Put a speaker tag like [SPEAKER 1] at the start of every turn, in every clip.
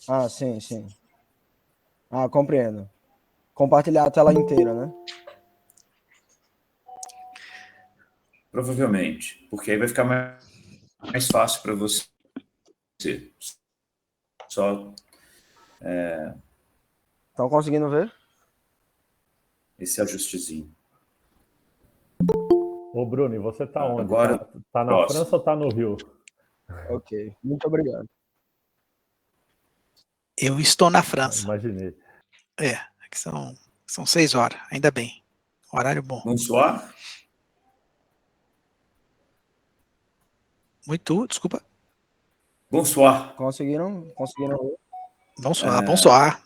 [SPEAKER 1] Ah, sim, sim. Ah, compreendo. Compartilhar a tela inteira, né?
[SPEAKER 2] Provavelmente, porque aí vai ficar mais fácil para você. Só
[SPEAKER 1] Estão conseguindo ver?
[SPEAKER 2] esse ajustezinho.
[SPEAKER 3] Ô, Bruno, e você tá onde?
[SPEAKER 2] Agora,
[SPEAKER 3] Tá na
[SPEAKER 2] próximo.
[SPEAKER 3] França ou tá no Rio?
[SPEAKER 1] Ok, muito obrigado.
[SPEAKER 4] Eu estou na França.
[SPEAKER 3] Imaginei.
[SPEAKER 4] Aqui são 6 horas, ainda bem. Horário bom.
[SPEAKER 2] Bonsoir.
[SPEAKER 4] Muito, desculpa.
[SPEAKER 2] Bonsoir.
[SPEAKER 1] Conseguiram ver?
[SPEAKER 4] Bonsoir.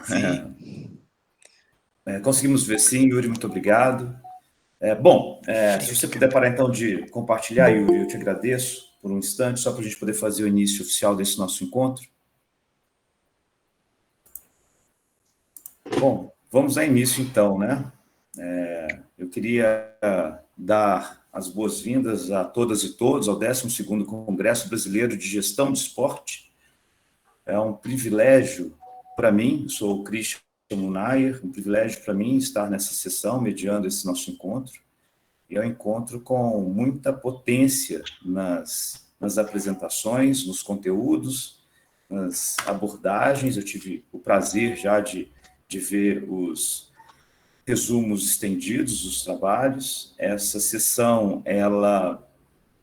[SPEAKER 4] Sim.
[SPEAKER 2] Conseguimos ver sim, Yuri, muito obrigado. Bom, se você puder parar então de compartilhar, Yuri, eu te agradeço por um instante, só para a gente poder fazer o início oficial desse nosso encontro. Bom, vamos ao início então, né? Eu queria dar as boas-vindas a todas e todos ao 12º Congresso Brasileiro de Gestão de Esporte. É um privilégio para mim, sou o Christian Munayer, um privilégio para mim estar nessa sessão, mediando esse nosso encontro. E é um encontro com muita potência nas apresentações, nos conteúdos, nas abordagens. Eu tive o prazer já de ver os resumos estendidos dos trabalhos. Essa sessão ela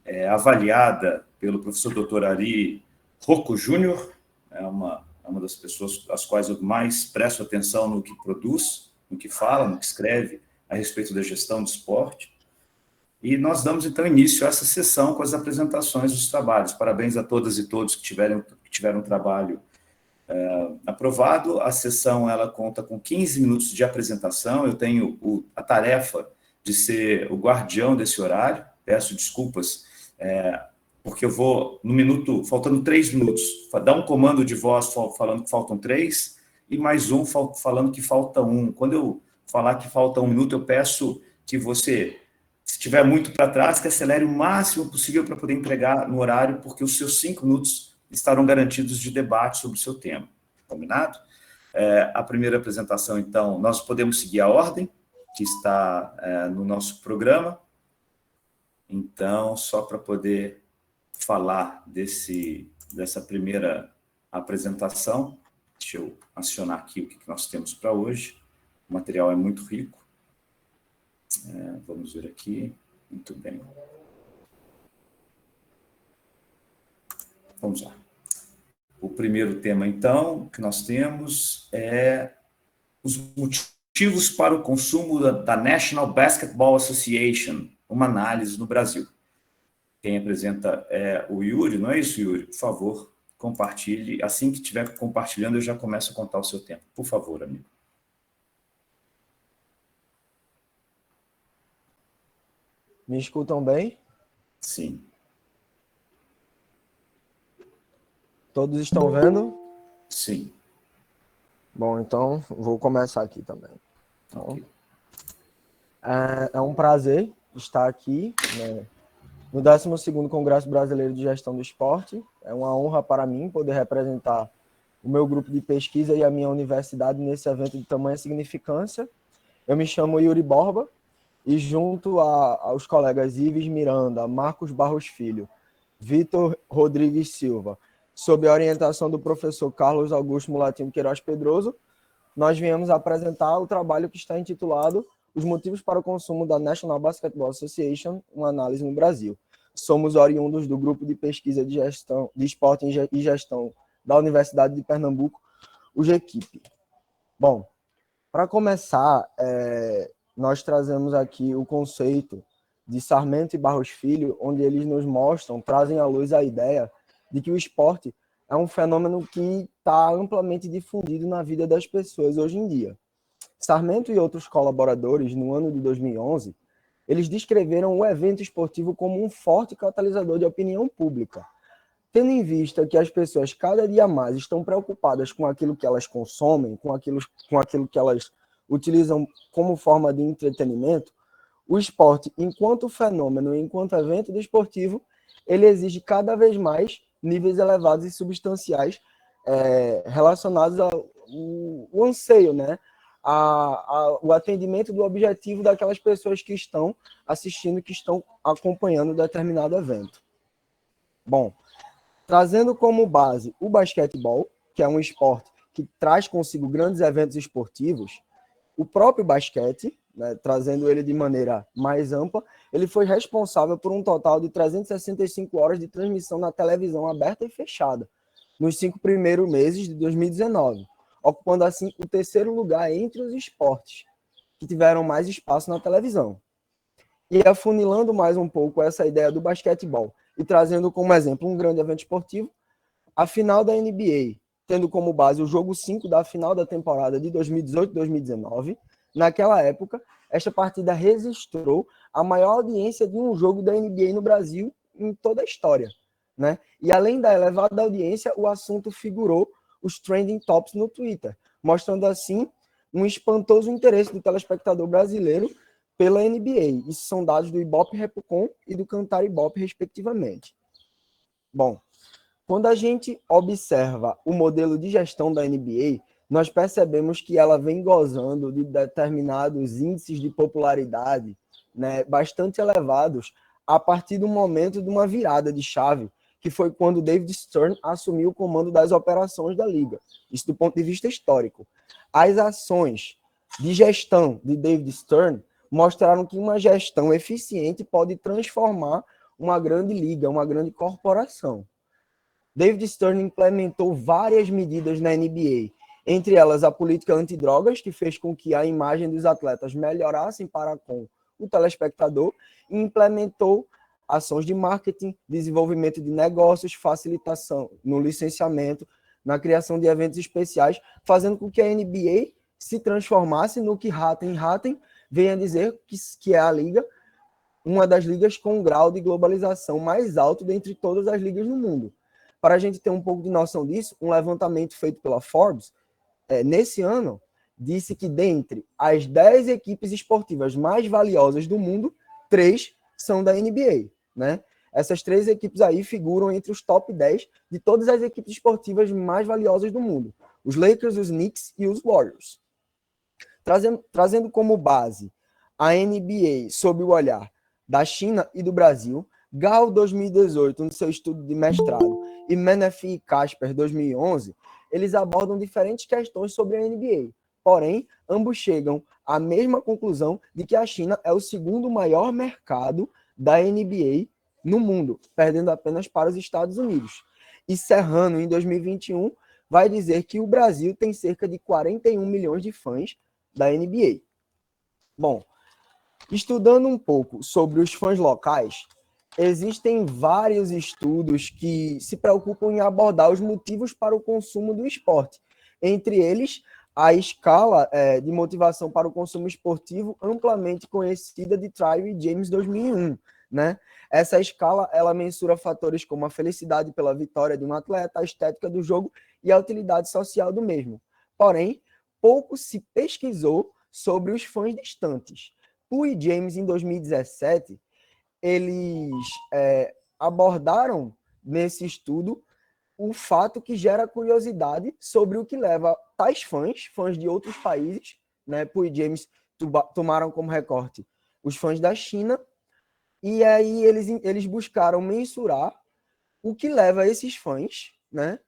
[SPEAKER 2] é avaliada pelo professor Dr. Ari Rocco Júnior, é uma das pessoas às quais eu mais presto atenção no que produz, no que fala, no que escreve a respeito da gestão do esporte. E nós damos, então, início a essa sessão com as apresentações dos trabalhos. Parabéns a todas e todos que tiveram trabalho aprovado. A sessão ela conta com 15 minutos de apresentação. Eu tenho a tarefa de ser o guardião desse horário. Peço desculpas, porque eu vou, no minuto, faltando 3 minutos, dar um comando de voz falando que faltam 3 e mais um falando que falta 1. Quando eu falar que falta 1 minuto, eu peço que você, se estiver muito para trás, que acelere o máximo possível para poder entregar no horário, porque os seus 5 minutos estarão garantidos de debate sobre o seu tema. Combinado? A primeira apresentação, então, nós podemos seguir a ordem que está no nosso programa. Então, só para poder falar dessa primeira apresentação, deixa eu acionar aqui o que nós temos para hoje. O material é muito rico. Vamos ver aqui. Muito bem. Vamos lá. O primeiro tema, então, que nós temos é os motivos para o consumo da National Basketball Association, uma análise no Brasil. Quem apresenta é o Yuri, não é isso, Yuri? Por favor, compartilhe. Assim que estiver compartilhando, eu já começo a contar o seu tempo. Por favor, amigo.
[SPEAKER 1] Me escutam bem?
[SPEAKER 2] Sim.
[SPEAKER 1] Todos estão vendo?
[SPEAKER 2] Sim.
[SPEAKER 1] Bom, então vou começar aqui também.
[SPEAKER 2] Ok.
[SPEAKER 1] É um prazer estar aqui, né, no 12º Congresso Brasileiro de Gestão do Esporte. É uma honra para mim poder representar o meu grupo de pesquisa e a minha universidade nesse evento de tamanha significância. Eu me chamo Yuri Borba e junto aos colegas Ives Miranda, Marcos Barros Filho, Vitor Rodrigues Silva, sob a orientação do professor Carlos Augusto Mulatino Queiroz Pedroso, nós viemos apresentar o trabalho que está intitulado Os Motivos para o Consumo da National Basketball Association, uma análise no Brasil. Somos oriundos do grupo de pesquisa de gestão de esporte e gestão da Universidade de Pernambuco, o GEQIP. Bom, para começar, nós trazemos aqui o conceito de Sarmento e Barros Filho, onde eles nos mostram, trazem à luz a ideia de que o esporte é um fenômeno que está amplamente difundido na vida das pessoas hoje em dia. Sarmento e outros colaboradores, no ano de 2011, eles descreveram o evento esportivo como um forte catalisador de opinião pública, tendo em vista que as pessoas cada dia mais estão preocupadas com aquilo que elas consomem, com aquilo que elas utilizam como forma de entretenimento. O esporte, enquanto fenômeno, enquanto evento desportivo, ele exige cada vez mais níveis elevados e substanciais relacionados ao anseio, né? O atendimento do objetivo daquelas pessoas que estão assistindo, que estão acompanhando determinado evento. Bom, trazendo como base o basquetebol, que é um esporte que traz consigo grandes eventos esportivos, o próprio basquete, né, trazendo ele de maneira mais ampla, ele foi responsável por um total de 365 horas de transmissão na televisão aberta e fechada, nos 5 primeiros meses de 2019, ocupando assim o 3º lugar entre os esportes que tiveram mais espaço na televisão. E afunilando mais um pouco essa ideia do basquetebol e trazendo como exemplo um grande evento esportivo, a final da NBA, tendo como base o jogo 5 da final da temporada de 2018-2019, naquela época, esta partida registrou a maior audiência de um jogo da NBA no Brasil em toda a história, né? E além da elevada audiência, o assunto figurou os trending tops no Twitter, mostrando assim um espantoso interesse do telespectador brasileiro pela NBA. Isso são dados do Ibope Repcom e do Cantar Ibope, respectivamente. Bom, quando a gente observa o modelo de gestão da NBA, nós percebemos que ela vem gozando de determinados índices de popularidade, né, bastante elevados a partir do momento de uma virada de chave, que foi quando David Stern assumiu o comando das operações da Liga. Isso do ponto de vista histórico. As ações de gestão de David Stern mostraram que uma gestão eficiente pode transformar uma grande liga, uma grande corporação. David Stern implementou várias medidas na NBA, entre elas a política antidrogas, que fez com que a imagem dos atletas melhorassem para com o telespectador, e implementou ações de marketing, desenvolvimento de negócios, facilitação no licenciamento, na criação de eventos especiais, fazendo com que a NBA se transformasse no que Hatem vem a dizer que é a liga, uma das ligas com um grau de globalização mais alto dentre todas as ligas no mundo. Para a gente ter um pouco de noção disso, um levantamento feito pela Forbes, nesse ano, disse que dentre as 10 equipes esportivas mais valiosas do mundo, 3 são da NBA, né? Essas 3 equipes aí figuram entre os top 10 de todas as equipes esportivas mais valiosas do mundo. Os Lakers, os Knicks e os Warriors. Trazendo como base a NBA sob o olhar da China e do Brasil, Gal 2018, no seu estudo de mestrado, e Menefee e Casper 2011, eles abordam diferentes questões sobre a NBA. Porém, ambos chegam à mesma conclusão de que a China é o 2º maior mercado da NBA no mundo, perdendo apenas para os Estados Unidos. E Serrano, em 2021, vai dizer que o Brasil tem cerca de 41 milhões de fãs da NBA. Bom, estudando um pouco sobre os fãs locais, existem vários estudos que se preocupam em abordar os motivos para o consumo do esporte. Entre eles, a escala de motivação para o consumo esportivo amplamente conhecida de Tribe e James 2001, né? Essa escala, ela mensura fatores como a felicidade pela vitória de um atleta, a estética do jogo e a utilidade social do mesmo. Porém, pouco se pesquisou sobre os fãs distantes. Pu e James, em 2017, eles abordaram nesse estudo o fato que gera curiosidade sobre o que leva tais fãs de outros países, né? Pu e James tomaram como recorte os fãs da China, e aí eles buscaram mensurar o que leva esses fãs, né,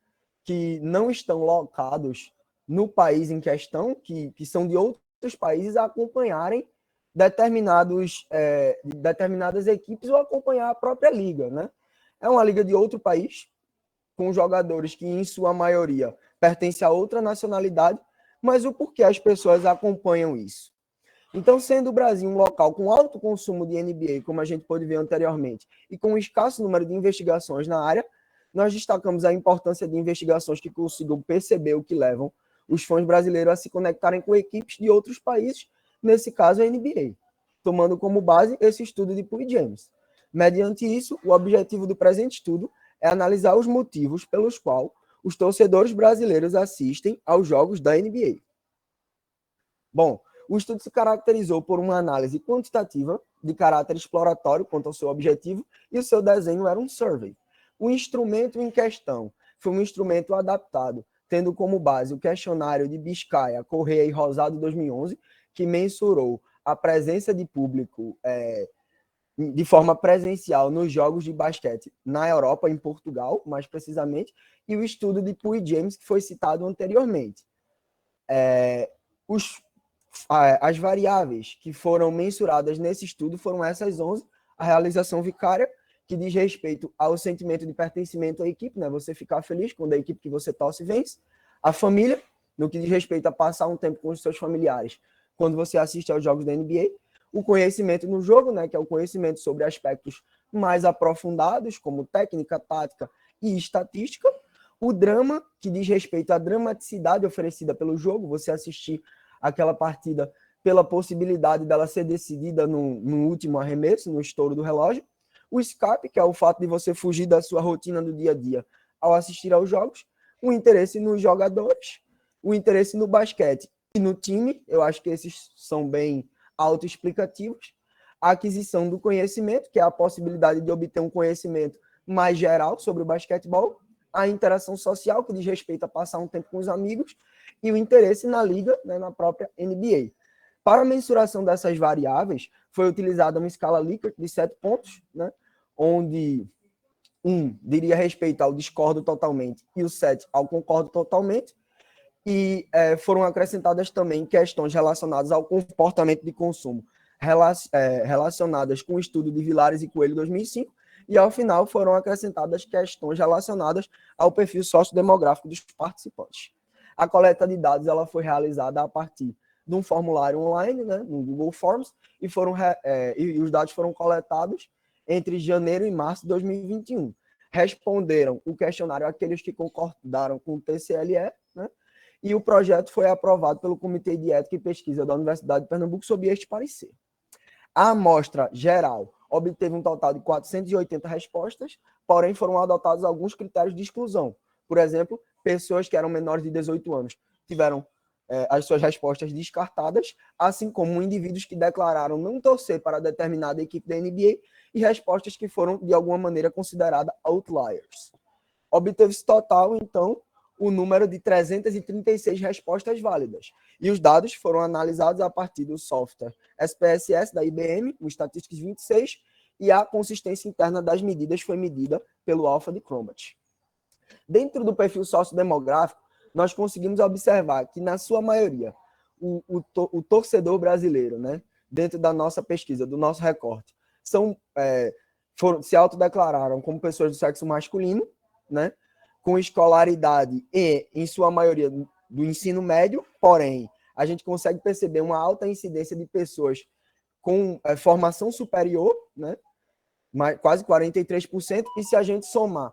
[SPEAKER 1] que não estão locados no país em questão, que são de outros países, a acompanharem determinadas equipes ou acompanhar a própria liga, né? É uma liga de outro país, com jogadores que, em sua maioria, pertencem a outra nacionalidade, mas o porquê as pessoas acompanham isso? Então, sendo o Brasil um local com alto consumo de NBA, como a gente pôde ver anteriormente, e com um escasso número de investigações na área, nós destacamos a importância de investigações que consigam perceber o que levam os fãs brasileiros a se conectarem com equipes de outros países, nesse caso a NBA, tomando como base esse estudo de Pu e James. Mediante isso, o objetivo do presente estudo é analisar os motivos pelos quais os torcedores brasileiros assistem aos jogos da NBA. Bom, o estudo se caracterizou por uma análise quantitativa de caráter exploratório quanto ao seu objetivo, e o seu desenho era um survey. O instrumento em questão foi um instrumento adaptado tendo como base o questionário de Biscaia, Correia e Rosado 2011, que mensurou a presença de público de forma presencial nos jogos de basquete na Europa, em Portugal, mais precisamente, e o estudo de Pui James, que foi citado anteriormente. As variáveis que foram mensuradas nesse estudo foram essas 11, a realização vicária, que diz respeito ao sentimento de pertencimento à equipe, né? Você ficar feliz quando a equipe que você torce vence. A família, no que diz respeito a passar um tempo com os seus familiares quando você assiste aos jogos da NBA. O conhecimento no jogo, né? Que é o conhecimento sobre aspectos mais aprofundados, como técnica, tática e estatística. O drama, que diz respeito à dramaticidade oferecida pelo jogo, você assistir aquela partida pela possibilidade dela ser decidida no último arremesso, no estouro do relógio. O escape, que é o fato de você fugir da sua rotina do dia a dia ao assistir aos jogos. O interesse nos jogadores, o interesse no basquete e no time, eu acho que esses são bem autoexplicativos. A aquisição do conhecimento, que é a possibilidade de obter um conhecimento mais geral sobre o basquetebol. A interação social, que diz respeito a passar um tempo com os amigos. E o interesse na liga, né, na própria NBA. Para a mensuração dessas variáveis, foi utilizada uma escala Likert de 7 pontos, né, onde 1 diria respeito ao discordo totalmente e o 7 ao concordo totalmente. E foram acrescentadas também questões relacionadas ao comportamento de consumo, relacionadas com o estudo de Vilares e Coelho 2005, e ao final foram acrescentadas questões relacionadas ao perfil sociodemográfico dos participantes. A coleta de dados ela foi realizada a partir de um formulário online, né, no Google Forms, e os dados foram coletados entre janeiro e março de 2021. Responderam o questionário aqueles que concordaram com o TCLE, né, e o projeto foi aprovado pelo Comitê de Ética e Pesquisa da Universidade de Pernambuco sob este parecer. A amostra geral obteve um total de 480 respostas, porém foram adotados alguns critérios de exclusão. Por exemplo, pessoas que eram menores de 18 anos tiveram as suas respostas descartadas, assim como indivíduos que declararam não torcer para determinada equipe da NBA e respostas que foram, de alguma maneira, consideradas outliers. Obteve-se total, então, o número de 336 respostas válidas. E os dados foram analisados a partir do software SPSS da IBM, o Statistics 26, e a consistência interna das medidas foi medida pelo Alpha de Crombach. Dentro do perfil sociodemográfico, nós conseguimos observar que, na sua maioria, o torcedor brasileiro, né, dentro da nossa pesquisa, do nosso recorte, se autodeclararam como pessoas do sexo masculino, né, com escolaridade e, em sua maioria, do ensino médio, porém, a gente consegue perceber uma alta incidência de pessoas com formação superior, né, quase 43%, e se a gente somar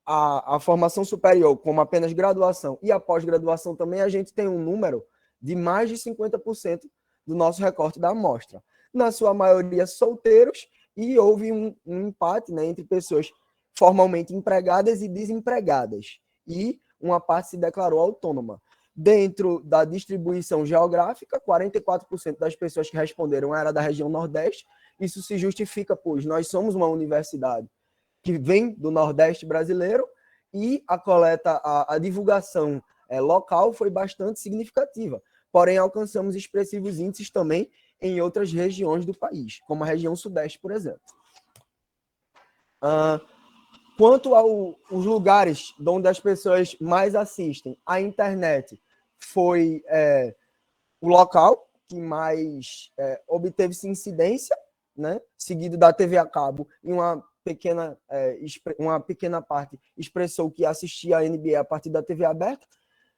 [SPEAKER 1] a formação superior como apenas graduação e a pós-graduação também, a gente tem um número de mais de 50% do nosso recorte da amostra. Na sua maioria solteiros, e houve um empate, né, entre pessoas formalmente empregadas e desempregadas, e uma parte se declarou autônoma. Dentro da distribuição geográfica, 44% das pessoas que responderam era da região Nordeste. Isso se justifica, pois nós somos uma universidade que vem do Nordeste brasileiro e a coleta, a divulgação local foi bastante significativa. Porém, alcançamos expressivos índices também em outras regiões do país, como a região Sudeste, por exemplo. Quanto aos lugares onde as pessoas mais assistem, a internet foi o local que mais obteve-se incidência, né? Seguido da TV a cabo, e uma pequena parte expressou que assistia a NBA a partir da TV aberta.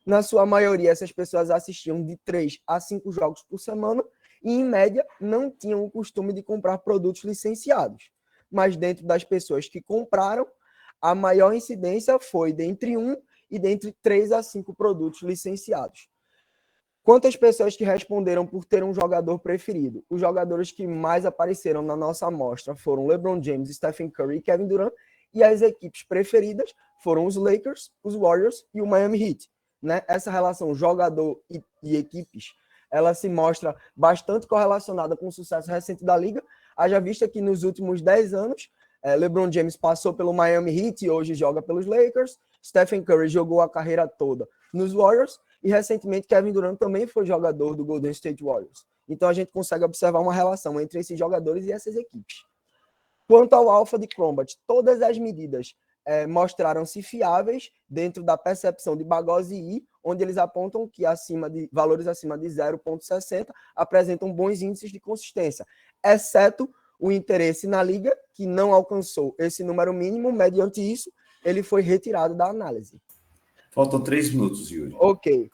[SPEAKER 1] Na sua maioria, essas pessoas assistiam de 3 a 5 jogos por semana e, em média, não tinham o costume de comprar produtos licenciados. Mas dentro das pessoas que compraram, a maior incidência foi dentre 1 e dentre 3 a 5 produtos licenciados. Quantas pessoas que responderam por ter um jogador preferido? Os jogadores que mais apareceram na nossa amostra foram LeBron James, Stephen Curry e Kevin Durant, e as equipes preferidas foram os Lakers, os Warriors e o Miami Heat. Né? Essa relação jogador e equipes, ela se mostra bastante correlacionada com o sucesso recente da liga, haja vista que nos últimos 10 anos, LeBron James passou pelo Miami Heat e hoje joga pelos Lakers, Stephen Curry jogou a carreira toda nos Warriors, e recentemente Kevin Durant também foi jogador do Golden State Warriors. Então a gente consegue observar uma relação entre esses jogadores e essas equipes. Quanto ao Alpha de Crombat, todas as medidas mostraram-se fiáveis dentro da percepção de Bagose I, onde eles apontam que valores acima de 0,60 apresentam bons índices de consistência, exceto o interesse na liga, que não alcançou esse número mínimo. Mediante isso, ele foi retirado da análise.
[SPEAKER 2] Faltam 3 minutos, Yuri.
[SPEAKER 1] Ok.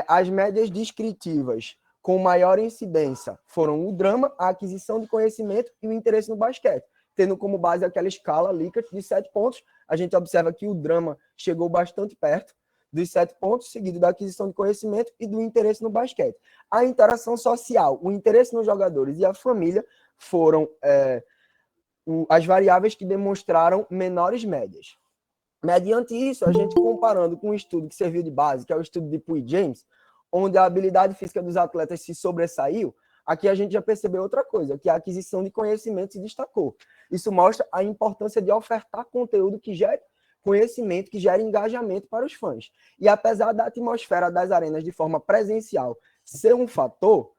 [SPEAKER 1] As médias descritivas com maior incidência foram o drama, a aquisição de conhecimento e o interesse no basquete, tendo como base aquela escala Likert de 7 pontos. A gente observa que o drama chegou bastante perto dos 7 pontos, seguido da aquisição de conhecimento e do interesse no basquete. A interação social, o interesse nos jogadores e a família foram as variáveis que demonstraram menores médias. Mediante isso, a gente comparando com um estudo que serviu de base, que é o estudo de Puig James, onde a habilidade física dos atletas se sobressaiu, aqui a gente já percebeu outra coisa, que a aquisição de conhecimento se destacou. Isso mostra a importância de ofertar conteúdo que gere conhecimento, que gere engajamento para os fãs. E apesar da atmosfera das arenas de forma presencial ser um fator,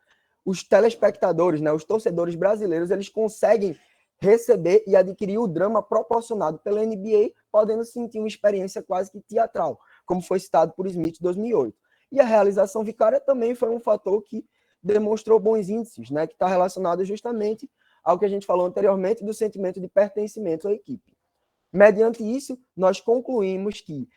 [SPEAKER 1] os telespectadores, os torcedores brasileiros, eles conseguem receber e adquirir o drama proporcionado pela NBA, podendo sentir uma experiência quase que teatral, como foi citado por Smith em 2008. E a realização vicária também foi um fator que demonstrou bons índices, que está relacionado justamente ao que a gente falou anteriormente do sentimento de pertencimento à equipe. Mediante isso, nós concluímos que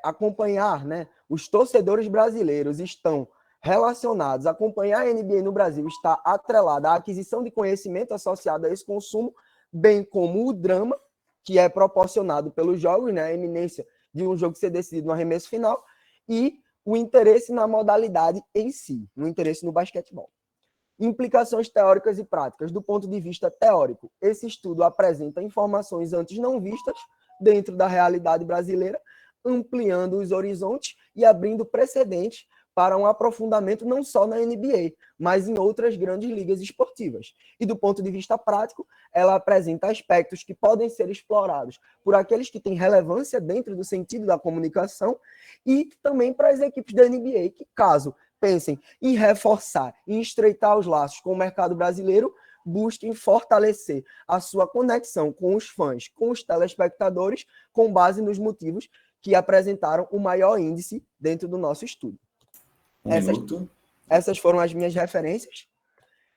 [SPEAKER 1] acompanhar, os torcedores brasileiros estão relacionados, acompanhar a NBA no Brasil está atrelado à aquisição de conhecimento associado a esse consumo, bem como o drama, que é proporcionado pelos jogos, a eminência de um jogo ser decidido no arremesso final, e o interesse na modalidade em si, no interesse no basquetebol. Implicações teóricas e práticas. Do ponto de vista teórico, esse estudo apresenta informações antes não vistas dentro da realidade brasileira, ampliando os horizontes e abrindo precedentes para um aprofundamento não só na NBA, mas em outras grandes ligas esportivas. E do ponto de vista prático, ela apresenta aspectos que podem ser explorados por aqueles que têm relevância dentro do sentido da comunicação e também para as equipes da NBA, que caso pensem em reforçar, em estreitar os laços com o mercado brasileiro, busquem fortalecer a sua conexão com os fãs, com os telespectadores, com base nos motivos que apresentaram o maior índice dentro do nosso estudo. Essas foram as minhas referências.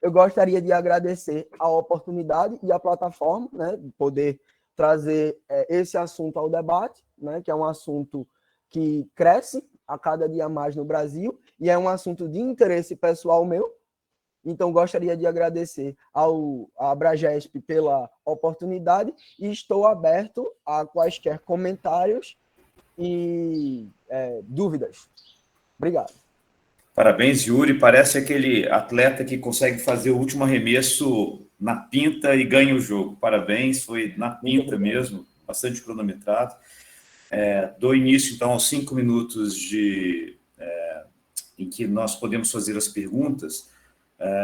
[SPEAKER 1] Eu gostaria de agradecer a oportunidade e a plataforma, de poder trazer esse assunto ao debate, que é um assunto que cresce a cada dia mais no Brasil e é um assunto de interesse pessoal meu. Então, gostaria de agradecer à Abragesp pela oportunidade e estou aberto a quaisquer comentários e dúvidas. Obrigado.
[SPEAKER 2] Parabéns, Yuri. Parece aquele atleta que consegue fazer o último arremesso na pinta e ganha o jogo. Parabéns, foi na pinta mesmo, bastante cronometrado. Dou início, então, aos 5 minutos em que nós podemos fazer as perguntas.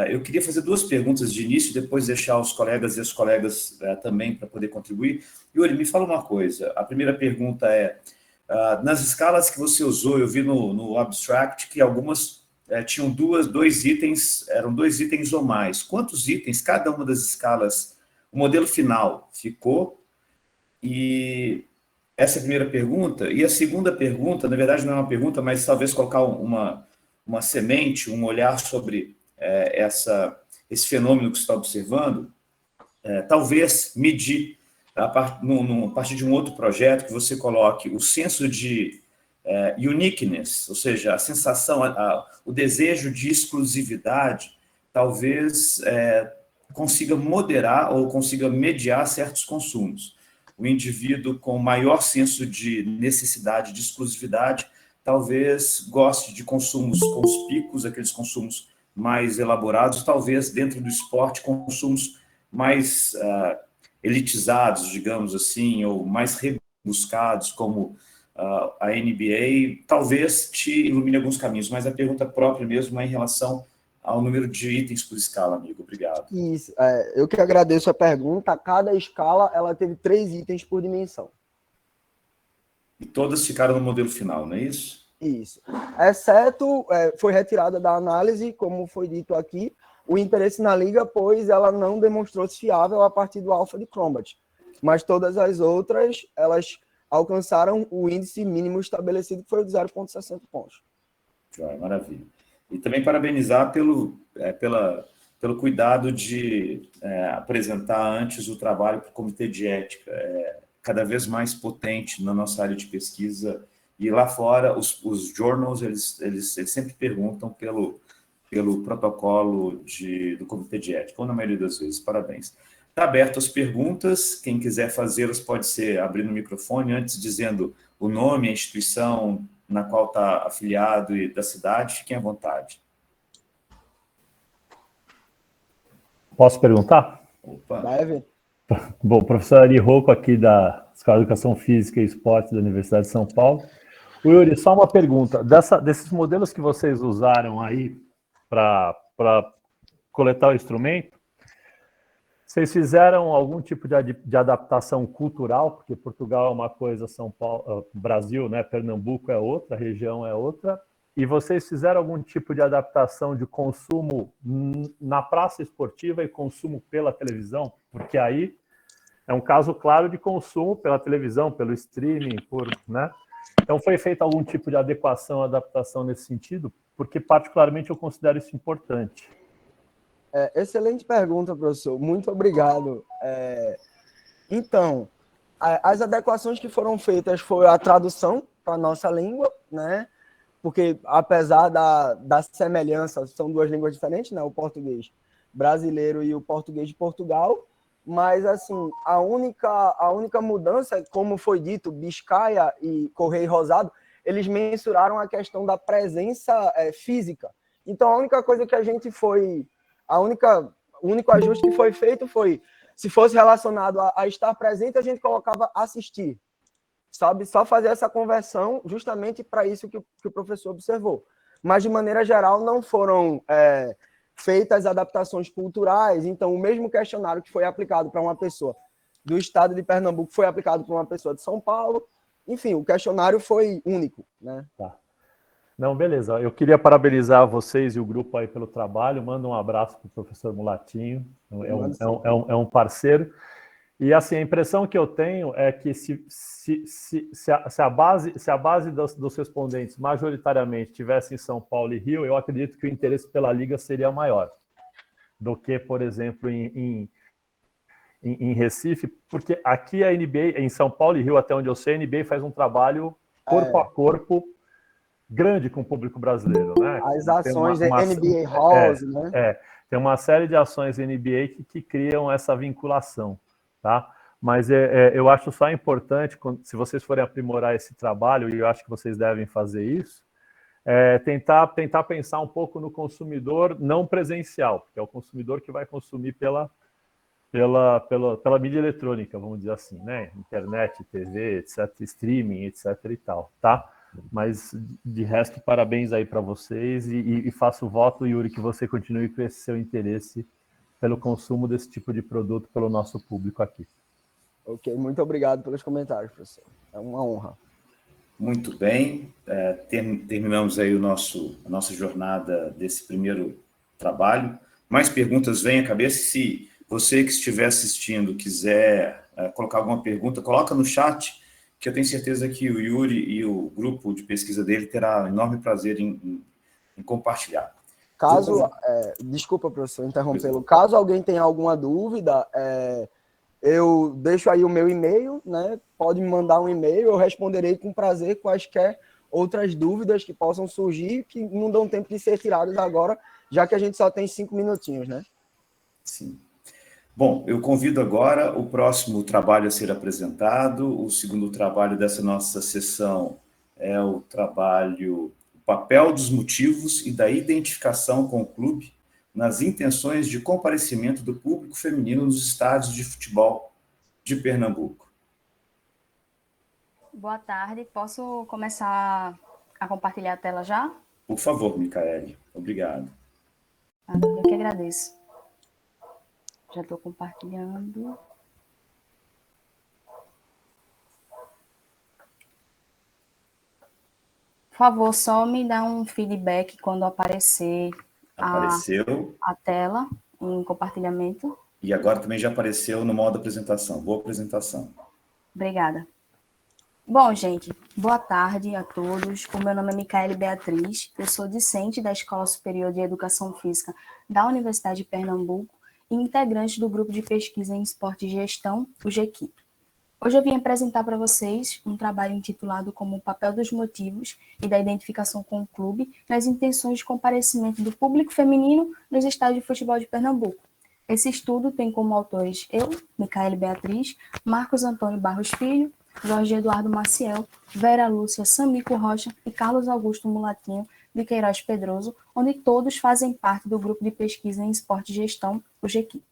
[SPEAKER 2] Eu queria fazer 2 perguntas de início, depois deixar os colegas e as colegas também para poder contribuir. Yuri, me fala uma coisa. A primeira pergunta nas escalas que você usou, eu vi no abstract que algumas tinham 2 itens, eram 2 itens ou mais. Quantos itens cada uma das escalas, o modelo final ficou? E essa é a primeira pergunta. E a segunda pergunta, na verdade não é uma pergunta, mas talvez colocar uma semente, um olhar sobre esse fenômeno que você está observando, talvez medir, a partir de um outro projeto, que você coloque o senso de uniqueness, ou seja, a sensação, o desejo de exclusividade, talvez consiga moderar ou consiga mediar certos consumos. O indivíduo com maior senso de necessidade, de exclusividade, talvez goste de consumos com os picos, aqueles consumos mais elaborados, talvez dentro do esporte, consumos mais elitizados, digamos assim, ou mais rebuscados, como a NBA, talvez te ilumine alguns caminhos, mas a pergunta própria mesmo é em relação ao número de itens por escala, amigo. Obrigado.
[SPEAKER 1] Isso, eu que agradeço a pergunta. Cada escala, ela teve 3 itens por dimensão.
[SPEAKER 2] E todas ficaram no modelo final, não é isso?
[SPEAKER 1] Isso. Exceto, foi retirada da análise, como foi dito aqui, o interesse na liga, pois ela não demonstrou-se fiável a partir do alfa de Crombat. Mas todas as outras, elas alcançaram o índice mínimo estabelecido, que foi o de 0,60 pontos.
[SPEAKER 2] Maravilha. E também parabenizar pelo cuidado de apresentar antes o trabalho para o Comitê de Ética. Cada vez mais potente na nossa área de pesquisa. E lá fora, os journals, eles sempre perguntam pelo protocolo do Comitê de Ética, ou na maioria das vezes. Parabéns. Está aberto as perguntas. Quem quiser fazê-las pode ser abrindo o microfone, antes dizendo o nome, a instituição na qual está afiliado e da cidade. Fiquem à vontade.
[SPEAKER 3] Posso perguntar?
[SPEAKER 2] Opa.
[SPEAKER 1] Deve?
[SPEAKER 3] Bom, professor Ari Rocco, aqui da Escola de Educação Física e Esporte da Universidade de São Paulo. O Yuri, só uma pergunta. Desses modelos que vocês usaram aí para coletar o instrumento, vocês fizeram algum tipo de adaptação cultural? Porque Portugal é uma coisa, São Paulo, Brasil, né? Pernambuco é outra, a região é outra. E vocês fizeram algum tipo de adaptação de consumo na praça esportiva e consumo pela televisão? Porque aí é um caso claro de consumo pela televisão, pelo streaming, né? Então foi feita algum tipo de adequação, adaptação nesse sentido? Porque particularmente eu considero isso importante.
[SPEAKER 1] Excelente pergunta, professor. Muito obrigado. Então, as adequações que foram feitas foi a tradução para a nossa língua, né? Porque apesar da semelhança, são duas línguas diferentes, né? O português brasileiro e o português de Portugal, mas assim, a única mudança, como foi dito, Biscaia e Correia Rosado, eles mensuraram a questão da presença física. Então, a única coisa que a gente foi, o único ajuste que foi feito foi, se fosse relacionado a estar presente, a gente colocava assistir, sabe? Só fazer essa conversão justamente para isso que o professor observou. Mas, de maneira geral, não foram feitas adaptações culturais. Então, o mesmo questionário que foi aplicado para uma pessoa do estado de Pernambuco foi aplicado para uma pessoa de São Paulo. Enfim, o questionário foi único, né?
[SPEAKER 3] Tá. Não, beleza. Eu queria parabenizar vocês e o grupo aí pelo trabalho. Manda um abraço para o professor Mulatinho. É um parceiro. E assim, a impressão que eu tenho é que se a base dos respondentes majoritariamente estivesse em São Paulo e Rio, eu acredito que o interesse pela Liga seria maior do que, por exemplo, em Recife, porque aqui a NBA, em São Paulo e Rio, até onde eu sei, a NBA faz um trabalho corpo a corpo grande com o público brasileiro, né?
[SPEAKER 1] As ações NBA Halls, né?
[SPEAKER 3] Tem uma série de ações NBA que criam essa vinculação, tá? Mas eu acho só importante, se vocês forem aprimorar esse trabalho, e eu acho que vocês devem fazer isso, tentar pensar um pouco no consumidor não presencial, porque é o consumidor que vai consumir pela mídia eletrônica, vamos dizer assim, né? Internet, TV, etc., streaming, etc. e tal, tá? Mas, de resto, parabéns aí para vocês e faço voto, Yuri, que você continue com esse seu interesse pelo consumo desse tipo de produto pelo nosso público aqui.
[SPEAKER 1] Ok, muito obrigado pelos comentários, professor. É uma honra.
[SPEAKER 2] Muito bem, terminamos aí a nossa jornada desse primeiro trabalho. Mais perguntas vêm à cabeça. Se você que estiver assistindo quiser colocar alguma pergunta, coloca no chat, que eu tenho certeza que o Yuri e o grupo de pesquisa dele terá enorme prazer em compartilhar.
[SPEAKER 1] Desculpa, professor, interrompê-lo. Caso alguém tenha alguma dúvida, eu deixo aí o meu e-mail, né? Pode me mandar um e-mail, eu responderei com prazer quaisquer outras dúvidas que possam surgir, que não dão tempo de ser tiradas agora, já que a gente só tem 5 minutinhos, né?
[SPEAKER 2] Sim. Bom, eu convido agora o próximo trabalho a ser apresentado. O segundo trabalho dessa nossa sessão é o trabalho O papel dos motivos e da identificação com o clube nas intenções de comparecimento do público feminino nos estádios de futebol de Pernambuco.
[SPEAKER 5] Boa tarde. Posso começar a compartilhar a tela já?
[SPEAKER 2] Por favor, Micaele. Obrigado.
[SPEAKER 5] Eu que agradeço. Já estou compartilhando. Por favor, só me dá um feedback quando aparecer
[SPEAKER 2] Apareceu.
[SPEAKER 5] a tela em compartilhamento.
[SPEAKER 2] E agora também já apareceu no modo apresentação. Boa apresentação.
[SPEAKER 5] Obrigada. Bom, gente, boa tarde a todos. O meu nome é Micaele Beatriz, eu sou discente da Escola Superior de Educação Física da Universidade de Pernambuco e integrante do Grupo de Pesquisa em Esporte e Gestão, o GEQUIP. Hoje eu vim apresentar para vocês um trabalho intitulado como o papel dos motivos e da identificação com o clube nas intenções de comparecimento do público feminino nos estádios de futebol de Pernambuco. Esse estudo tem como autores eu, Micaele Beatriz, Marcos Antônio Barros Filho, Jorge Eduardo Maciel, Vera Lúcia Samico Rocha e Carlos Augusto Mulatinho de Queiroz Pedroso, onde todos fazem parte do grupo de pesquisa em esporte e gestão, o GEQUIP.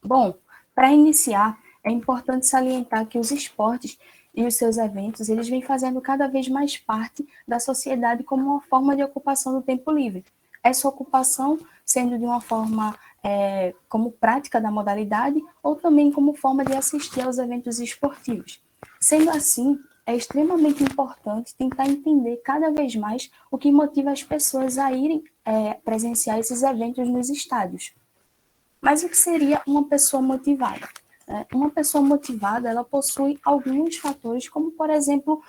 [SPEAKER 5] Bom, para iniciar, é importante salientar que os esportes e os seus eventos, eles vêm fazendo cada vez mais parte da sociedade como uma forma de ocupação do tempo livre. Essa ocupação sendo de uma forma como prática da modalidade ou também como forma de assistir aos eventos esportivos. Sendo assim, é extremamente importante tentar entender cada vez mais o que motiva as pessoas a irem presenciar esses eventos nos estádios. Mas o que seria uma pessoa motivada? Uma pessoa motivada, ela possui alguns fatores, como, por exemplo,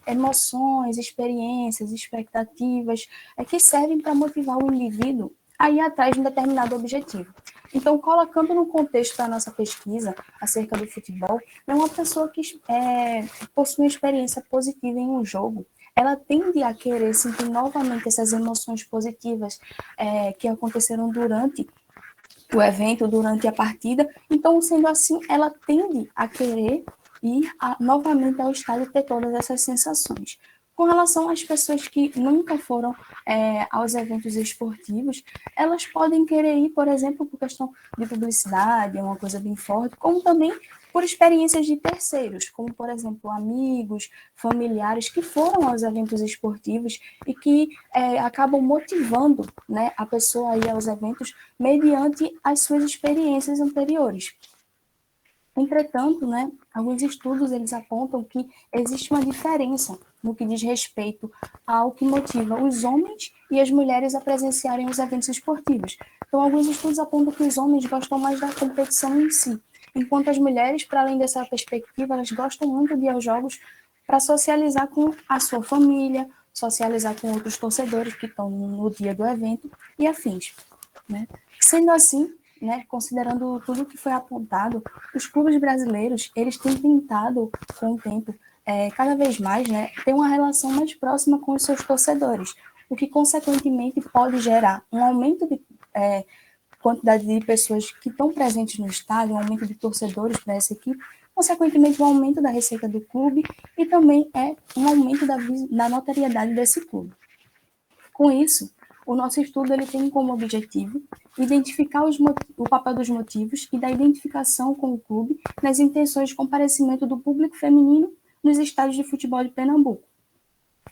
[SPEAKER 5] emoções, experiências, expectativas, que servem para motivar o indivíduo a ir atrás de um determinado objetivo. Então, colocando no contexto da nossa pesquisa acerca do futebol, é uma pessoa que possui uma experiência positiva em um jogo, ela tende a querer sentir novamente essas emoções positivas que aconteceram durante o evento, durante a partida. Então, sendo assim, ela tende a querer ir novamente ao estádio e ter todas essas sensações. Com relação às pessoas que nunca foram aos eventos esportivos, elas podem querer ir, por exemplo, por questão de publicidade, é uma coisa bem forte, como também por experiências de terceiros, como, por exemplo, amigos, familiares que foram aos eventos esportivos e que acabam motivando, né, a pessoa a ir aos eventos mediante as suas experiências anteriores. Entretanto, né, alguns estudos eles apontam que existe uma diferença no que diz respeito ao que motiva os homens e as mulheres a presenciarem os eventos esportivos. Então, alguns estudos apontam que os homens gostam mais da competição em si, enquanto as mulheres, para além dessa perspectiva, elas gostam muito de ir aos jogos para socializar com a sua família, socializar com outros torcedores que estão no dia do evento e afins, né? Sendo assim, né, considerando tudo que foi apontado, os clubes brasileiros, eles têm tentado, com o tempo, cada vez mais, né, ter uma relação mais próxima com os seus torcedores, o que, consequentemente, pode gerar um aumento de quantidade de pessoas que estão presentes no estádio, um aumento de torcedores para essa equipe, consequentemente, um aumento da receita do clube e também um aumento da notoriedade desse clube. Com isso, o nosso estudo ele tem como objetivo identificar o papel dos motivos e da identificação com o clube nas intenções de comparecimento do público feminino nos estádios de futebol de Pernambuco.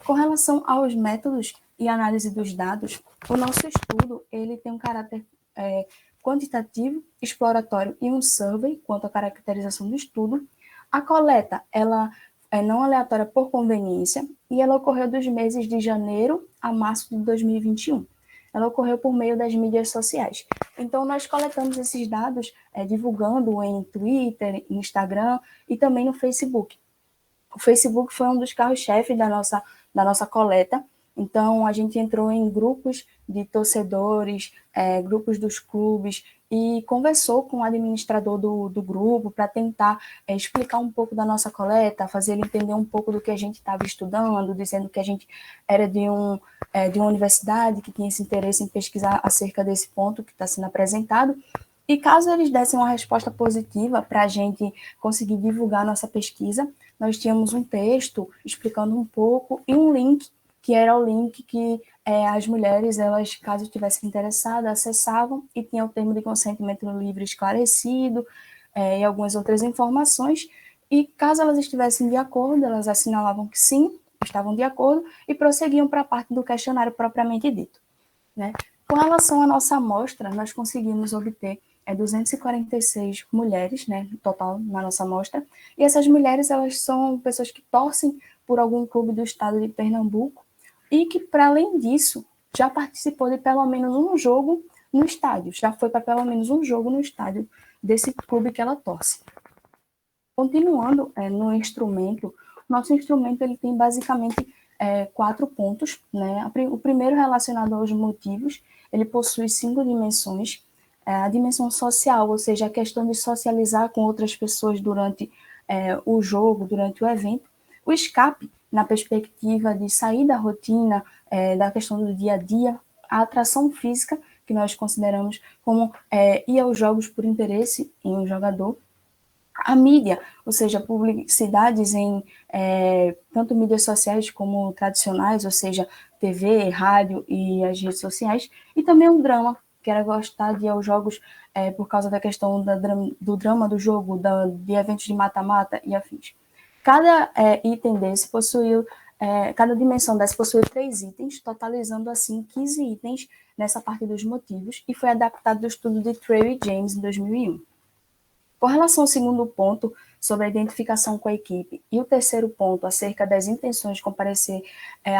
[SPEAKER 5] Com relação aos métodos e análise dos dados, o nosso estudo ele tem um caráter quantitativo, exploratório e um survey quanto à caracterização do estudo. A coleta ela é não aleatória por conveniência e ela ocorreu dos meses de janeiro a março de 2021. Ela ocorreu por meio das mídias sociais. Então, nós coletamos esses dados divulgando em Twitter, Instagram e também no Facebook. O Facebook foi um dos carros-chefe da nossa coleta. Então, a gente entrou em grupos de torcedores, grupos dos clubes, e conversou com o administrador do grupo para tentar explicar um pouco da nossa coleta, fazer ele entender um pouco do que a gente estava estudando, dizendo que a gente era de uma universidade que tinha esse interesse em pesquisar acerca desse ponto que está sendo apresentado. E caso eles dessem uma resposta positiva para a gente conseguir divulgar a nossa pesquisa, nós tínhamos um texto explicando um pouco e um link, que era o link que as mulheres, elas, caso estivessem interessadas, acessavam e tinha o termo de consentimento livre esclarecido e algumas outras informações. E caso elas estivessem de acordo, elas assinalavam que sim, estavam de acordo e prosseguiam para a parte do questionário propriamente dito, né? Com relação à nossa amostra, nós conseguimos obter 246 mulheres, né, no total na nossa amostra, e essas mulheres elas são pessoas que torcem por algum clube do estado de Pernambuco, e que, para além disso, já participou de pelo menos um jogo no estádio, já foi para pelo menos um jogo no estádio desse clube que ela torce. Continuando no instrumento, nosso instrumento ele tem basicamente 4 pontos, né? O primeiro relacionado aos motivos, ele possui 5 dimensões. A dimensão social, ou seja, a questão de socializar com outras pessoas durante o jogo, durante o evento. O escape, na perspectiva de sair da rotina, da questão do dia a dia. A atração física, que nós consideramos como ir aos jogos por interesse em um jogador. A mídia, ou seja, publicidades em tanto mídias sociais como tradicionais, ou seja, TV, rádio e as redes sociais, e também o drama, que era gostar de ir aos jogos por causa da questão do drama do jogo, de eventos de mata-mata e afins. Cada item desse possuiu, cada dimensão dessa possuiu 3 itens, totalizando assim 15 itens nessa parte dos motivos, e foi adaptado do estudo de Trey e James em 2001. Com relação ao segundo ponto, sobre a identificação com a equipe, e o terceiro ponto, acerca das intenções de comparecer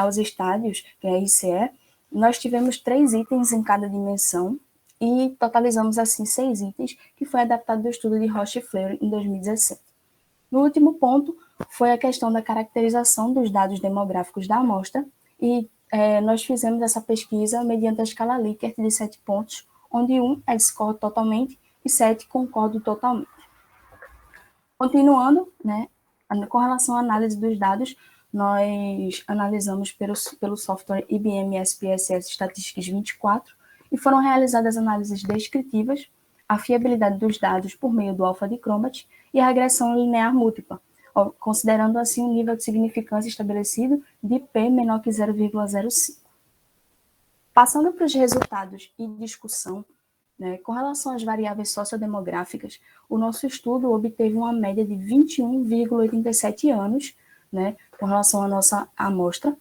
[SPEAKER 5] aos estádios, que é a ICE, nós tivemos 3 itens em cada dimensão, e totalizamos assim 6 itens, que foi adaptado do estudo de Rocha e Fleury em 2017. No último ponto, foi a questão da caracterização dos dados demográficos da amostra, e nós fizemos essa pesquisa mediante a escala Likert de 7 pontos, onde 1 é discordo totalmente e 7 concordo totalmente. Continuando, né, com relação à análise dos dados, nós analisamos pelo software IBM SPSS Statistics 24 e foram realizadas análises descritivas, a fiabilidade dos dados por meio do alpha de Crombat e a regressão linear múltipla, considerando assim um nível de significância estabelecido de P menor que 0,05. Passando para os resultados e discussão, né, com relação às variáveis sociodemográficas, o nosso estudo obteve uma média de 21,87 anos, né, com relação à nossa amostra,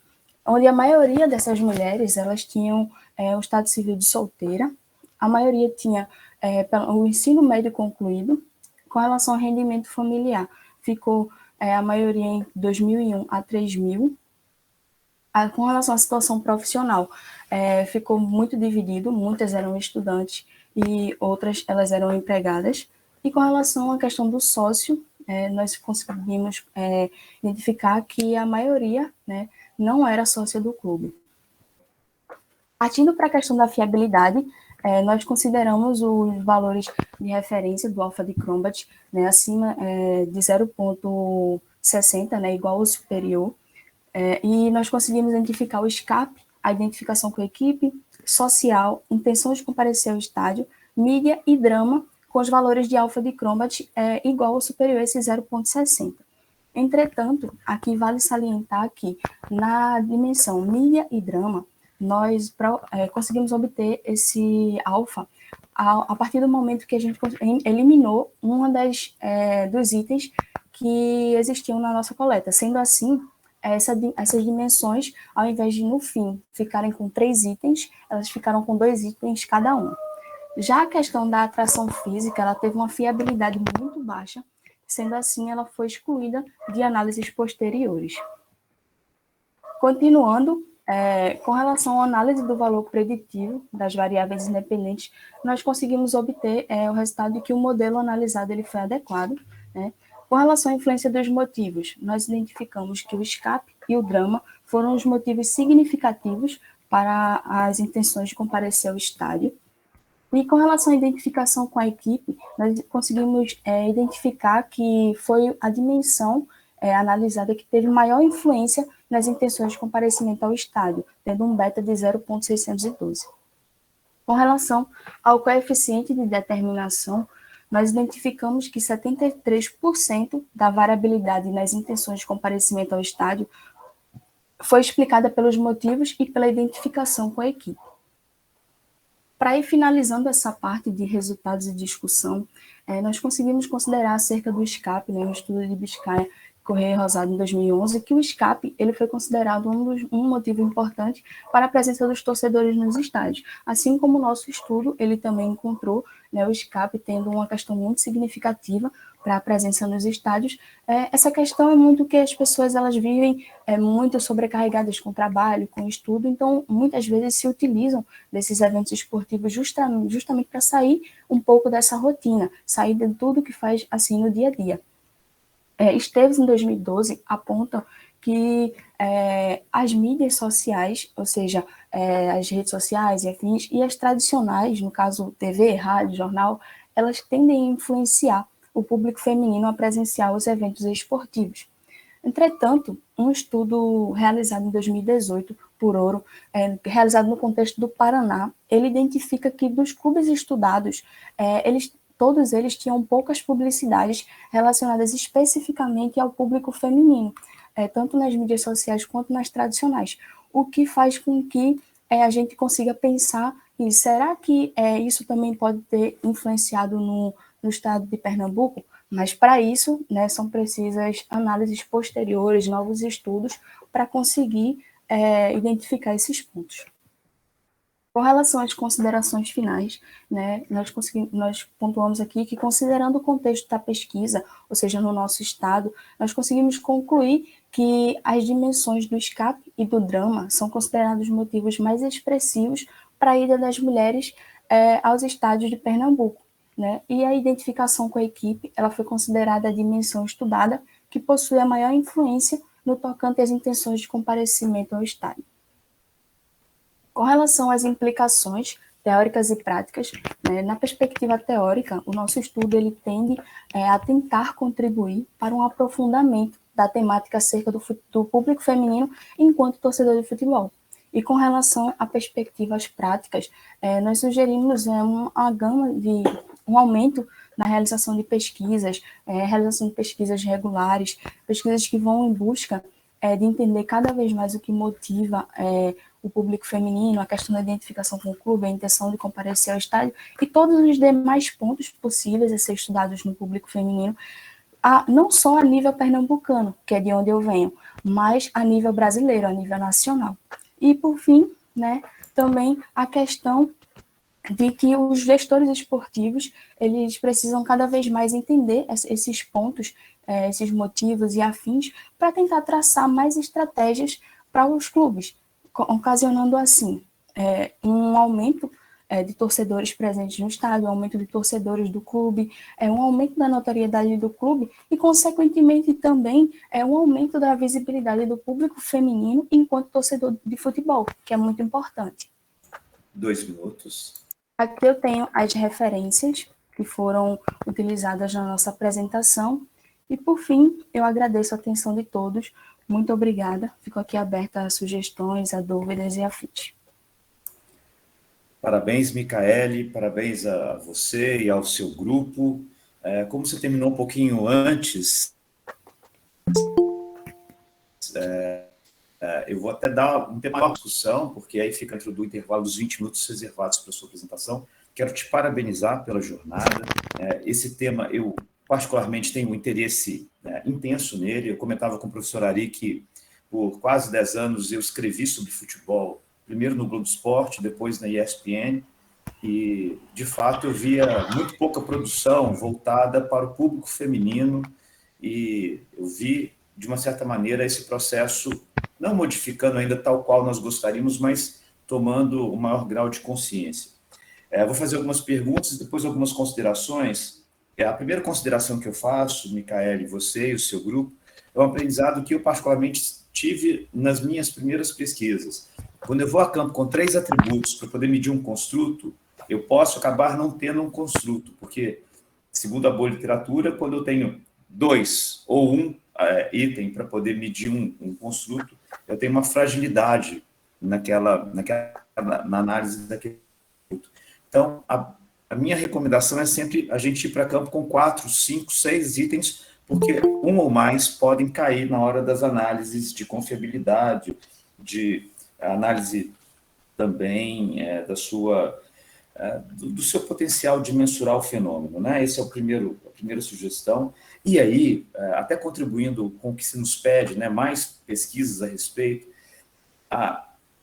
[SPEAKER 5] onde a maioria dessas mulheres elas tinham o estado civil de solteira, a maioria tinha o ensino médio concluído. Com relação ao rendimento familiar, ficou a maioria em 2001 a 3.000. Com relação à situação profissional, ficou muito dividido, muitas eram estudantes e outras elas eram empregadas. E com relação à questão do sócio, nós conseguimos identificar que a maioria, né, não era sócia do clube. Partindo para a questão da fiabilidade, nós consideramos os valores de referência do alpha de Crombat, né, acima de 0,60, né, igual ou superior, e nós conseguimos identificar o escape, a identificação com a equipe, social, intenção de comparecer ao estádio, mídia e drama, com os valores de alpha de Crombat igual ou superior a esse 0,60. Entretanto, aqui vale salientar que na dimensão mídia e drama, nós conseguimos obter esse alfa a partir do momento que a gente eliminou uma dos itens que existiam na nossa coleta. Sendo assim, essas dimensões, ao invés de, no fim, ficarem com 3 itens, elas ficaram com 2 itens cada um. Já a questão da atração física, ela teve uma fiabilidade muito baixa, sendo assim, ela foi excluída de análises posteriores. Continuando, com relação à análise do valor preditivo das variáveis independentes, nós conseguimos obter o resultado de que o modelo analisado ele foi adequado, né? Com relação à influência dos motivos, nós identificamos que o escape e o drama foram os motivos significativos para as intenções de comparecer ao estádio. E com relação à identificação com a equipe, nós conseguimos identificar que foi a dimensão analisada que teve maior influência nas intenções de comparecimento ao estádio, tendo um beta de 0,612. Com relação ao coeficiente de determinação, nós identificamos que 73% da variabilidade nas intenções de comparecimento ao estádio foi explicada pelos motivos e pela identificação com a equipe. Para ir finalizando essa parte de resultados e discussão, nós conseguimos considerar acerca do escape, né, o estudo de Biscaia, Correia Rosado em 2011, que o escape ele foi considerado um motivo importante para a presença dos torcedores nos estádios. Assim como o nosso estudo, ele também encontrou, né, o escape tendo uma questão muito significativa para a presença nos estádios. Essa questão é muito que as pessoas elas vivem muito sobrecarregadas com trabalho, com estudo, então muitas vezes se utilizam desses eventos esportivos justamente para sair um pouco dessa rotina, sair de tudo que faz assim no dia a dia. Esteves, em 2012, apontam que as mídias sociais, ou seja, as redes sociais e afins, e as tradicionais, no caso TV, rádio, jornal, elas tendem a influenciar o público feminino a presenciar os eventos esportivos. Entretanto, um estudo realizado em 2018 por Ouro, realizado no contexto do Paraná, ele identifica que dos clubes estudados, todos eles tinham poucas publicidades relacionadas especificamente ao público feminino, tanto nas mídias sociais quanto nas tradicionais, o que faz com que a gente consiga pensar em será que isso também pode ter influenciado no estado de Pernambuco? Mas para isso, né, são precisas análises posteriores, novos estudos, para conseguir identificar esses pontos. Com relação às considerações finais, né, nós pontuamos aqui que, considerando o contexto da pesquisa, ou seja, no nosso estado, nós conseguimos concluir que as dimensões do escape e do drama são considerados motivos mais expressivos para a ida das mulheres aos estádios de Pernambuco. Né? E a identificação com a equipe, ela foi considerada a dimensão estudada que possui a maior influência no tocante às intenções de comparecimento ao estádio. Com relação às implicações teóricas e práticas, né, na perspectiva teórica, o nosso estudo ele tende a tentar contribuir para um aprofundamento da temática acerca do público feminino enquanto torcedor de futebol. E com relação a perspectivas práticas, nós sugerimos uma gama de um aumento na realização de pesquisas, realização de pesquisas regulares, pesquisas que vão em busca de entender cada vez mais o que motiva o público feminino, a questão da identificação com o clube, a intenção de comparecer ao estádio e todos os demais pontos possíveis a ser estudados no público feminino, não só a nível pernambucano, que é de onde eu venho, mas a nível brasileiro, a nível nacional. E, por fim, né, também a questão de que os gestores esportivos eles precisam cada vez mais entender esses pontos, esses motivos e afins, para tentar traçar mais estratégias para os clubes, ocasionando assim um aumento de torcedores presentes no estádio, um aumento de torcedores do clube, um aumento da notoriedade do clube e, consequentemente, também um aumento da visibilidade do público feminino enquanto torcedor de futebol, que é muito importante.
[SPEAKER 2] 2 minutos.
[SPEAKER 5] Aqui eu tenho as referências que foram utilizadas na nossa apresentação. E, por fim, eu agradeço a atenção de todos. Muito obrigada. Fico aqui aberta a sugestões, a dúvidas e afins.
[SPEAKER 2] Parabéns, Micaele, parabéns a você e ao seu grupo. Como você terminou um pouquinho antes, eu vou até dar um tema de discussão, porque aí fica dentro do intervalo dos 20 minutos reservados para a sua apresentação. Quero te parabenizar pela jornada. Esse tema, eu particularmente tenho um interesse intenso nele. Eu comentava com o professor Ari que, por quase 10 anos, eu escrevi sobre futebol, primeiro no Globo Esporte, depois na ESPN, e, de fato, eu via muito pouca produção voltada para o público feminino, e eu vi, de uma certa maneira, esse processo não modificando ainda tal qual nós gostaríamos, mas tomando um maior grau de consciência. Vou fazer algumas perguntas e depois algumas considerações. A primeira consideração que eu faço, Micaele, você e o seu grupo, é um aprendizado que eu particularmente tive nas minhas primeiras pesquisas. Quando eu vou a campo com 3 atributos para poder medir um construto, eu posso acabar não tendo um construto, porque, segundo a boa literatura, quando eu tenho 2 ou 1 item para poder medir um construto, eu tenho uma fragilidade na análise daquele construto. Então, a minha recomendação é sempre a gente ir para campo com 4, 5, 6 itens, porque 1 ou mais podem cair na hora das análises de confiabilidade, de análise também da sua do seu potencial de mensurar o fenômeno, né? Essa é a primeira sugestão. E aí, até contribuindo com o que se nos pede, né, mais pesquisas a respeito,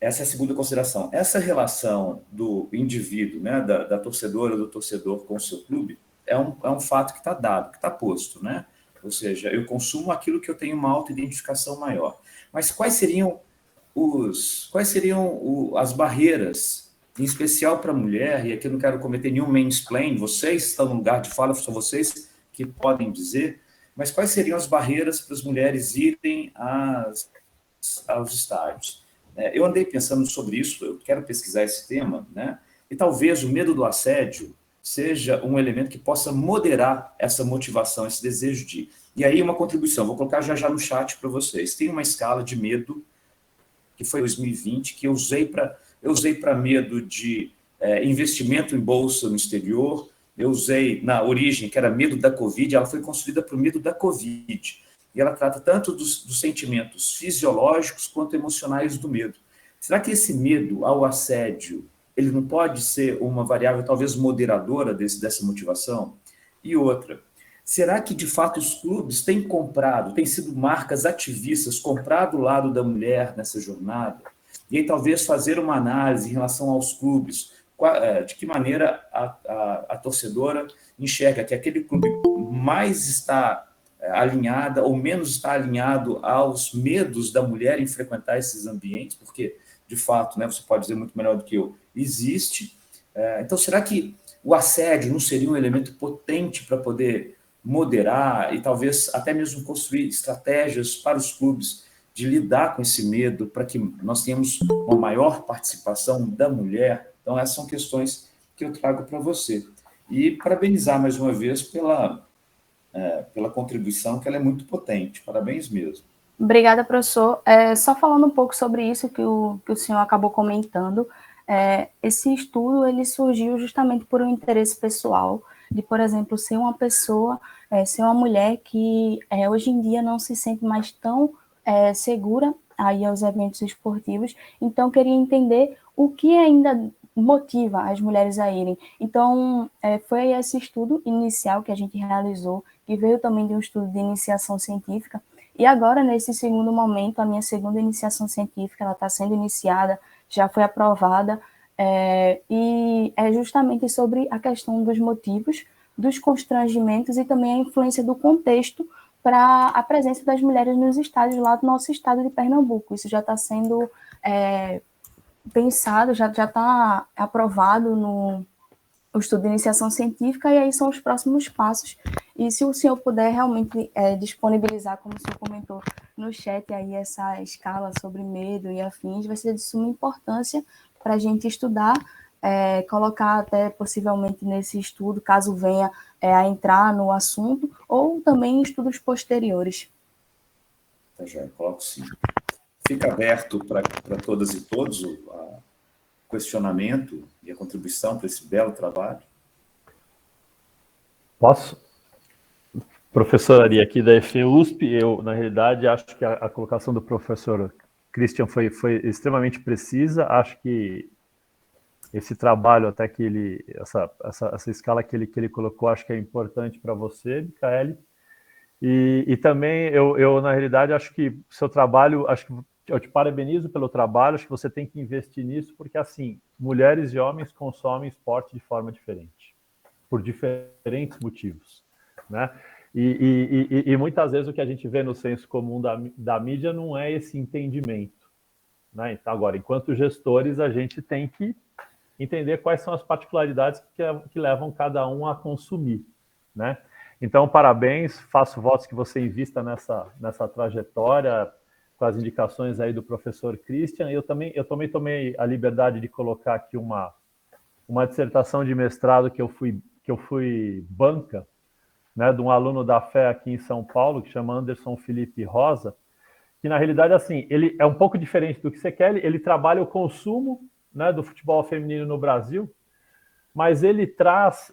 [SPEAKER 2] essa é a segunda consideração. Essa relação do indivíduo, né, da torcedora, do torcedor com o seu clube, é um fato que está dado, que está posto, né? Ou seja, eu consumo aquilo que eu tenho uma autoidentificação maior. Mas quais seriam as barreiras, em especial para a mulher, e aqui eu não quero cometer nenhum mansplain, vocês estão no lugar de fala, são vocês que podem dizer, mas quais seriam as barreiras para as mulheres irem aos estádios? Eu andei pensando sobre isso, eu quero pesquisar esse tema, né? E talvez o medo do assédio seja um elemento que possa moderar essa motivação, esse desejo de... E aí uma contribuição, vou colocar já no chat para vocês. Tem uma escala de medo, que foi 2020, que eu usei para medo de investimento em bolsa no exterior, eu usei na origem, que era medo da Covid, ela foi construída para o medo da Covid. E ela trata tanto dos sentimentos fisiológicos quanto emocionais do medo. Será que esse medo ao assédio, ele não pode ser uma variável talvez moderadora dessa motivação? E outra, será que de fato os clubes têm sido marcas ativistas, comprado o lado da mulher nessa jornada? E aí talvez fazer uma análise em relação aos clubes, de que maneira a torcedora enxerga que aquele clube mais está alinhada ou menos está alinhado aos medos da mulher em frequentar esses ambientes, porque, de fato, né, você pode dizer muito melhor do que eu, existe. Então, será que o assédio não seria um elemento potente para poder moderar e talvez até mesmo construir estratégias para os clubes de lidar com esse medo, para que nós tenhamos uma maior participação da mulher? Então, essas são questões que eu trago para você. E parabenizar mais uma vez pela contribuição, que ela é muito potente. Parabéns mesmo.
[SPEAKER 5] Obrigada, professor. Só falando um pouco sobre isso que o senhor acabou comentando, esse estudo ele surgiu justamente por um interesse pessoal, de, por exemplo, ser uma pessoa, ser uma mulher que hoje em dia não se sente mais tão segura aí aos eventos esportivos, então queria entender o que ainda motiva as mulheres a irem. Então, foi esse estudo inicial que a gente realizou, que veio também de um estudo de iniciação científica, e agora, nesse segundo momento, a minha segunda iniciação científica, ela está sendo iniciada, já foi aprovada, e é justamente sobre a questão dos motivos, dos constrangimentos e também a influência do contexto para a presença das mulheres nos estádios lá do nosso estado de Pernambuco. Isso já está sendo pensado, já está aprovado no estudo de iniciação científica, e aí são os próximos passos. E se o senhor puder realmente disponibilizar, como o senhor comentou no chat, aí essa escala sobre medo e afins, vai ser de suma importância para a gente estudar, colocar até possivelmente nesse estudo, caso venha a entrar no assunto, ou também em estudos posteriores.
[SPEAKER 2] Tá, já coloco sim. Fica aberto para todas e todos o questionamento e a contribuição para esse belo trabalho.
[SPEAKER 3] Posso? Professor Ari, aqui da FEUSP, eu, na realidade, acho que a colocação do professor Christian foi extremamente precisa. Acho que esse trabalho, até que essa escala que ele colocou, acho que é importante para você, Micaele. E também, eu, na realidade, acho que o seu trabalho, acho que eu te parabenizo pelo trabalho, acho que você tem que investir nisso, porque, assim, mulheres e homens consomem esporte de forma diferente, por diferentes motivos, né? E muitas vezes o que a gente vê no senso comum da mídia não é esse entendimento, né? Então, agora, enquanto gestores, a gente tem que entender quais são as particularidades que levam cada um a consumir, né? Então, parabéns, faço votos que você invista nessa trajetória, com as indicações aí do professor Christian. Eu também tomei a liberdade de colocar aqui uma dissertação de mestrado que eu fui banca, né, de um aluno da FE aqui em São Paulo, que chama Anderson Felipe Rosa, que na realidade, assim, ele é um pouco diferente do que você quer, ele trabalha o consumo, né, do futebol feminino no Brasil, mas ele traz,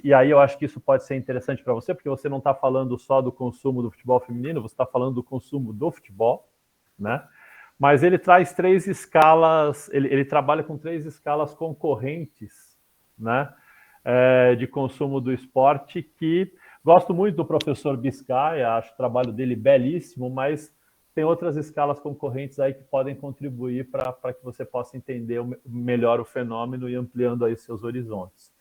[SPEAKER 3] e aí eu acho que isso pode ser interessante para você, porque você não está falando só do consumo do futebol feminino, você está falando do consumo do futebol, né? Mas ele traz 3 escalas, ele trabalha com 3 escalas concorrentes né, de consumo do esporte, que gosto muito do professor Biscaia, acho o trabalho dele belíssimo, mas tem outras escalas concorrentes aí que podem contribuir para que você possa entender melhor o fenômeno e ampliando aí seus horizontes.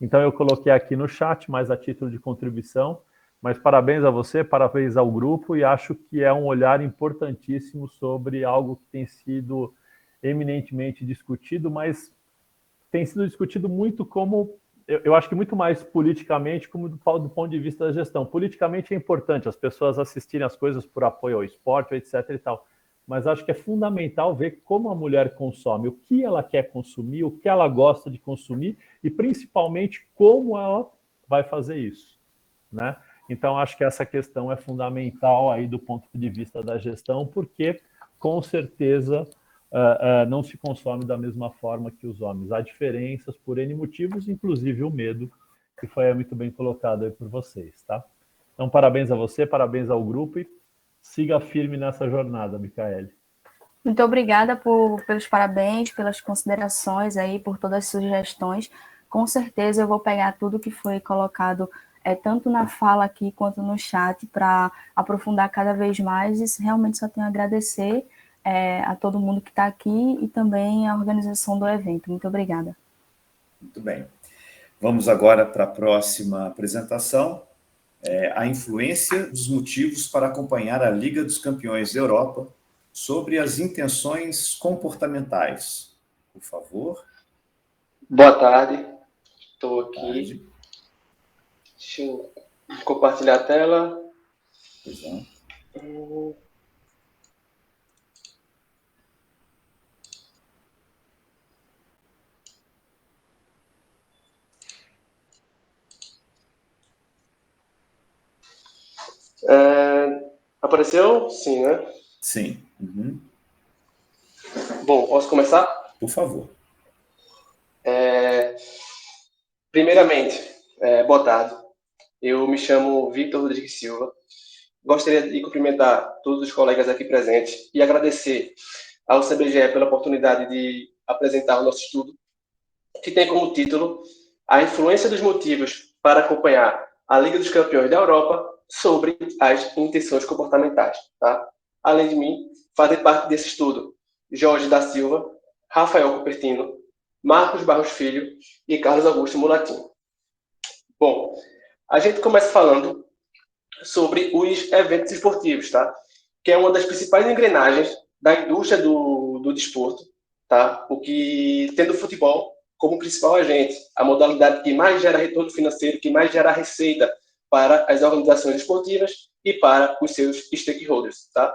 [SPEAKER 3] Então eu coloquei aqui no chat, mais a título de contribuição, mas parabéns a você, parabéns ao grupo, e acho que é um olhar importantíssimo sobre algo que tem sido eminentemente discutido, mas tem sido discutido muito como, eu acho que muito mais politicamente, como do ponto de vista da gestão. Politicamente é importante as pessoas assistirem as coisas por apoio ao esporte, etc. e tal, mas acho que é fundamental ver como a mulher consome, o que ela quer consumir, o que ela gosta de consumir e, principalmente, como ela vai fazer isso, né? Então, acho que essa questão é fundamental aí do ponto de vista da gestão, porque, com certeza, não se consome da mesma forma que os homens. Há diferenças por N motivos, inclusive o medo, que foi muito bem colocado aí por vocês, tá? Então, parabéns a você, parabéns ao grupo e siga firme nessa jornada, Micaele.
[SPEAKER 5] Muito obrigada pelos parabéns, pelas considerações aí, por todas as sugestões. Com certeza eu vou pegar tudo que foi colocado tanto na fala aqui quanto no chat, para aprofundar cada vez mais, e realmente só tenho a agradecer a todo mundo que está aqui e também a organização do evento. Muito obrigada.
[SPEAKER 2] Muito bem. Vamos agora para a próxima apresentação, a influência dos motivos para acompanhar a Liga dos Campeões da Europa sobre as intenções comportamentais. Por favor.
[SPEAKER 6] Boa tarde, estou aqui. Deixa eu compartilhar a tela.
[SPEAKER 2] Pois não.
[SPEAKER 6] Apareceu? Sim, né?
[SPEAKER 2] Sim. Uhum.
[SPEAKER 6] Bom, posso começar?
[SPEAKER 2] Por favor.
[SPEAKER 6] Primeiramente, boa tarde. Eu me chamo Victor Rodrigues Silva. Gostaria de cumprimentar todos os colegas aqui presentes e agradecer ao CBGE pela oportunidade de apresentar o nosso estudo, que tem como título A Influência dos Motivos para Acompanhar a Liga dos Campeões da Europa sobre as Intenções Comportamentais. Tá? Além de mim, fazem parte desse estudo Jorge da Silva, Rafael Cupertino, Marcos Barros Filho e Carlos Augusto Mulatinho. Bom, a gente começa falando sobre os eventos esportivos, tá? Que é uma das principais engrenagens da indústria do desporto, tá? O que, tendo o futebol como principal agente, a modalidade que mais gera retorno financeiro, que mais gera receita para as organizações esportivas e para os seus stakeholders, tá?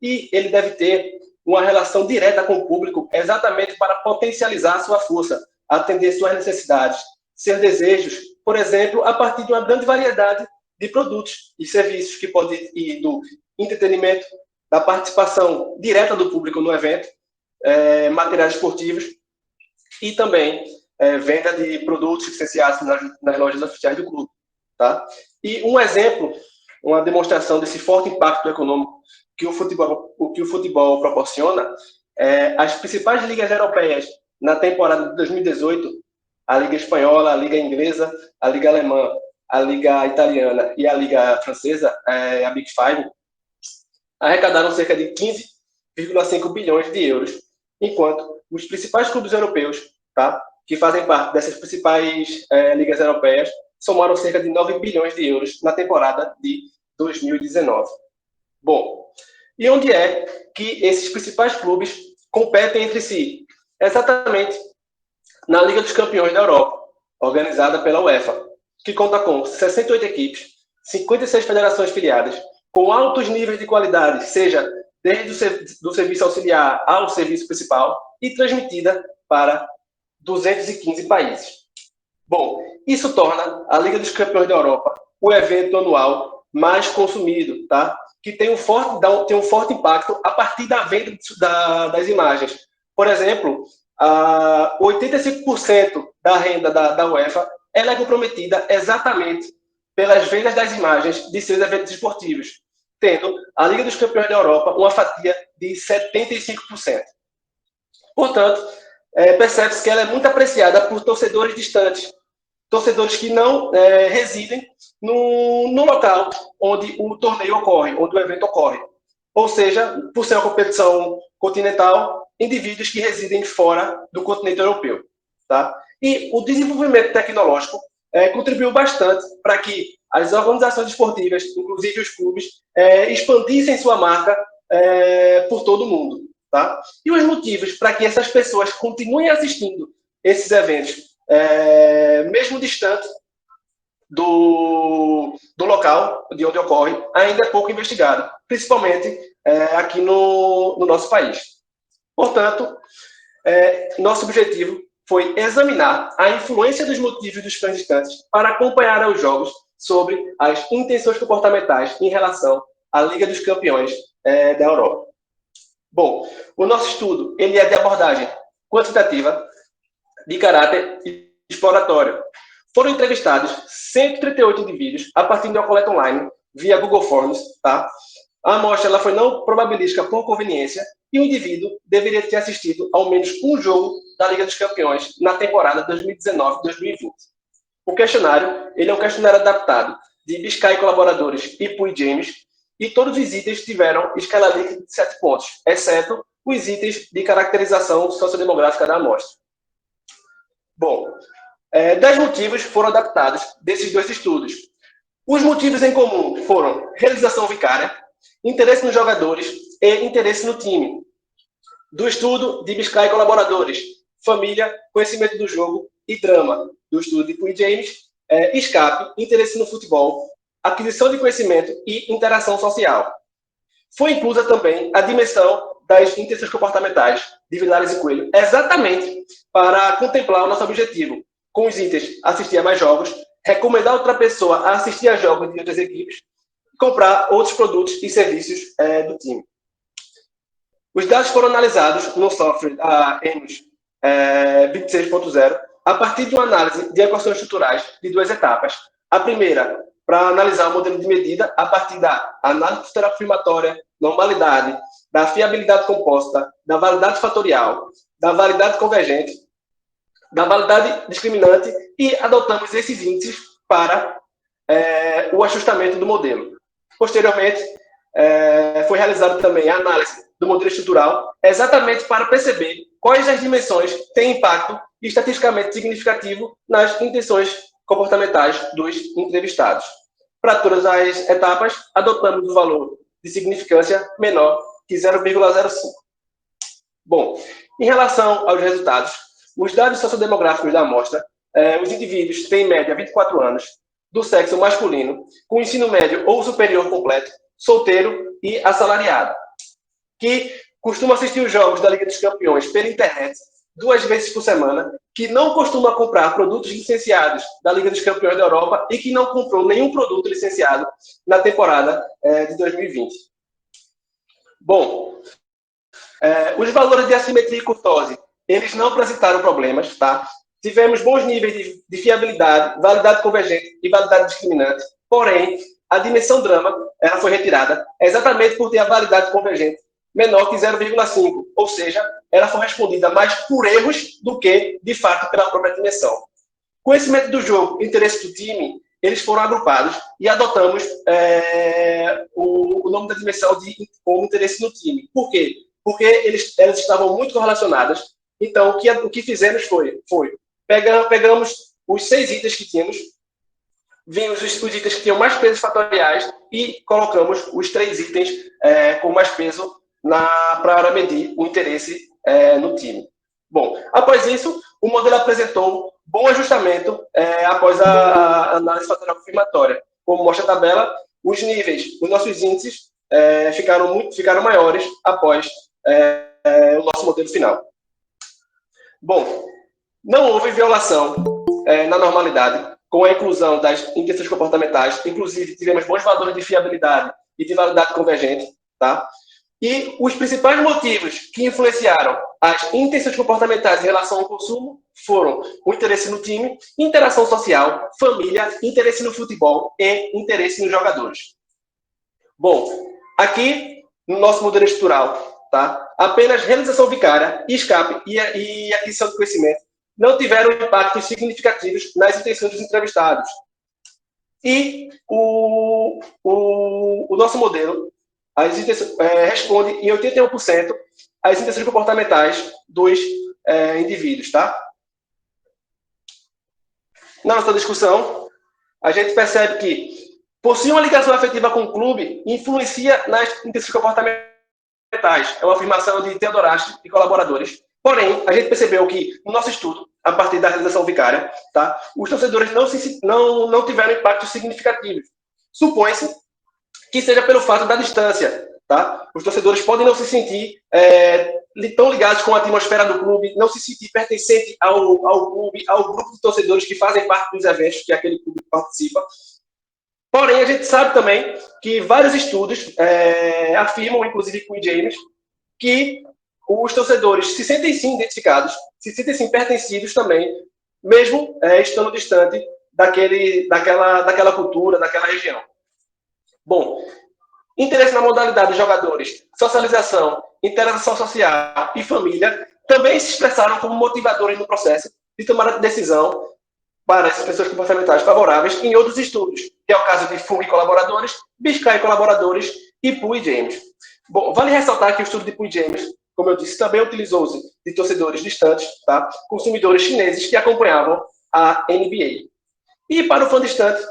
[SPEAKER 6] E ele deve ter uma relação direta com o público exatamente para potencializar sua força, atender suas necessidades, seus desejos, por exemplo, a partir de uma grande variedade de produtos e serviços que podem ir do entretenimento, da participação direta do público no evento, materiais esportivos e também venda de produtos licenciados nas lojas oficiais do clube. Tá? E um exemplo, uma demonstração desse forte impacto econômico que o futebol proporciona, as principais ligas europeias na temporada de 2018, a Liga Espanhola, a Liga Inglesa, a Liga Alemã, a Liga Italiana e a Liga Francesa, a Big Five, arrecadaram cerca de 15,5 bilhões de euros, enquanto os principais clubes europeus, tá, que fazem parte dessas principais ligas europeias, somaram cerca de 9 bilhões de euros na temporada de 2019. Bom, e onde é que esses principais clubes competem entre si? Exatamente na Liga dos Campeões da Europa, organizada pela UEFA, que conta com 68 equipes, 56 federações filiadas, com altos níveis de qualidade, seja desde do serviço auxiliar ao serviço principal, e transmitida para 215 países. Bom, isso torna a Liga dos Campeões da Europa o evento anual mais consumido, tá? Que tem um forte impacto a partir da venda das imagens. Por exemplo, 85% da renda da UEFA ela é comprometida exatamente pelas vendas das imagens de seus eventos esportivos, tendo a Liga dos Campeões da Europa uma fatia de 75%. Portanto, percebe-se que ela é muito apreciada por torcedores distantes, torcedores que não residem no local onde o torneio ocorre, onde o evento ocorre. Ou seja, por ser uma competição continental, indivíduos que residem fora do continente europeu. Tá? E o desenvolvimento tecnológico contribuiu bastante para que as organizações esportivas, inclusive os clubes, expandissem sua marca por todo o mundo. Tá? E os motivos para que essas pessoas continuem assistindo esses eventos, mesmo distante do local de onde ocorre, ainda é pouco investigado, principalmente aqui no nosso país. Portanto, nosso objetivo foi examinar a influência dos motivos dos fãs distantes para acompanhar os jogos sobre as intenções comportamentais em relação à Liga dos Campeões da Europa. Bom, o nosso estudo ele é de abordagem quantitativa, de caráter exploratório. Foram entrevistados 138 indivíduos a partir de uma coleta online via Google Forms. Tá? A amostra ela foi não probabilística por conveniência e o indivíduo deveria ter assistido ao menos um jogo da Liga dos Campeões na temporada 2019-2020. O questionário ele é um questionário adaptado de Biscay e colaboradores e Puig James, e todos os itens tiveram escala líquida de 7 pontos, exceto os itens de caracterização sociodemográfica da amostra. Bom, 10 motivos foram adaptados desses dois estudos. Os motivos em comum foram realização vicária, interesse nos jogadores e interesse no time. Do estudo de Biscay e colaboradores, família, conhecimento do jogo e drama. Do estudo de Puig James, escape, interesse no futebol, aquisição de conhecimento e interação social. Foi inclusa também a dimensão das intenções comportamentais de Vilares e Coelho, exatamente para contemplar o nosso objetivo, com os itens assistir a mais jogos, recomendar outra pessoa a assistir a jogos de outras equipes e comprar outros produtos e serviços do time. Os dados foram analisados no software da EMOS 26.0 a partir de uma análise de equações estruturais de 2 etapas. A primeira, para analisar o modelo de medida a partir da análise afirmatória, normalidade, da fiabilidade composta, da validade fatorial, da validade convergente, da validade discriminante e adotamos esses índices para o ajustamento do modelo. Posteriormente, foi realizada também a análise do modelo estrutural, exatamente para perceber quais das dimensões têm impacto estatisticamente significativo nas intenções comportamentais dos entrevistados. Para todas as etapas, adotamos o valor de significância menor que 0,05. Bom, em relação aos resultados, os dados sociodemográficos da amostra, os indivíduos têm em média 24 anos, do sexo masculino, com ensino médio ou superior completo, solteiro e assalariado, que costuma assistir os jogos da Liga dos Campeões pela internet 2 vezes por semana, que não costuma comprar produtos licenciados da Liga dos Campeões da Europa e que não comprou nenhum produto licenciado na temporada de 2020. Bom, os valores de assimetria e curtose, eles não apresentaram problemas, tá? Tivemos bons níveis de fiabilidade, validade convergente e validade discriminante, porém, a dimensão drama ela foi retirada exatamente por ter a validade convergente menor que 0,5, ou seja, ela foi respondida mais por erros do que, de fato, pela própria dimensão. Conhecimento do jogo, interesse do time, eles foram agrupados e adotamos o nome da dimensão como interesse no time. Por quê? Porque elas estavam muito correlacionadas. Então, o que fizemos foi pegamos os 6 itens que tínhamos, vimos os itens que tinham mais pesos fatoriais e colocamos os 3 itens com mais peso para medir o interesse no time. Bom, após isso, o modelo apresentou bom ajustamento após a análise fatorial confirmatória. Como mostra a tabela, os níveis, os nossos índices ficaram maiores após o nosso modelo final. Bom, não houve violação na normalidade com a inclusão das intenções comportamentais, inclusive tivemos bons valores de fiabilidade e de validade convergente, tá? E os principais motivos que influenciaram as intenções comportamentais em relação ao consumo foram o interesse no time, interação social, família, interesse no futebol e interesse nos jogadores. Bom, aqui no nosso modelo estrutural, tá? Apenas realização vicária, escape e aquisição de conhecimento não tiveram impactos significativos nas intenções dos entrevistados. E o nosso modelo responde em 81% às intenções comportamentais dos indivíduos, tá? Na nossa discussão, a gente percebe que possuir uma ligação afetiva com o clube influencia nas intenções comportamentais. É uma afirmação de Theodorache e colaboradores. Porém, a gente percebeu que, no nosso estudo, a partir da realização vicária, tá, os torcedores não tiveram impactos significativos. Supõe-se que seja pelo fato da distância. Tá? Os torcedores podem não se sentir tão ligados com a atmosfera do clube, não se sentir pertencente ao clube, ao grupo de torcedores que fazem parte dos eventos que aquele clube participa. Porém, a gente sabe também que vários estudos afirmam, inclusive com o James, que os torcedores se sentem sim identificados, se sentem sim pertencidos também, mesmo estando distante daquela cultura, daquela região. Bom, interesse na modalidade de jogadores, socialização, interação social e família também se expressaram como motivadores no processo de tomada de decisão para essas pessoas comportamentais favoráveis em outros estudos, que é o caso de Fung e colaboradores, Biscay e colaboradores e Pu e James. Bom, vale ressaltar que o estudo de Pu e James, como eu disse, também utilizou-se de torcedores distantes, tá? Consumidores chineses que acompanhavam a NBA. E para o fã distante,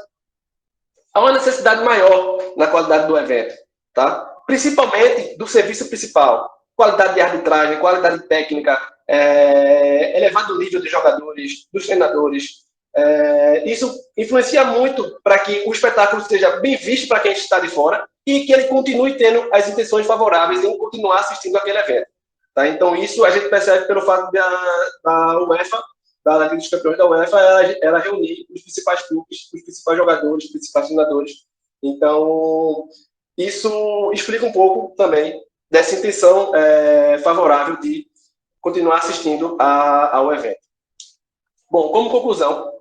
[SPEAKER 6] há uma necessidade maior na qualidade do evento, tá? Principalmente do serviço principal, qualidade de arbitragem, qualidade técnica, elevado nível de jogadores, dos treinadores. Isso influencia muito para que o espetáculo seja bem visto para quem está de fora e que ele continue tendo as intenções favoráveis em continuar assistindo aquele evento. Tá? Então, isso a gente percebe pelo fato da UEFA, da Liga dos Campeões da UEFA, ela reunir os principais clubes, os principais jogadores, os principais treinadores. Então, isso explica um pouco também dessa intenção favorável de continuar assistindo ao evento. Bom, como conclusão,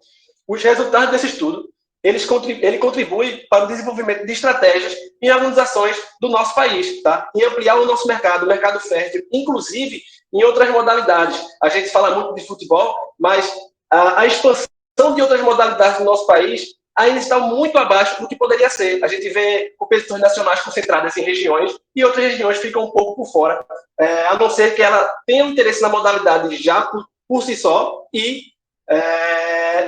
[SPEAKER 6] os resultados desse estudo, ele contribui para o desenvolvimento de estratégias em organizações do nosso país, tá? Em ampliar o nosso mercado, o mercado fértil, inclusive em outras modalidades. A gente fala muito de futebol, mas a expansão de outras modalidades do nosso país ainda está muito abaixo do que poderia ser. A gente vê competições nacionais concentradas em regiões e outras regiões ficam um pouco por fora, a não ser que ela tenha um interesse na modalidade já por si só e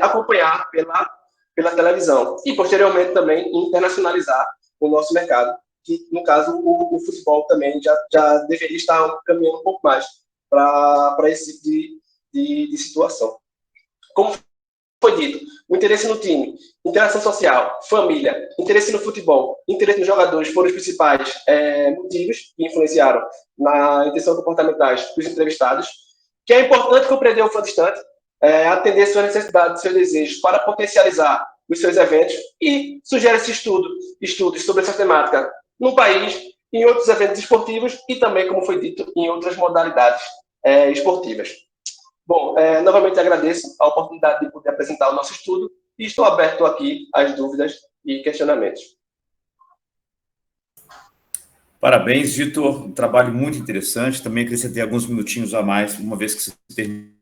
[SPEAKER 6] acompanhar pela televisão. E, posteriormente, também internacionalizar o nosso mercado, que, no caso, o futebol também já deveria estar caminhando um pouco mais para esse tipo de situação. Como foi dito, o interesse no time, interação social, família, interesse no futebol, interesse nos jogadores foram os principais motivos que influenciaram na intenção comportamentais dos entrevistados, que é importante compreender o fã distante, atender suas necessidades, seus desejos para potencializar os seus eventos e sugere esse estudos sobre essa temática no país, em outros eventos esportivos e também, como foi dito, em outras modalidades esportivas. Bom, novamente agradeço a oportunidade de poder apresentar o nosso estudo e estou aberto aqui às dúvidas e questionamentos.
[SPEAKER 2] Parabéns, Vitor. Um trabalho muito interessante. Também acrescentei alguns minutinhos a mais, uma vez que você terminou.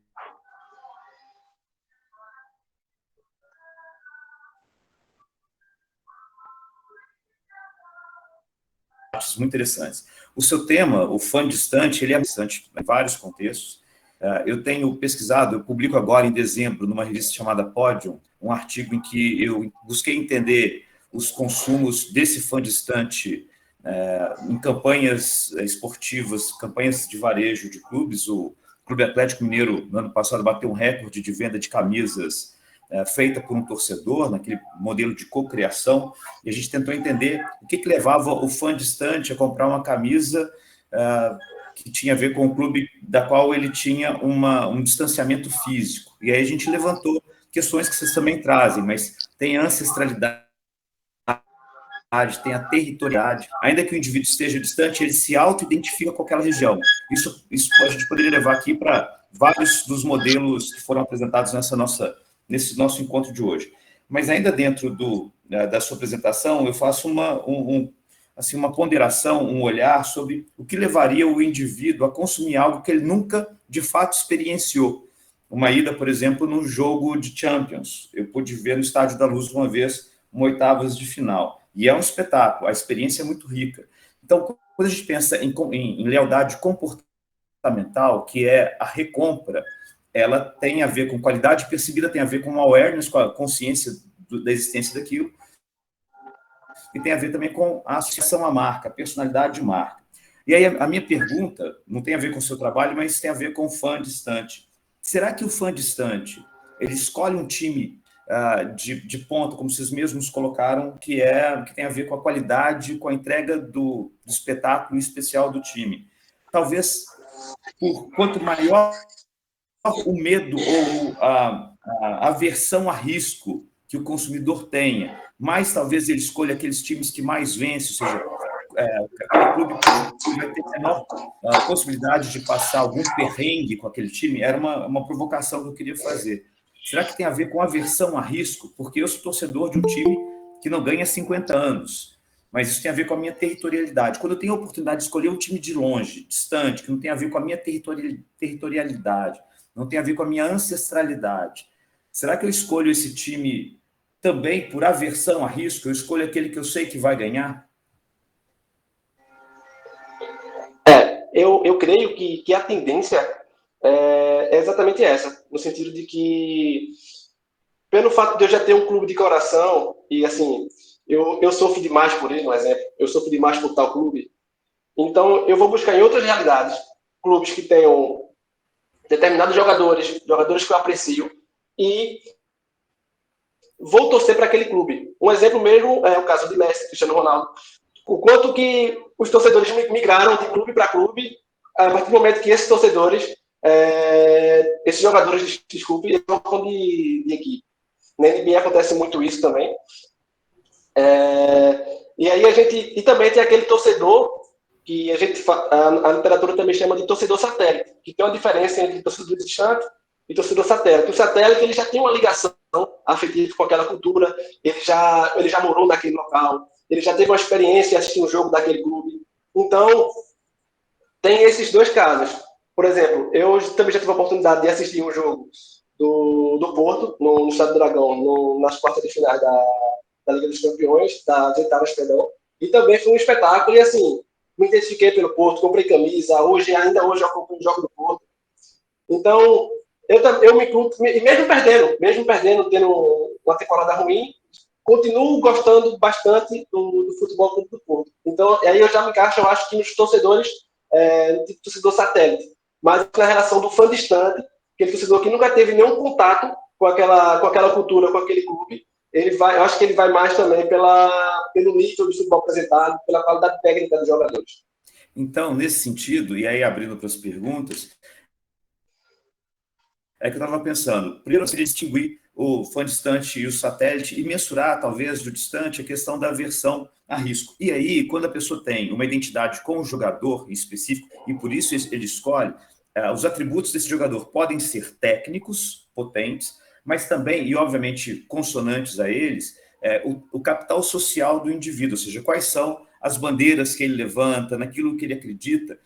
[SPEAKER 2] Muito interessantes. O seu tema, o fã distante, ele é interessante em vários contextos. Eu tenho pesquisado, eu publico agora em dezembro, numa revista chamada Podium, um artigo em que eu busquei entender os consumos desse fã distante em campanhas esportivas, campanhas de varejo de clubes. O Clube Atlético Mineiro, no ano passado, bateu um recorde de venda de camisas feita por um torcedor, naquele modelo de cocriação, e a gente tentou entender o que levava o fã distante a comprar uma camisa que tinha a ver com o clube da qual ele tinha um distanciamento físico. E aí a gente levantou questões que vocês também trazem, mas tem a ancestralidade, tem a territorialidade. Ainda que o indivíduo esteja distante, ele se auto-identifica com aquela região. Isso a gente poderia levar aqui para vários dos modelos que foram apresentados nesse nosso encontro de hoje. Mas ainda dentro da sua apresentação, eu faço assim, uma ponderação, um olhar sobre o que levaria o indivíduo a consumir algo que ele nunca, de fato, experienciou. Uma ida, por exemplo, num jogo de Champions. Eu pude ver no Estádio da Luz uma vez, uma oitavas de final. E é um espetáculo, a experiência é muito rica. Então, quando a gente pensa em lealdade comportamental, que é a recompra, ela tem a ver com qualidade percebida, tem a ver com awareness, com a consciência da existência daquilo, e tem a ver também com a associação à marca, a personalidade de marca. E aí a minha pergunta não tem a ver com o seu trabalho, mas tem a ver com o fã distante. Será que o fã distante, ele escolhe um time de ponta, como vocês mesmos colocaram, que tem a ver com a qualidade, com a entrega do espetáculo especial do time? Talvez, quanto maior o medo ou a aversão a risco que o consumidor tenha, mais talvez ele escolha aqueles times que mais vencem, ou seja, aquele clube que vai ter menor possibilidade de passar algum perrengue com aquele time. Era uma provocação que eu queria fazer. Será que tem a ver com aversão a risco? Porque eu sou torcedor de um time que não ganha 50 anos, mas isso tem a ver com a minha territorialidade. Quando eu tenho a oportunidade de escolher um time de longe, distante, que não tem a ver com a minha territorialidade, não tem a ver com a minha ancestralidade, será que eu escolho esse time também por aversão a risco? Eu escolho aquele que eu sei que vai ganhar?
[SPEAKER 6] Eu creio que a tendência é exatamente essa, no sentido de que, pelo fato de eu já ter um clube de coração, e assim, eu sofro demais por ele, um exemplo, eu sofro demais por tal clube, então eu vou buscar em outras realidades, clubes que tenham determinados jogadores que eu aprecio, e vou torcer para aquele clube. Um exemplo mesmo é o caso de Messi, Cristiano Ronaldo. O quanto que os torcedores migraram de clube para clube, a partir do momento que esses torcedores, esses jogadores, desculpe, trocam de equipe. Na NBA acontece muito isso também. E aí e também tem aquele torcedor que a literatura também chama de torcedor satélite, que tem uma diferença entre torcedor distante e torcedor satélite. O satélite, ele já tem uma ligação afetiva com aquela cultura, ele já morou naquele local, ele já teve uma experiência de assistir um jogo daquele clube. Então, tem esses dois casos. Por exemplo, eu também já tive a oportunidade de assistir um jogo do Porto, no Estádio do Dragão, nas quartas de finais da Liga dos Campeões, das oitavas, perdão, e também foi um espetáculo, e assim, me identifiquei pelo Porto, comprei camisa, ainda hoje eu acompanho o jogo do Porto. Então, eu me incluo, e mesmo perdendo, tendo uma temporada ruim, continuo gostando bastante do Futebol Clube do Porto. Então, aí eu já me encaixo, eu acho que nos torcedores, no tipo torcedor satélite, mas na relação do fã distante, aquele torcedor que nunca teve nenhum contato com aquela cultura, com aquele clube, eu acho que ele vai mais também pelo nível do futebol apresentado, pela qualidade técnica dos jogadores.
[SPEAKER 2] Então, nesse sentido, e aí abrindo para as perguntas, é que eu estava pensando, primeiro eu queria distinguir o fã distante e o satélite e mensurar, talvez, do distante, a questão da aversão a risco. E aí, quando a pessoa tem uma identidade com o jogador em específico, e por isso ele escolhe, os atributos desse jogador podem ser técnicos, potentes, mas também, e obviamente consonantes a eles, o capital social do indivíduo, ou seja, quais são as bandeiras que ele levanta, naquilo que ele acredita,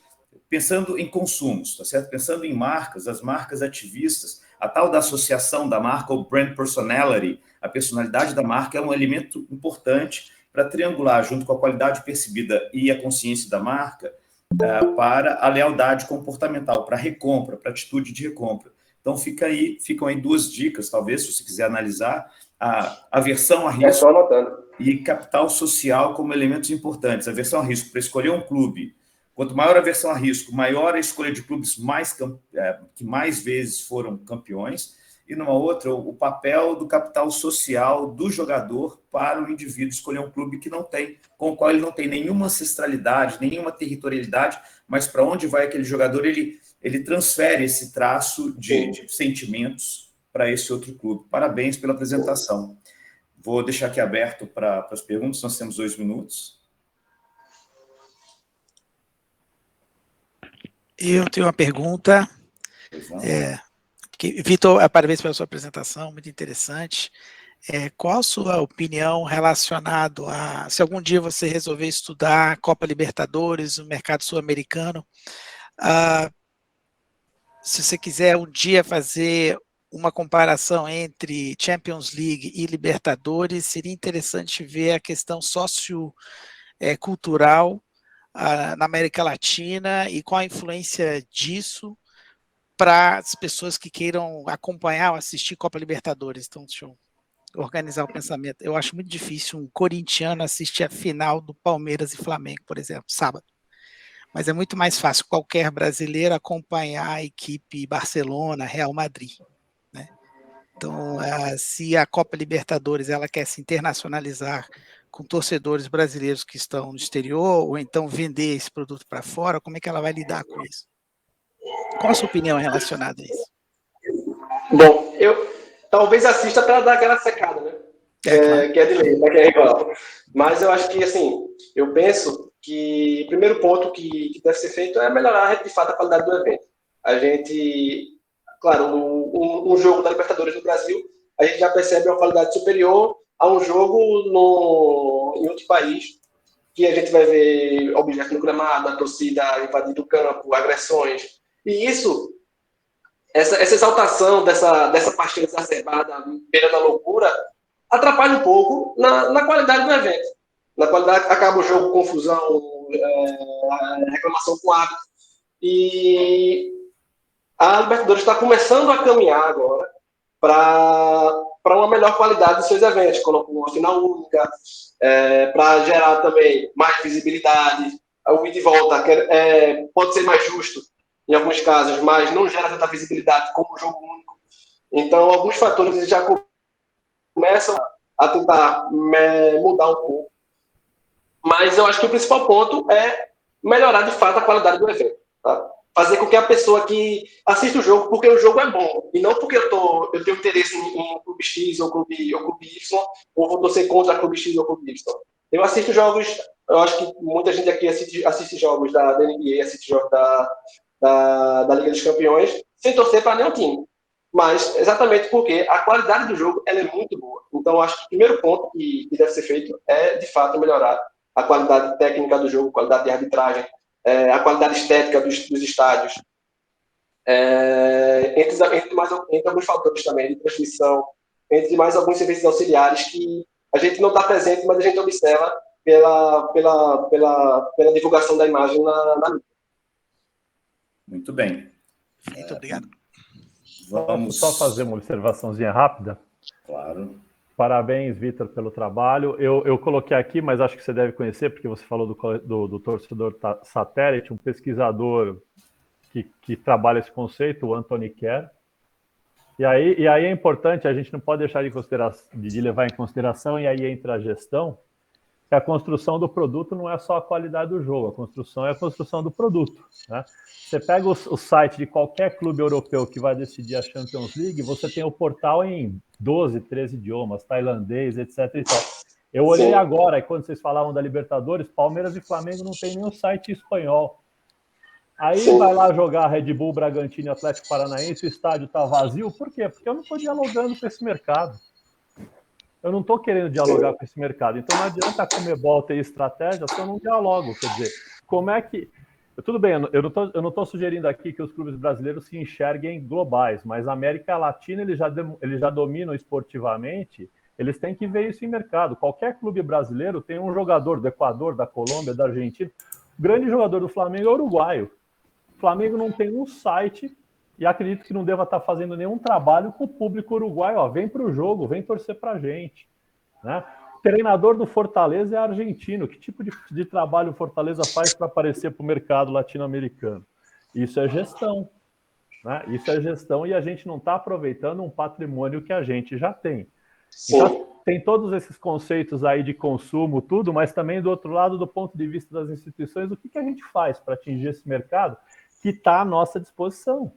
[SPEAKER 2] pensando em consumos, tá certo? Pensando em marcas, as marcas ativistas, a tal da associação da marca, ou brand personality, a personalidade da marca é um elemento importante para triangular, junto com a qualidade percebida e a consciência da marca, para a lealdade comportamental, para a recompra, para a atitude de recompra. Então, ficam aí duas dicas, talvez, se você quiser analisar, a aversão a risco e capital social como elementos importantes. Aversão a risco, para escolher um clube, quanto maior a aversão a risco, maior a escolha de clubes que mais vezes foram campeões, e numa outra, o papel do capital social do jogador para o indivíduo escolher um clube com o qual ele não tem nenhuma ancestralidade, nenhuma territorialidade, mas para onde vai aquele jogador, ele transfere esse traço de sentimentos para esse outro clube. Parabéns pela apresentação. Vou deixar aqui aberto para as perguntas, nós temos 2 minutos.
[SPEAKER 4] Eu tenho uma pergunta. Vitor, parabéns pela sua apresentação, muito interessante. qual a sua opinião relacionado a, se algum dia você resolver estudar Copa Libertadores, o mercado sul-americano, se você quiser um dia fazer uma comparação entre Champions League e Libertadores, seria interessante ver a questão sociocultural na América Latina e qual a influência disso para as pessoas que queiram acompanhar ou assistir Copa Libertadores. Então, deixa eu organizar o pensamento. Eu acho muito difícil um corintiano assistir a final do Palmeiras e Flamengo, por exemplo, sábado. Mas é muito mais fácil qualquer brasileiro acompanhar a equipe Barcelona, Real Madrid, né? Então, se a Copa Libertadores ela quer se internacionalizar com torcedores brasileiros que estão no exterior, ou então vender esse produto para fora, como é que ela vai lidar com isso? Qual a sua opinião relacionada a isso?
[SPEAKER 6] Bom, eu talvez assista para dar aquela secada, né?
[SPEAKER 4] Claro.
[SPEAKER 6] Que é de lei, para quem é igual. Mas eu acho que, assim, eu penso que o primeiro ponto que deve ser feito é melhorar, de fato, a qualidade do evento. A gente, claro, um jogo da Libertadores no Brasil, a gente já percebe uma qualidade superior a um jogo em outro país, que a gente vai ver objetos no gramado, a torcida invadindo o campo, agressões. E isso, essa exaltação dessa paixão exacerbada, beirando a loucura, atrapalha um pouco na qualidade do evento. Na qualidade, acaba o jogo, confusão, reclamação com árbitro. E a Libertadores está começando a caminhar agora para uma melhor qualidade dos seus eventos, colocou uma final única, para gerar também mais visibilidade. O ida e volta pode ser mais justo em alguns casos, mas não gera tanta visibilidade como o jogo único. Então, alguns fatores já começam a tentar mudar um pouco. Mas eu acho que o principal ponto é melhorar, de fato, a qualidade do evento. Tá? Fazer com que a pessoa que assista o jogo, porque o jogo é bom, e não porque eu tenho interesse em clube X ou clube Y, ou vou torcer contra clube X ou clube Y. Eu assisto jogos, eu acho que muita gente aqui assiste jogos da NBA, assiste jogos da Liga dos Campeões, sem torcer para nenhum time. Mas exatamente porque a qualidade do jogo ela é muito boa. Então, eu acho que o primeiro ponto que deve ser feito é, de fato, melhorar a qualidade técnica do jogo, a qualidade de arbitragem, a qualidade estética dos estádios, entre alguns fatores também de transmissão, entre mais alguns serviços auxiliares que a gente não está presente, mas a gente observa pela divulgação da imagem na mídia.
[SPEAKER 2] Muito bem.
[SPEAKER 4] Muito obrigado.
[SPEAKER 3] Vamos só fazer uma observaçãozinha rápida?
[SPEAKER 2] Claro.
[SPEAKER 3] Parabéns, Vitor, pelo trabalho. Eu coloquei aqui, mas acho que você deve conhecer, porque você falou do torcedor satélite, um pesquisador que trabalha esse conceito, o Anthony Kerr. E aí é importante, a gente não pode deixar de levar em consideração, e aí entra a gestão, que a construção do produto não é só a qualidade do jogo, a construção é a construção do produto, né? Você pega o site de qualquer clube europeu que vai decidir a Champions League, você tem o portal em 12, 13 idiomas, tailandês, etc. E tal. Eu olhei agora, e quando vocês falavam da Libertadores, Palmeiras e Flamengo não tem nenhum site em espanhol. Aí vai lá jogar Red Bull, Bragantino e Atlético Paranaense, o estádio está vazio. Por quê? Porque eu não estou dialogando com esse mercado. Eu não estou querendo dialogar com esse mercado. Então não adianta a Conmebol ter estratégia se eu não dialogo. Quer dizer, como é que... Tudo bem, eu não estou sugerindo aqui que os clubes brasileiros se enxerguem globais, mas a América Latina eles já dominam esportivamente, eles têm que ver isso em mercado. Qualquer clube brasileiro tem um jogador do Equador, da Colômbia, da Argentina. O grande jogador do Flamengo é uruguaio. O Flamengo não tem um site, e acredito que não deva estar fazendo nenhum trabalho com o público uruguaio. Ó, vem para o jogo, vem torcer para a gente, né? O treinador do Fortaleza é argentino. Que tipo de trabalho o Fortaleza faz para aparecer para o mercado latino-americano? Isso é gestão, né? Isso é gestão, e a gente não está aproveitando um patrimônio que a gente já tem. Então, tem todos esses conceitos aí de consumo, tudo, mas também do outro lado, do ponto de vista das instituições, o que a gente faz para atingir esse mercado que está à nossa disposição?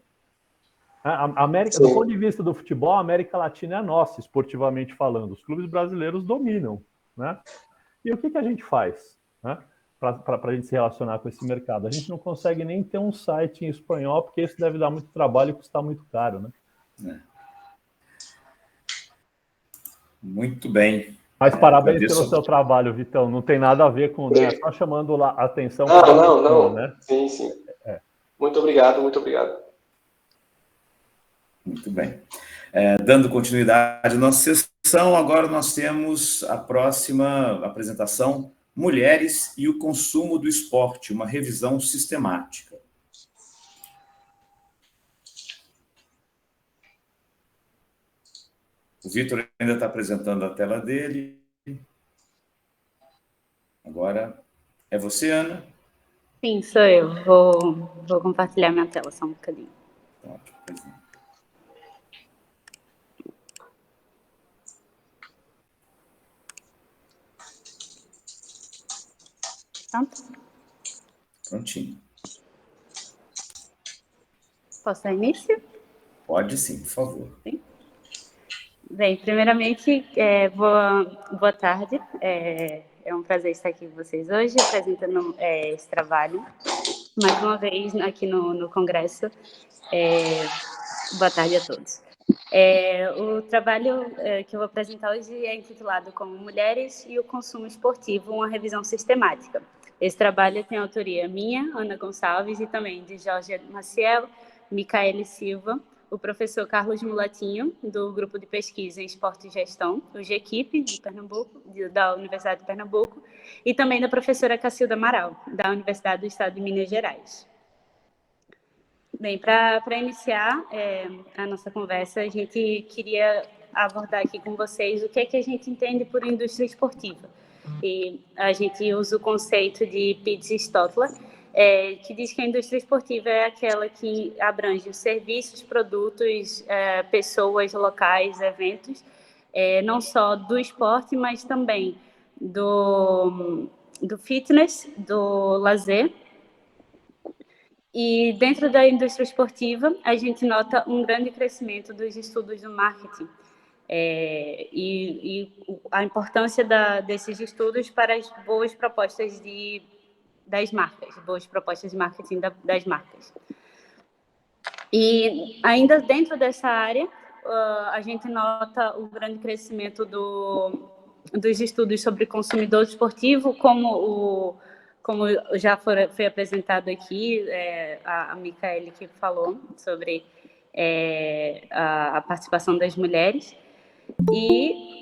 [SPEAKER 3] A América, do ponto de vista do futebol, a América Latina é nossa, esportivamente falando. Os clubes brasileiros dominam, né? E o que a gente faz, né, para a gente se relacionar com esse mercado? A gente não consegue nem ter um site em espanhol, porque isso deve dar muito trabalho e custar muito caro, né?
[SPEAKER 2] Muito bem.
[SPEAKER 3] Mas parabéns
[SPEAKER 2] agradeço.
[SPEAKER 3] pelo seu trabalho, Vitão. Não tem nada a ver com, né? Só chamando lá a atenção.
[SPEAKER 6] Não.
[SPEAKER 3] Né?
[SPEAKER 6] Sim. Muito obrigado.
[SPEAKER 2] Muito bem. Dando continuidade à nossa sessão, agora nós temos a próxima apresentação, Mulheres e o Consumo do Esporte, uma revisão sistemática. O Vitor ainda está apresentando a tela dele. Agora é você, Ana?
[SPEAKER 7] Sim, sou eu. Vou compartilhar minha tela só um bocadinho.
[SPEAKER 2] Ótimo, pois não.
[SPEAKER 7] Pronto?
[SPEAKER 2] Prontinho.
[SPEAKER 7] Posso dar início?
[SPEAKER 2] Pode sim, por favor.
[SPEAKER 7] Sim. Bem, primeiramente, boa tarde. É um prazer estar aqui com vocês hoje, apresentando esse trabalho. Mais uma vez, aqui no Congresso. Boa tarde a todos. O trabalho que eu vou apresentar hoje é intitulado como Mulheres e o Consumo Esportivo, uma revisão sistemática. Esse trabalho tem autoria minha, Ana Gonçalves, e também de Jorge Maciel, Micaele Silva, o professor Carlos Mulatinho, do Grupo de Pesquisa em Esporte e Gestão, o GEQIP, de Pernambuco, da Universidade de Pernambuco, e também da professora Cacilda Amaral, da Universidade do Estado de Minas Gerais. Bem, para iniciar a nossa conversa, a gente queria abordar aqui com vocês o que é que a gente entende por indústria esportiva. E a gente usa o conceito de Pitts e Stotler, que diz que a indústria esportiva é aquela que abrange os serviços, produtos, pessoas, locais, eventos, não só do esporte, mas também do fitness, do lazer. E dentro da indústria esportiva, a gente nota um grande crescimento dos estudos do marketing e a importância desses estudos para as boas propostas das marcas, boas propostas de marketing das marcas. E ainda dentro dessa área, a gente nota o grande crescimento dos estudos sobre consumidor esportivo, como já foi apresentado aqui, a Micaele que falou sobre a participação das mulheres. E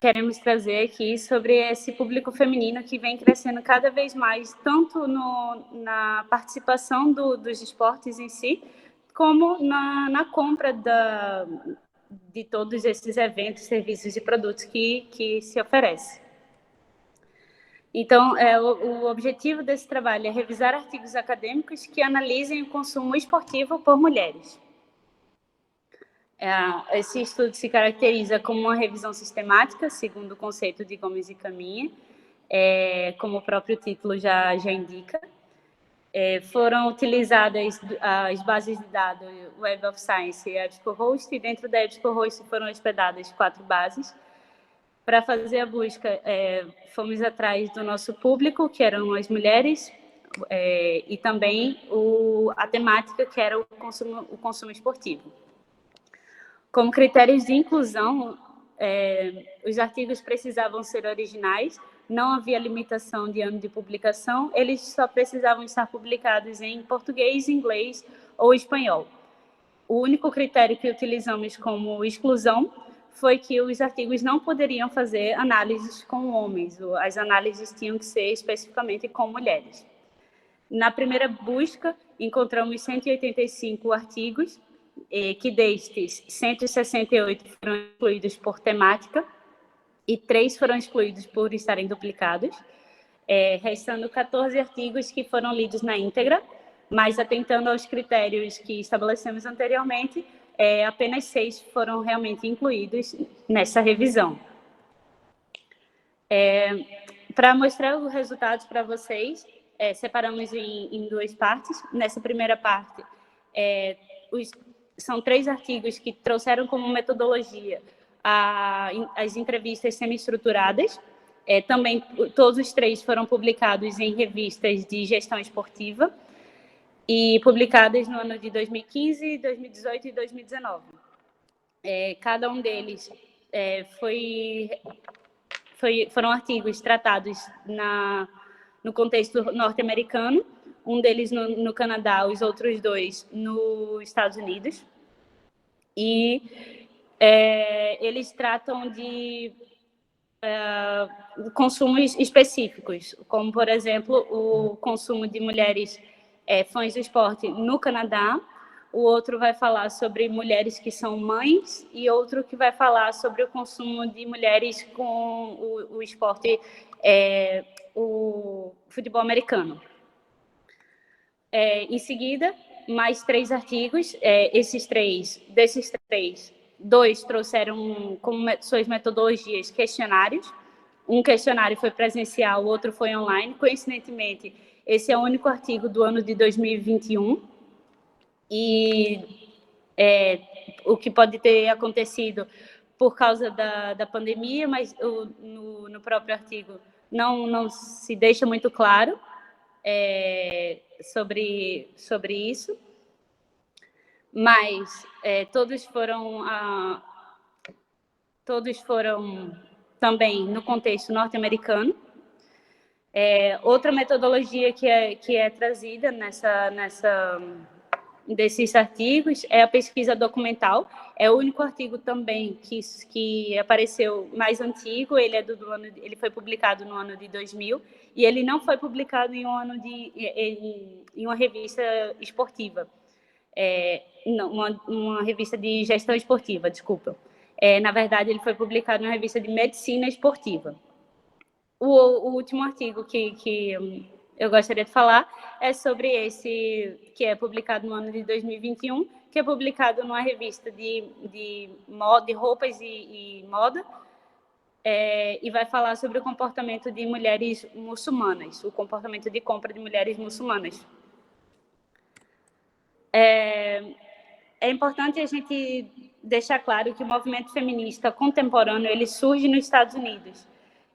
[SPEAKER 7] queremos trazer aqui sobre esse público feminino que vem crescendo cada vez mais, tanto na participação dos esportes em si, como na compra de todos esses eventos, serviços e produtos que se oferecem. Então, o objetivo desse trabalho é revisar artigos acadêmicos que analisem o consumo esportivo por mulheres. Esse estudo se caracteriza como uma revisão sistemática, segundo o conceito de Gomes e Caminha, como o próprio título já indica. Foram utilizadas as bases de dados Web of Science e EBSCOhost, e dentro da EBSCOhost foram hospedadas 4 bases. Para fazer a busca, fomos atrás do nosso público, que eram as mulheres, e também a temática, que era o consumo esportivo. Como critérios de inclusão, os artigos precisavam ser originais, não havia limitação de ano de publicação, eles só precisavam estar publicados em português, inglês ou espanhol. O único critério que utilizamos como exclusão foi que os artigos não poderiam fazer análises com homens, as análises tinham que ser especificamente com mulheres. Na primeira busca, encontramos 185 artigos, que destes 168 foram excluídos por temática e 3 foram excluídos por estarem duplicados, restando 14 artigos que foram lidos na íntegra, mas atentando aos critérios que estabelecemos anteriormente, apenas 6 foram realmente incluídos nessa revisão. Para mostrar os resultados para vocês, separamos em 2 partes. Nessa primeira parte, são 3 artigos que trouxeram como metodologia as entrevistas semi-estruturadas. Também todos os 3 foram publicados em revistas de gestão esportiva e publicadas no ano de 2015, 2018 e 2019. Cada um deles foram artigos tratados no contexto norte-americano, um deles no Canadá, os outros 2 nos Estados Unidos. E eles tratam de consumos específicos, como, por exemplo, o consumo de mulheres fãs do esporte no Canadá. O outro vai falar sobre mulheres que são mães e outro que vai falar sobre o consumo de mulheres com o esporte, o futebol americano. Em seguida, mais 3 artigos. Desses três, 2 trouxeram como suas metodologias questionários. Um questionário foi presencial, o outro foi online. Coincidentemente, esse é o único artigo do ano de 2021. E o que pode ter acontecido por causa da pandemia, mas no próprio artigo não se deixa muito claro sobre isso. Mas todos foram também no contexto norte-americano. Outra metodologia que é trazida desses artigos é a pesquisa documental. É o único artigo também que apareceu mais antigo. Ele foi publicado no ano de 2000 e ele não foi publicado em uma revista esportiva. Uma revista de gestão esportiva, desculpa. Na verdade, ele foi publicado em uma revista de medicina esportiva. O último artigo que eu gostaria de falar é sobre esse, que é publicado no ano de 2021, que é publicado numa revista de roupas e moda, e vai falar sobre o comportamento de mulheres muçulmanas, o comportamento de compra de mulheres muçulmanas. É importante a gente deixar claro que o movimento feminista contemporâneo ele surge nos Estados Unidos,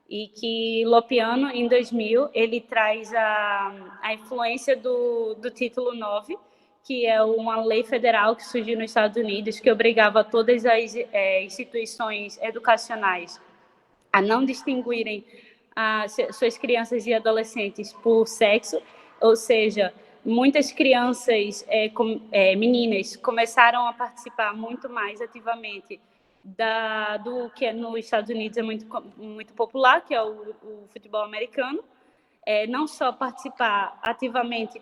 [SPEAKER 7] e que Lopiano, em 2000, ele traz a influência do título 9, que é uma lei federal que surgiu nos Estados Unidos, que obrigava todas as instituições educacionais a não distinguirem suas crianças e adolescentes por sexo, ou seja, muitas crianças, meninas, começaram a participar muito mais ativamente do que nos Estados Unidos é muito popular, que é o futebol americano. Não só participar ativamente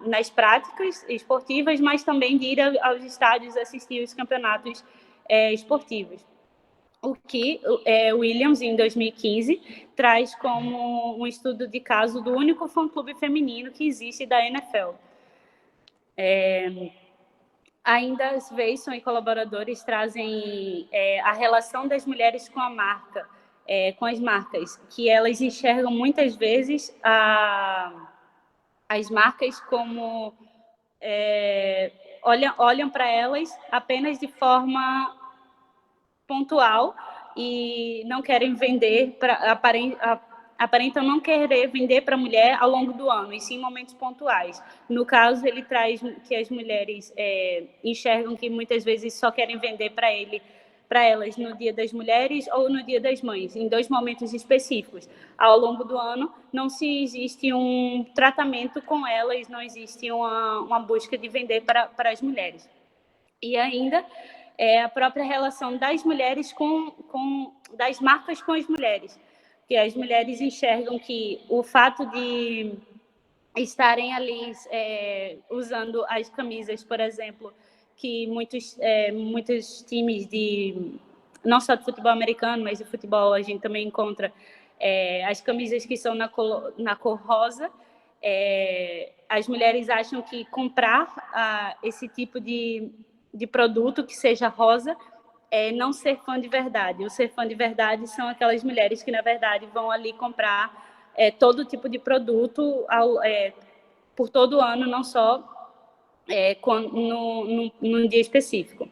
[SPEAKER 7] nas práticas esportivas, mas também de ir aos estádios assistir os campeonatos esportivos. O que Williams, em 2015, traz como um estudo de caso do único fã-clube feminino que existe da NFL. Ainda Svensson e colaboradores trazem a relação das mulheres com a marca, com as marcas, que elas enxergam muitas vezes as marcas como olham para elas apenas de forma pontual e não querem vender, aparentam não querer vender para a mulher ao longo do ano, e sim em momentos pontuais. No caso, ele traz que as mulheres enxergam que muitas vezes só querem vender para elas no Dia das Mulheres ou no Dia das Mães, em 2 momentos específicos. Ao longo do ano, não se existe um tratamento com elas, não existe uma busca de vender para as mulheres. E ainda a própria relação das mulheres das marcas com as mulheres, que as mulheres enxergam que o fato de estarem ali usando as camisas, por exemplo, que muitos times não só de futebol americano, mas de futebol a gente também encontra as camisas que são na cor rosa. As mulheres acham que comprar esse tipo de produto que seja rosa não ser fã de verdade. O ser fã de verdade são aquelas mulheres que, na verdade, vão ali comprar todo tipo de produto por todo ano, não só num dia específico.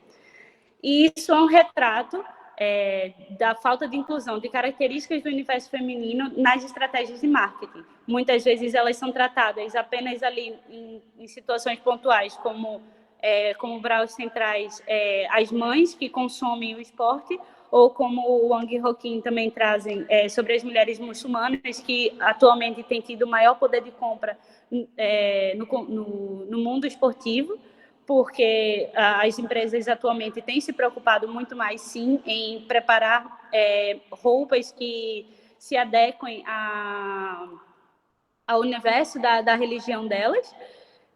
[SPEAKER 7] E isso é um retrato da falta de inclusão de características do universo feminino nas estratégias de marketing. Muitas vezes elas são tratadas apenas ali em situações pontuais, como como Braus centrais, as mães que consomem o esporte, ou como o Wang Hokin também trazem, sobre as mulheres muçulmanas, que atualmente têm tido maior poder de compra no mundo esportivo, porque as empresas atualmente têm se preocupado muito mais, sim, em preparar roupas que se adequem ao universo da religião delas,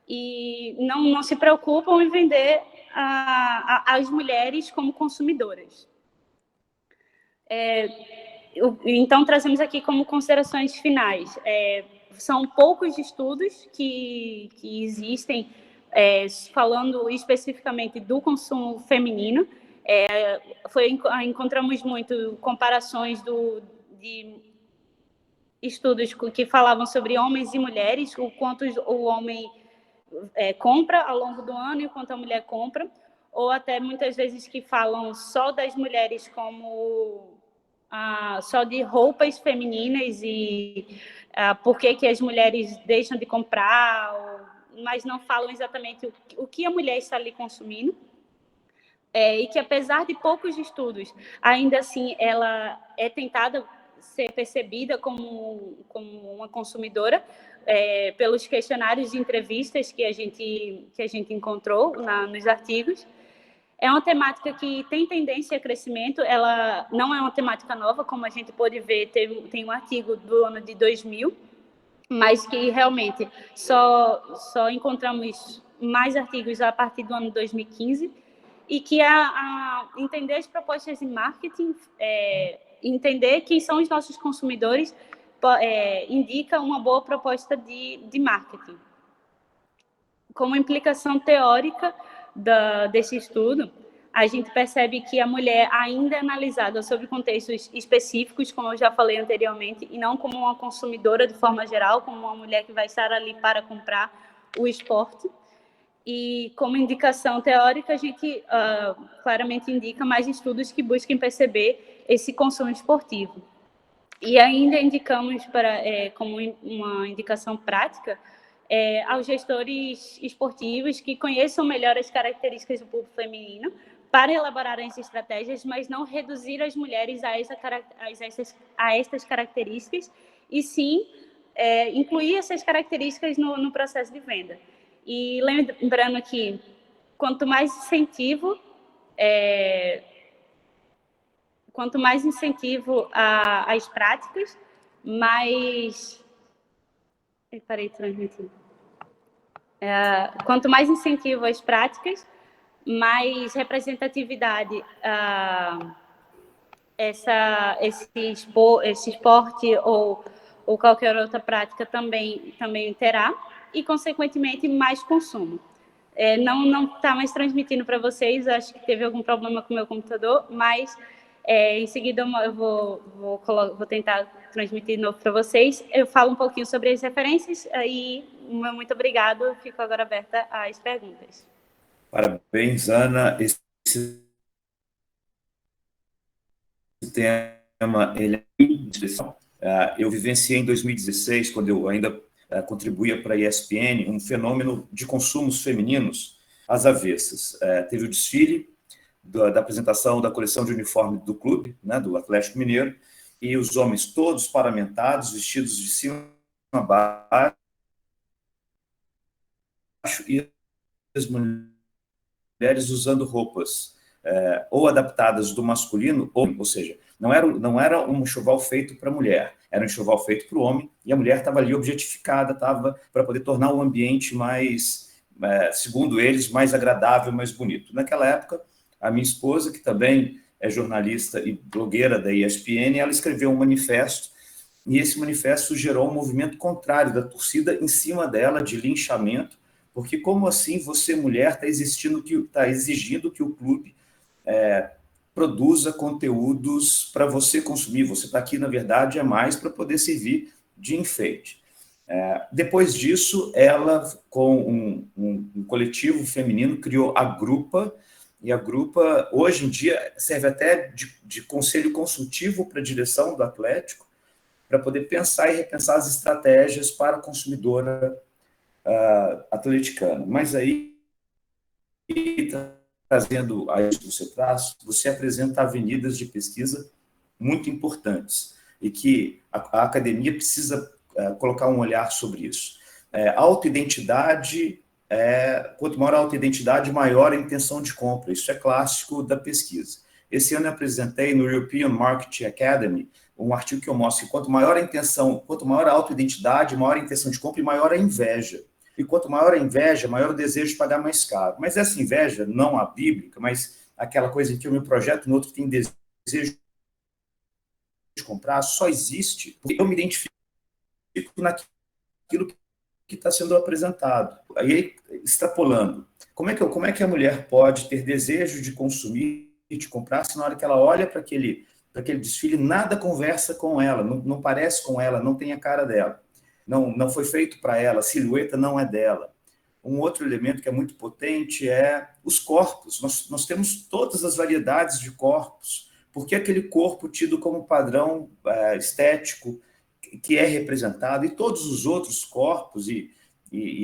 [SPEAKER 7] e não se preocupam em vender as mulheres como consumidoras. Então, trazemos aqui como considerações finais. São poucos estudos que existem falando especificamente do consumo feminino. Encontramos muito comparações de estudos que falavam sobre homens e mulheres, o quanto o homem compra ao longo do ano e o quanto a mulher compra, ou até muitas vezes que falam só das mulheres como só de roupas femininas e por que as mulheres deixam de comprar, mas não falam exatamente o que a mulher está ali consumindo. E que, apesar de poucos estudos, ainda assim ela é tentada ser percebida como uma consumidora pelos questionários de entrevistas que a gente encontrou nos artigos. É uma temática que tem tendência a crescimento, ela não é uma temática nova, como a gente pôde ver, tem um artigo do ano de 2000, mas que realmente só encontramos mais artigos a partir do ano 2015, e que entender as propostas de marketing, entender quem são os nossos consumidores, indica uma boa proposta de marketing. Como implicação teórica desse estudo, a gente percebe que a mulher ainda é analisada sobre contextos específicos, como eu já falei anteriormente, e não como uma consumidora de forma geral, como uma mulher que vai estar ali para comprar o esporte. E como indicação teórica, a gente claramente indica mais estudos que busquem perceber esse consumo esportivo. E ainda indicamos, como uma indicação prática, aos gestores esportivos que conheçam melhor as características do público feminino para elaborar as estratégias, mas não reduzir as mulheres a estas características, e sim incluir essas características no processo de venda. E lembrando que quanto mais incentivo às práticas, mais... Parei de transmitir. Quanto mais incentivo às práticas, mais representatividade esse esporte ou qualquer outra prática também terá, e, consequentemente, mais consumo. Não está mais transmitindo para vocês, acho que teve algum problema com o meu computador, mas em seguida eu vou tentar transmitir de novo para vocês. Eu falo um pouquinho sobre as referências e muito obrigado, fico agora aberta às perguntas.
[SPEAKER 2] Parabéns, Ana. Esse tema ele é muito especial. Eu vivenciei em 2016, quando eu ainda contribuía para a ESPN, um fenômeno de consumos femininos às avessas. Teve o desfile da apresentação da coleção de uniforme do clube, né, do Atlético Mineiro, e os homens todos paramentados, vestidos de cima a baixo, e as mulheres usando roupas ou adaptadas do masculino, ou seja, não era um enxoval feito para a mulher, era um enxoval feito para o homem, e a mulher estava ali objetificada, estava para poder tornar o ambiente mais, segundo eles, mais agradável, mais bonito. Naquela época, a minha esposa, que também é jornalista e blogueira da ESPN, ela escreveu um manifesto, e esse manifesto gerou um movimento contrário da torcida em cima dela, de linchamento, porque como assim você, mulher, está exigindo que o clube produza conteúdos para você consumir? Você está aqui, na verdade, mais para poder servir de enfeite. Depois disso, ela, com um coletivo feminino, criou a Grupa, e a Grupa, hoje em dia, serve até de conselho consultivo para a direção do Atlético, para poder pensar e repensar as estratégias para a consumidora atleticana. Mas aí trazendo a isso que você traz, você apresenta avenidas de pesquisa muito importantes e que a academia precisa colocar um olhar sobre isso. Autoidentidade, quanto maior a autoidentidade, maior a intenção de compra. Isso é clássico da pesquisa. Esse ano eu apresentei no European Marketing Academy um artigo que eu mostro que quanto maior a intenção, quanto maior a autoidentidade, maior a intenção de compra e maior a inveja. E quanto maior a inveja, maior o desejo de pagar mais caro. Mas essa inveja, não a bíblica, mas aquela coisa em que eu me projeto no outro que tem desejo de comprar, só existe porque eu me identifico naquilo que está sendo apresentado. Aí, extrapolando, como é que a mulher pode ter desejo de consumir e de comprar se na hora que ela olha para aquele desfile, nada conversa com ela, não parece com ela, não tem a cara dela. Não foi feito para ela, a silhueta não é dela. Um outro elemento que é muito potente é os corpos. Nós temos todas as variedades de corpos. Por que aquele corpo tido como padrão estético que é representado, e todos os outros corpos, e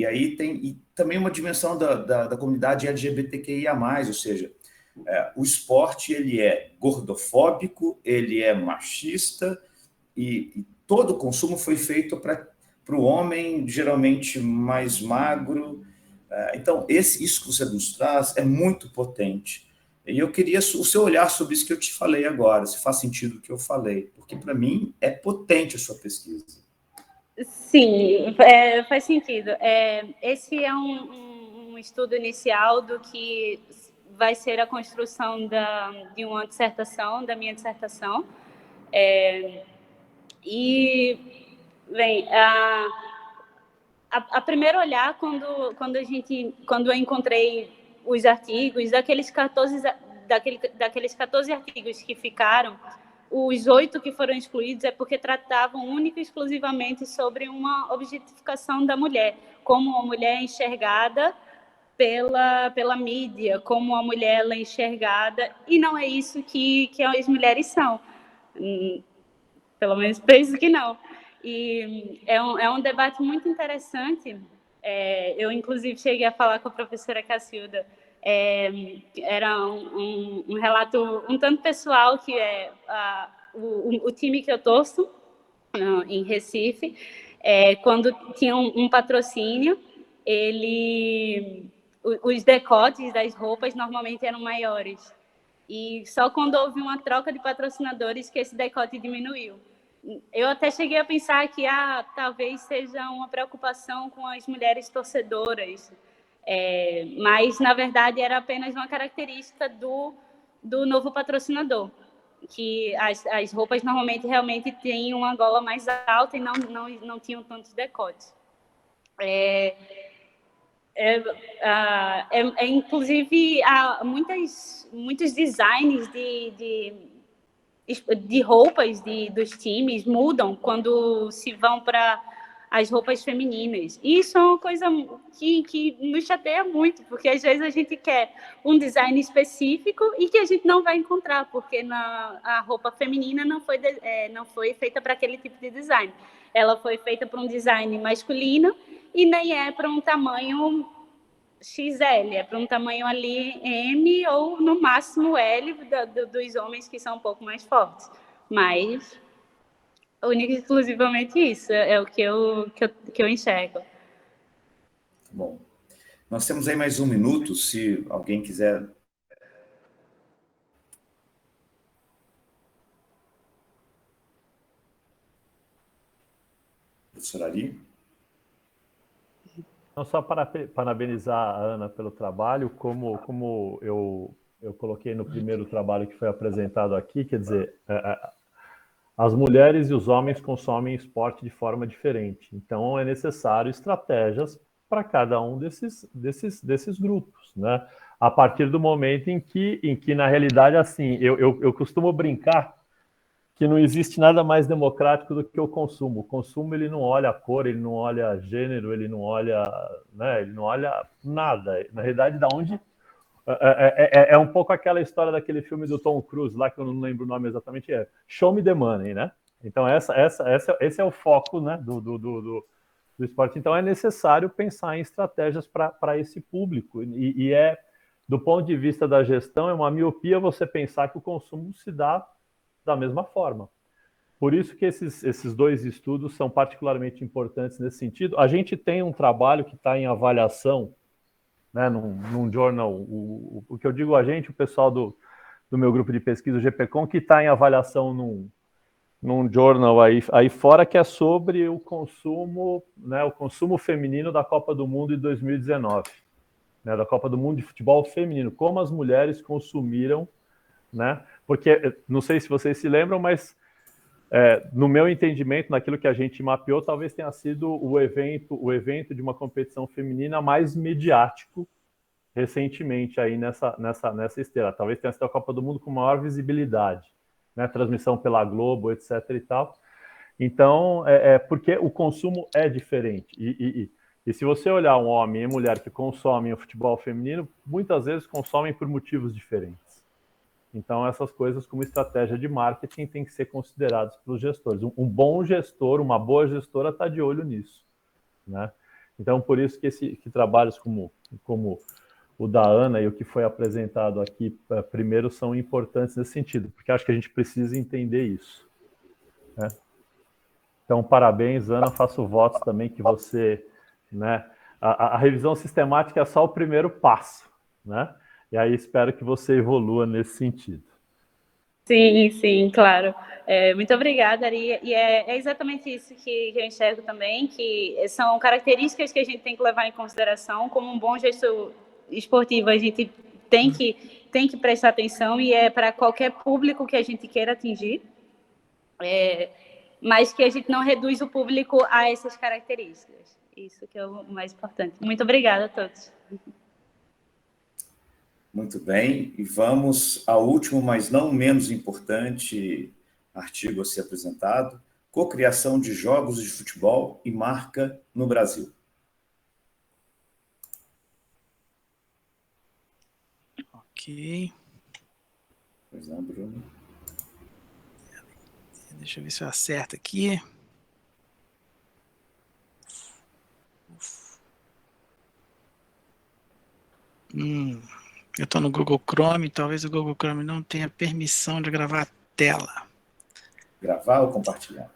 [SPEAKER 2] aí tem também uma dimensão da comunidade LGBTQIA+, ou seja, o esporte ele é gordofóbico, ele é machista, e todo o consumo foi feito para o homem, geralmente mais magro. Então, isso que você nos traz é muito potente. E eu queria o seu olhar sobre isso que eu te falei agora, se faz sentido o que eu falei, porque para mim é potente a sua pesquisa.
[SPEAKER 7] Sim, faz sentido. Esse é um estudo inicial do que vai ser a construção de uma dissertação, da minha dissertação. Bem, a primeiro olhar, quando eu encontrei os artigos, daqueles 14 artigos que ficaram, os 8 que foram excluídos é porque tratavam única e exclusivamente sobre uma objetificação da mulher, como uma mulher enxergada pela mídia, como uma mulher ela é enxergada, e não é isso que as mulheres são. Pelo menos penso que não. E é um debate muito interessante. Eu, inclusive, cheguei a falar com a professora Cacilda. Era um relato um tanto pessoal, que é o time que eu torço, em Recife, quando tinha um patrocínio, os decotes das roupas normalmente eram maiores. E só quando houve uma troca de patrocinadores que esse decote diminuiu. Eu até cheguei a pensar que talvez seja uma preocupação com as mulheres torcedoras, mas, na verdade, era apenas uma característica do novo patrocinador, que as roupas normalmente realmente têm uma gola mais alta e não tinham tantos decotes. Inclusive, há muitos designs de roupas dos times mudam quando se vão para as roupas femininas. E isso é uma coisa que nos chateia muito, porque às vezes a gente quer um design específico e que a gente não vai encontrar, porque a roupa feminina não foi feita para aquele tipo de design. Ela foi feita para um design masculino e nem é para um tamanho XL, é para um tamanho ali M ou no máximo L dos homens que são um pouco mais fortes. Mas única e exclusivamente isso é o que eu enxergo.
[SPEAKER 2] Bom, nós temos aí mais 1 minuto, se alguém quiser. Professor Ari?
[SPEAKER 3] Não, só para parabenizar a Ana pelo trabalho, como eu coloquei no primeiro trabalho que foi apresentado aqui, quer dizer, as mulheres e os homens consomem esporte de forma diferente. Então, é necessário estratégias para cada um desses grupos, né? A partir do momento em que na realidade, assim, eu costumo brincar que não existe nada mais democrático do que o consumo. O consumo, ele não olha a cor, ele não olha gênero, ele não olha, né, ele não olha nada. Na realidade, da onde... É um pouco aquela história daquele filme do Tom Cruise, lá que eu não lembro o nome exatamente, Show Me the Money, né? Então, esse é o foco, né, do esporte. Então, é necessário pensar em estratégias para esse público. E do ponto de vista da gestão, é uma miopia você pensar que o consumo se dá da mesma forma. Por isso que esses dois estudos são particularmente importantes nesse sentido. A gente tem um trabalho que está em avaliação, né, num journal, o que eu digo a gente, o pessoal do meu grupo de pesquisa, o GPCom, que está em avaliação num journal aí fora, que é sobre o consumo feminino da Copa do Mundo de 2019, né, da Copa do Mundo de futebol feminino, como as mulheres consumiram, né, porque, não sei se vocês se lembram, mas no meu entendimento, naquilo que a gente mapeou, talvez tenha sido o evento de uma competição feminina mais midiático recentemente aí nessa esteira. Talvez tenha sido a Copa do Mundo com maior visibilidade, né? Transmissão pela Globo, etc. e tal. Então, porque o consumo é diferente. E se você olhar um homem e mulher que consomem o futebol feminino, muitas vezes consomem por motivos diferentes. Então, essas coisas, como estratégia de marketing, têm que ser consideradas pelos gestores. Um bom gestor, uma boa gestora, está de olho nisso, né? Então, por isso que trabalhos como o da Ana e o que foi apresentado aqui primeiro são importantes nesse sentido, porque acho que a gente precisa entender isso, né? Então, parabéns, Ana. Faço votos também que você, né? A revisão sistemática é só o primeiro passo, né? E aí espero que você evolua nesse sentido.
[SPEAKER 7] Sim, sim, claro. Muito obrigada, Ari. E é exatamente isso que eu enxergo também, que são características que a gente tem que levar em consideração. Como um bom gestor esportivo, a gente tem que prestar atenção, e é para qualquer público que a gente queira atingir, mas que a gente não reduz o público a essas características. Isso que é o mais importante. Muito obrigada a todos.
[SPEAKER 2] Muito bem, e vamos ao último, mas não menos importante artigo a ser apresentado: cocriação de jogos de futebol e marca no Brasil.
[SPEAKER 4] Ok.
[SPEAKER 2] Pois não, Bruno?
[SPEAKER 4] Deixa eu ver se eu acerto aqui. Eu estou no Google Chrome, talvez o Google Chrome não tenha permissão de gravar a tela.
[SPEAKER 2] Gravar ou compartilhar?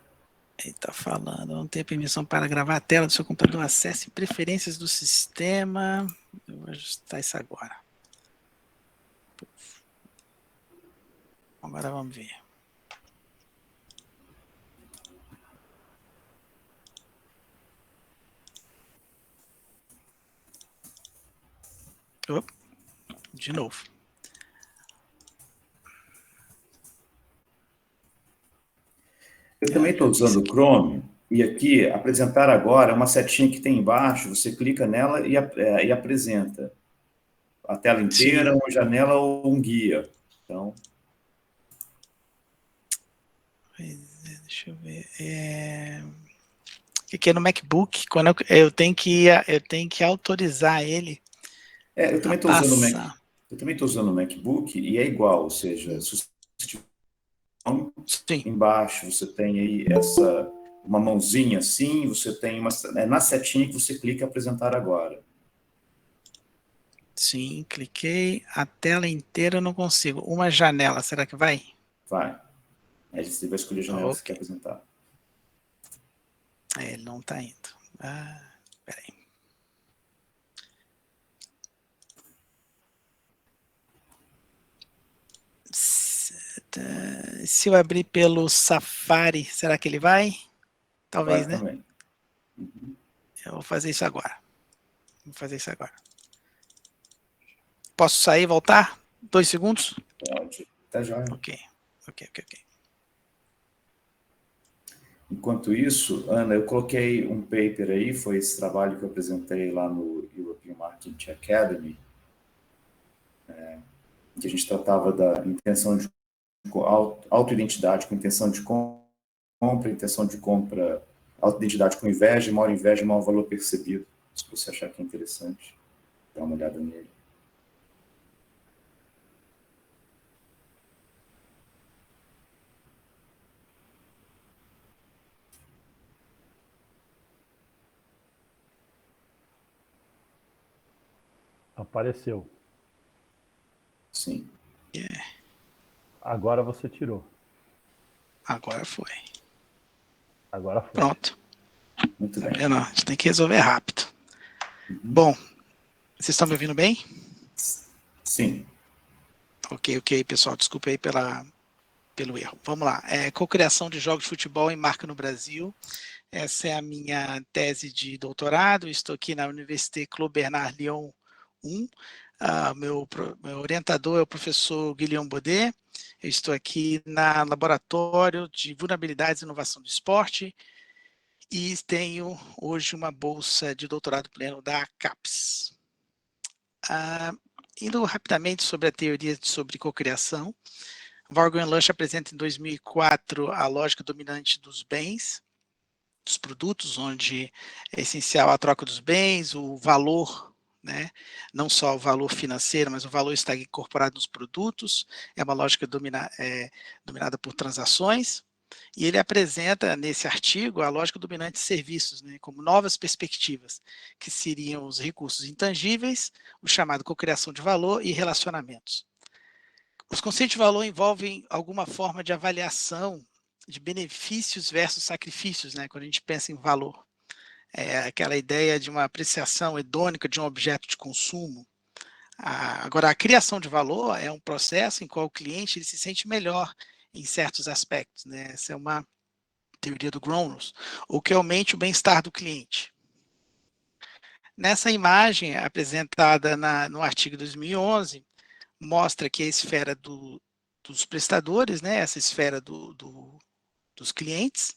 [SPEAKER 4] Ele está falando, não tem permissão para gravar a tela do seu computador. Acesse preferências do sistema. Eu vou ajustar isso agora. Agora vamos ver. Opa, de novo.
[SPEAKER 2] Eu também estou usando o Chrome, e aqui, apresentar agora, é uma setinha que tem embaixo, você clica nela e apresenta a tela inteira,
[SPEAKER 4] Sim.
[SPEAKER 2] uma janela ou um guia. Então,
[SPEAKER 4] deixa eu ver. Aqui é no MacBook, quando eu tenho que autorizar ele
[SPEAKER 2] eu também
[SPEAKER 4] a
[SPEAKER 2] estou usando o Mac.
[SPEAKER 4] passar.
[SPEAKER 2] Eu também estou usando o MacBook e é igual, ou seja, se você estiver
[SPEAKER 4] Sim.
[SPEAKER 2] embaixo, você tem aí uma mãozinha assim, você tem na setinha que você clica apresentar agora.
[SPEAKER 4] Sim, cliquei. A tela inteira eu não consigo. Uma janela, será que vai?
[SPEAKER 2] Vai. Aí você vai escolher a janela que você quer
[SPEAKER 4] Ok.
[SPEAKER 2] apresentar.
[SPEAKER 4] Ele não está indo. Peraí. Se eu abrir pelo Safari, será que ele vai? Talvez,
[SPEAKER 2] Vai
[SPEAKER 4] né?
[SPEAKER 2] também. Uhum.
[SPEAKER 4] Eu vou fazer isso agora. Posso sair e voltar? 2 segundos?
[SPEAKER 2] Pode. Tá joia.
[SPEAKER 4] Ok.
[SPEAKER 2] Enquanto isso, Ana, eu coloquei um paper aí, foi esse trabalho que eu apresentei lá no European Marketing Academy, que a gente tratava da intenção de autoidentidade com intenção de compra, intenção de compra, autoidentidade com inveja, maior inveja, maior valor percebido. Se você achar que é interessante, dá uma olhada nele.
[SPEAKER 3] Apareceu.
[SPEAKER 2] Sim.
[SPEAKER 3] Agora você tirou.
[SPEAKER 4] Agora foi.
[SPEAKER 3] Agora foi.
[SPEAKER 4] Pronto.
[SPEAKER 2] Muito
[SPEAKER 4] Tá
[SPEAKER 2] bem.
[SPEAKER 4] vendo? A gente tem que resolver rápido. Bom, vocês estão me ouvindo bem?
[SPEAKER 2] Sim.
[SPEAKER 4] Ok, pessoal. Desculpa aí pelo erro. Vamos lá. Cocriação de jogos de futebol em marca no Brasil. Essa é a minha tese de doutorado. Estou aqui na Université Claude Bernard Lyon 1. Meu orientador é o professor Guilherme Baudet. Eu estou aqui no Laboratório de Vulnerabilidades e Inovação do Esporte e tenho hoje uma bolsa de doutorado pleno da CAPES. Indo rapidamente sobre a teoria sobre cocriação, Vaughan Lush apresenta em 2004 a lógica dominante dos bens, dos produtos, onde é essencial a troca dos bens, o valor, né? Não só o valor financeiro, mas o valor está incorporado nos produtos, é uma lógica dominada por transações, e ele apresenta nesse artigo a lógica dominante de serviços, né? Como novas perspectivas, que seriam os recursos intangíveis, o chamado cocriação de valor e relacionamentos. Os conceitos de valor envolvem alguma forma de avaliação de benefícios versus sacrifícios, né? Quando a gente pensa em valor. É aquela ideia de uma apreciação hedônica de um objeto de consumo. Agora, a criação de valor é um processo em qual o cliente ele se sente melhor em certos aspectos, né? Essa é uma teoria do Gromers, ou que aumente o bem-estar do cliente. Nessa imagem apresentada no artigo 2011, mostra que a esfera dos prestadores, né? Essa esfera dos clientes,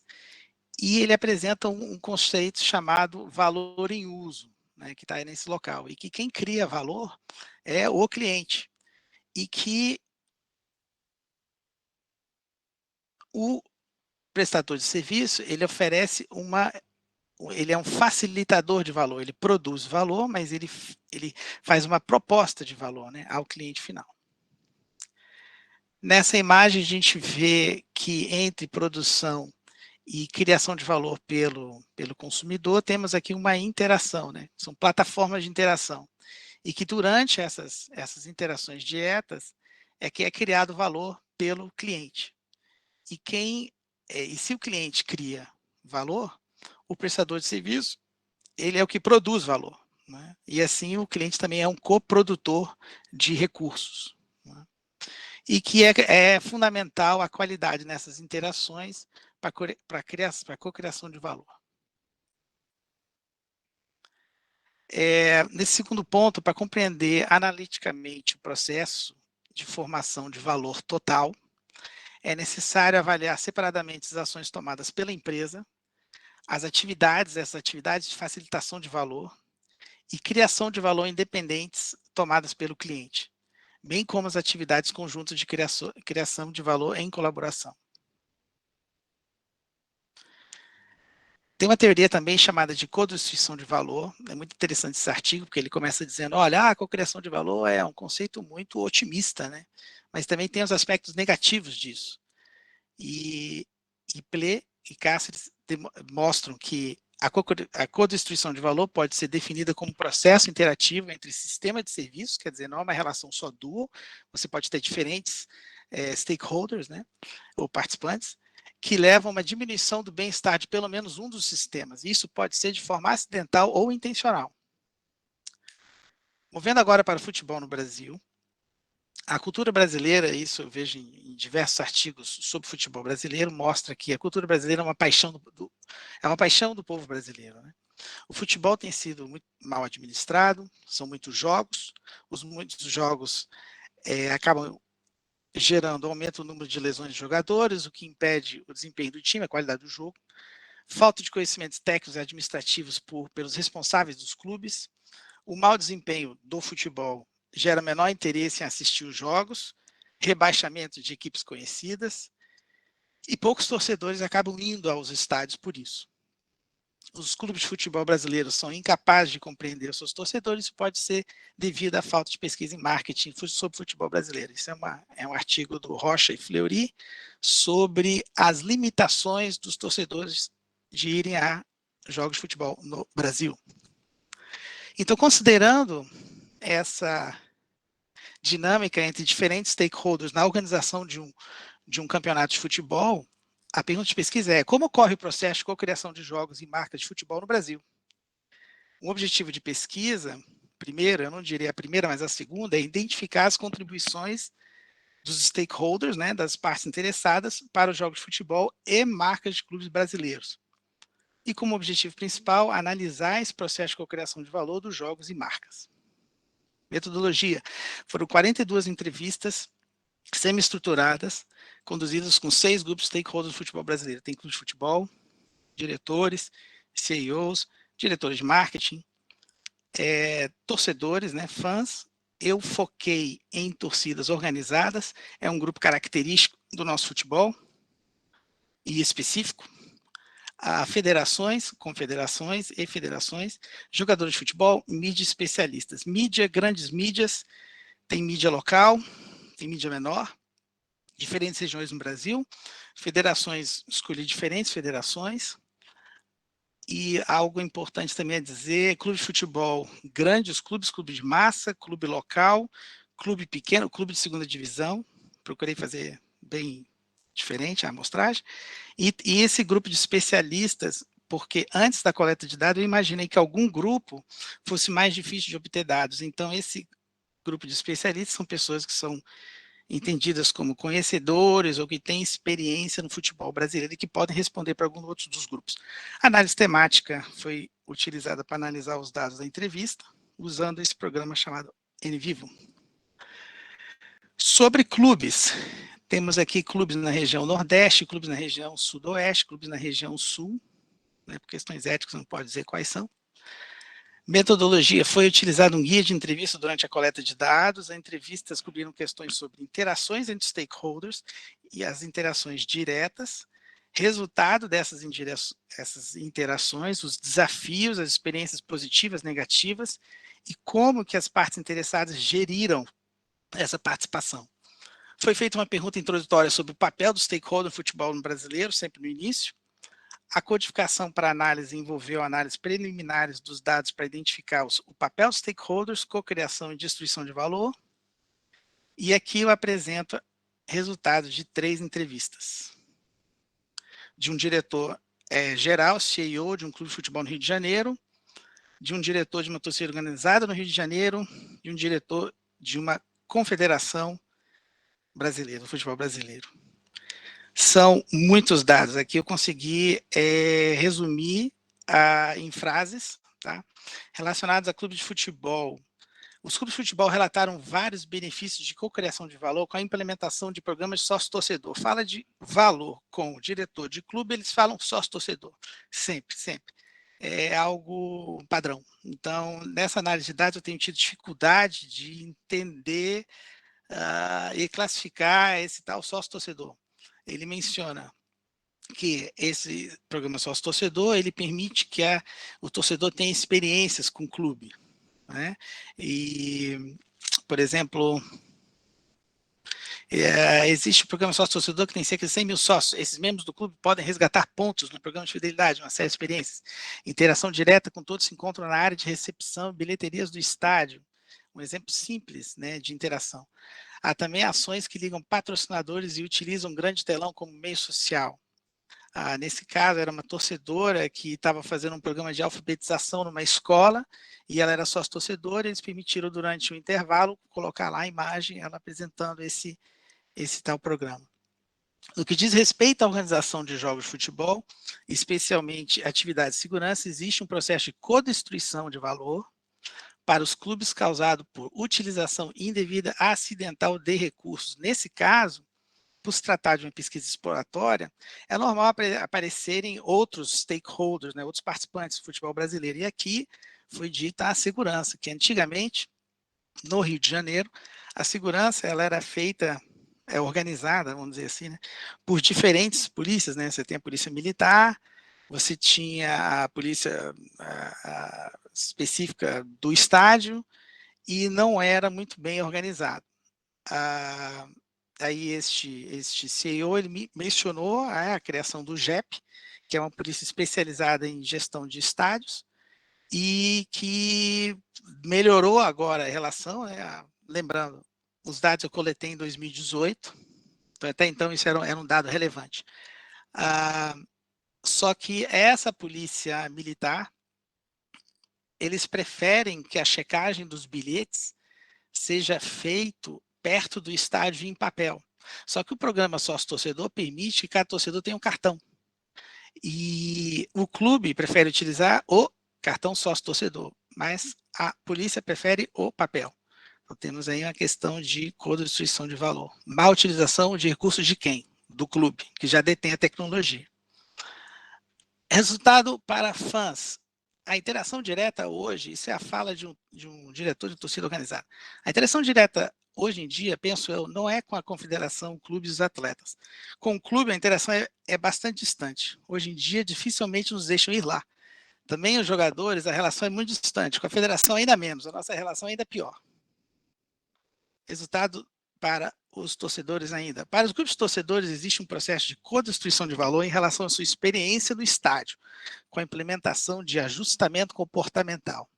[SPEAKER 4] e ele apresenta um conceito chamado valor em uso, né, que está aí nesse local, e que quem cria valor é o cliente, e que o prestador de serviço, ele oferece ele é um facilitador de valor, ele produz valor, mas ele faz uma proposta de valor, né, ao cliente final. Nessa imagem a gente vê que entre produção e criação de valor pelo consumidor, temos aqui uma interação, né? São plataformas de interação. E que durante essas interações diretas é que é criado valor pelo cliente. E se o cliente cria valor, o prestador de serviço, ele é o que produz valor, né? E assim o cliente também é um coprodutor de recursos, né? E que é fundamental a qualidade nessas interações para a cocriação de valor. Nesse segundo ponto, para compreender analiticamente o processo de formação de valor total, é necessário avaliar separadamente as ações tomadas pela empresa, essas atividades de facilitação de valor e criação de valor independentes tomadas pelo cliente, bem como as atividades conjuntas de criação de valor em colaboração. Tem uma teoria também chamada de codistribuição de valor. É muito interessante esse artigo, porque ele começa dizendo, olha, a cocriação de valor é um conceito muito otimista, né? Mas também tem os aspectos negativos disso. E Ple e Cáceres mostram que a codistribuição de valor pode ser definida como um processo interativo entre sistema de serviços, quer dizer, não é uma relação só dual, você pode ter diferentes stakeholders, né, ou participantes, que levam a uma diminuição do bem-estar de pelo menos um dos sistemas. Isso pode ser de forma acidental ou intencional. Movendo agora para o futebol no Brasil, a cultura brasileira, isso eu vejo em diversos artigos sobre futebol brasileiro, mostra que a cultura brasileira é uma paixão do povo brasileiro, né? O futebol tem sido muito mal administrado, são muitos jogos, muitos jogos acabam gerando aumento no número de lesões de jogadores, o que impede o desempenho do time, a qualidade do jogo, falta de conhecimentos técnicos e administrativos pelos responsáveis dos clubes, o mau desempenho do futebol gera menor interesse em assistir os jogos, rebaixamento de equipes conhecidas, e poucos torcedores acabam indo aos estádios por isso. Os clubes de futebol brasileiros são incapazes de compreender os seus torcedores, isso pode ser devido à falta de pesquisa em marketing sobre futebol brasileiro. Isso é um artigo do Rocha e Fleury sobre as limitações dos torcedores de irem a jogos de futebol no Brasil. Então, considerando essa dinâmica entre diferentes stakeholders na organização de um campeonato de futebol, a pergunta de pesquisa é: como ocorre o processo de cocriação de jogos e marcas de futebol no Brasil? Um objetivo de pesquisa, primeiro, eu não diria a primeira, mas a segunda, é identificar as contribuições dos stakeholders, né, das partes interessadas para os jogos de futebol e marcas de clubes brasileiros. E como objetivo principal, analisar esse processo de cocriação de valor dos jogos e marcas. Metodologia. Foram 42 entrevistas semi-estruturadas, conduzidas com 6 grupos de stakeholders do futebol brasileiro. Tem clube de futebol, diretores, CEOs, diretores de marketing, torcedores, né, fãs. Eu foquei em torcidas organizadas, é um grupo característico do nosso futebol e específico. Federações, confederações e federações, jogadores de futebol, mídia especialistas. Mídia, grandes mídias, tem mídia local, tem mídia menor, diferentes regiões no Brasil, federações, escolhi diferentes federações, e algo importante também é dizer, clube de futebol, grandes clubes, clube de massa, clube local, clube pequeno, clube de segunda divisão, procurei fazer bem diferente a amostragem, e esse grupo de especialistas, porque antes da coleta de dados eu imaginei que algum grupo fosse mais difícil de obter dados, então esse grupo de especialistas são pessoas que são entendidas como conhecedores ou que têm experiência no futebol brasileiro e que podem responder para algum outro dos grupos. A análise temática foi utilizada para analisar os dados da entrevista, usando esse programa chamado NVivo. Sobre clubes, temos aqui clubes na região Nordeste, clubes na região Sudoeste, clubes na região Sul, né, por questões éticas não pode dizer quais são. Metodologia, foi utilizado um guia de entrevista durante a coleta de dados, as entrevistas cobriram questões sobre interações entre stakeholders e as interações diretas, resultado dessas interações, os desafios, as experiências positivas, negativas, e como que as partes interessadas geriram essa participação. Foi feita uma pergunta introdutória sobre o papel do stakeholder no futebol brasileiro, sempre no início. A codificação para análise envolveu análises preliminares dos dados para identificar o papel dos stakeholders, cocriação e destruição de valor. E aqui eu apresento resultados de 3 entrevistas. De um diretor geral, CEO de um clube de futebol no Rio de Janeiro, de um diretor de uma torcida organizada no Rio de Janeiro, e um diretor de uma confederação brasileira, do futebol brasileiro. São muitos dados. Aqui eu consegui resumir em frases, tá? Relacionados a clubes de futebol. Os clubes de futebol relataram vários benefícios de cocriação de valor com a implementação de programas de sócio-torcedor. Fala de valor com o diretor de clube, eles falam sócio-torcedor. Sempre, sempre. É algo padrão. Então, nessa análise de dados, eu tenho tido dificuldade de entender e classificar esse tal sócio-torcedor. Ele menciona que esse programa sócio-torcedor, ele permite que o torcedor tenha experiências com o clube, né? E, por exemplo, existe o programa sócio-torcedor que tem cerca de 100 mil sócios. Esses membros do clube podem resgatar pontos no programa de fidelidade, uma série de experiências. Interação direta com todos se encontram na área de recepção e bilheterias do estádio. Um exemplo simples, né, de interação. Há também ações que ligam patrocinadores e utilizam um grande telão como meio social. Nesse caso, era uma torcedora que estava fazendo um programa de alfabetização numa escola e ela era sócio-torcedora, eles permitiram, durante o intervalo, colocar lá a imagem, ela apresentando esse tal programa. No que diz respeito à organização de jogos de futebol, especialmente atividades de segurança, existe um processo de codestruição de valor para os clubes causado por utilização indevida acidental de recursos. Nesse caso, por se tratar de uma pesquisa exploratória, é normal aparecerem outros stakeholders, né, outros participantes do futebol brasileiro. E aqui foi dita a segurança, que antigamente, no Rio de Janeiro, a segurança ela era feita, organizada, vamos dizer assim, né, por diferentes polícias, né? Você tem a polícia militar, você tinha a polícia específica do estádio, e não era muito bem organizado. Aí este CEO, ele mencionou a criação do JEP, que é uma polícia especializada em gestão de estádios, e que melhorou agora a relação, né? Lembrando, os dados eu coletei em 2018, então até então isso era um dado relevante. Só que essa polícia militar, eles preferem que a checagem dos bilhetes seja feito perto do estádio em papel. Só que o programa sócio-torcedor permite que cada torcedor tenha um cartão. E o clube prefere utilizar o cartão sócio-torcedor, mas a polícia prefere o papel. Então temos aí uma questão de co-distribuição de valor. Má utilização de recursos de quem? Do clube, que já detém a tecnologia. Resultado para fãs. A interação direta hoje, isso é a fala de um diretor de torcida organizada. A interação direta hoje em dia, penso eu, não é com a confederação, clubes e os atletas. Com o clube, a interação é bastante distante. Hoje em dia, dificilmente nos deixam ir lá. Também os jogadores, a relação é muito distante. Com a federação, ainda menos. A nossa relação ainda é pior. Resultado para os torcedores ainda. Para os grupos de torcedores, existe um processo de co-destruição de valor em relação à sua experiência no estádio, com a implementação de ajustamento comportamental.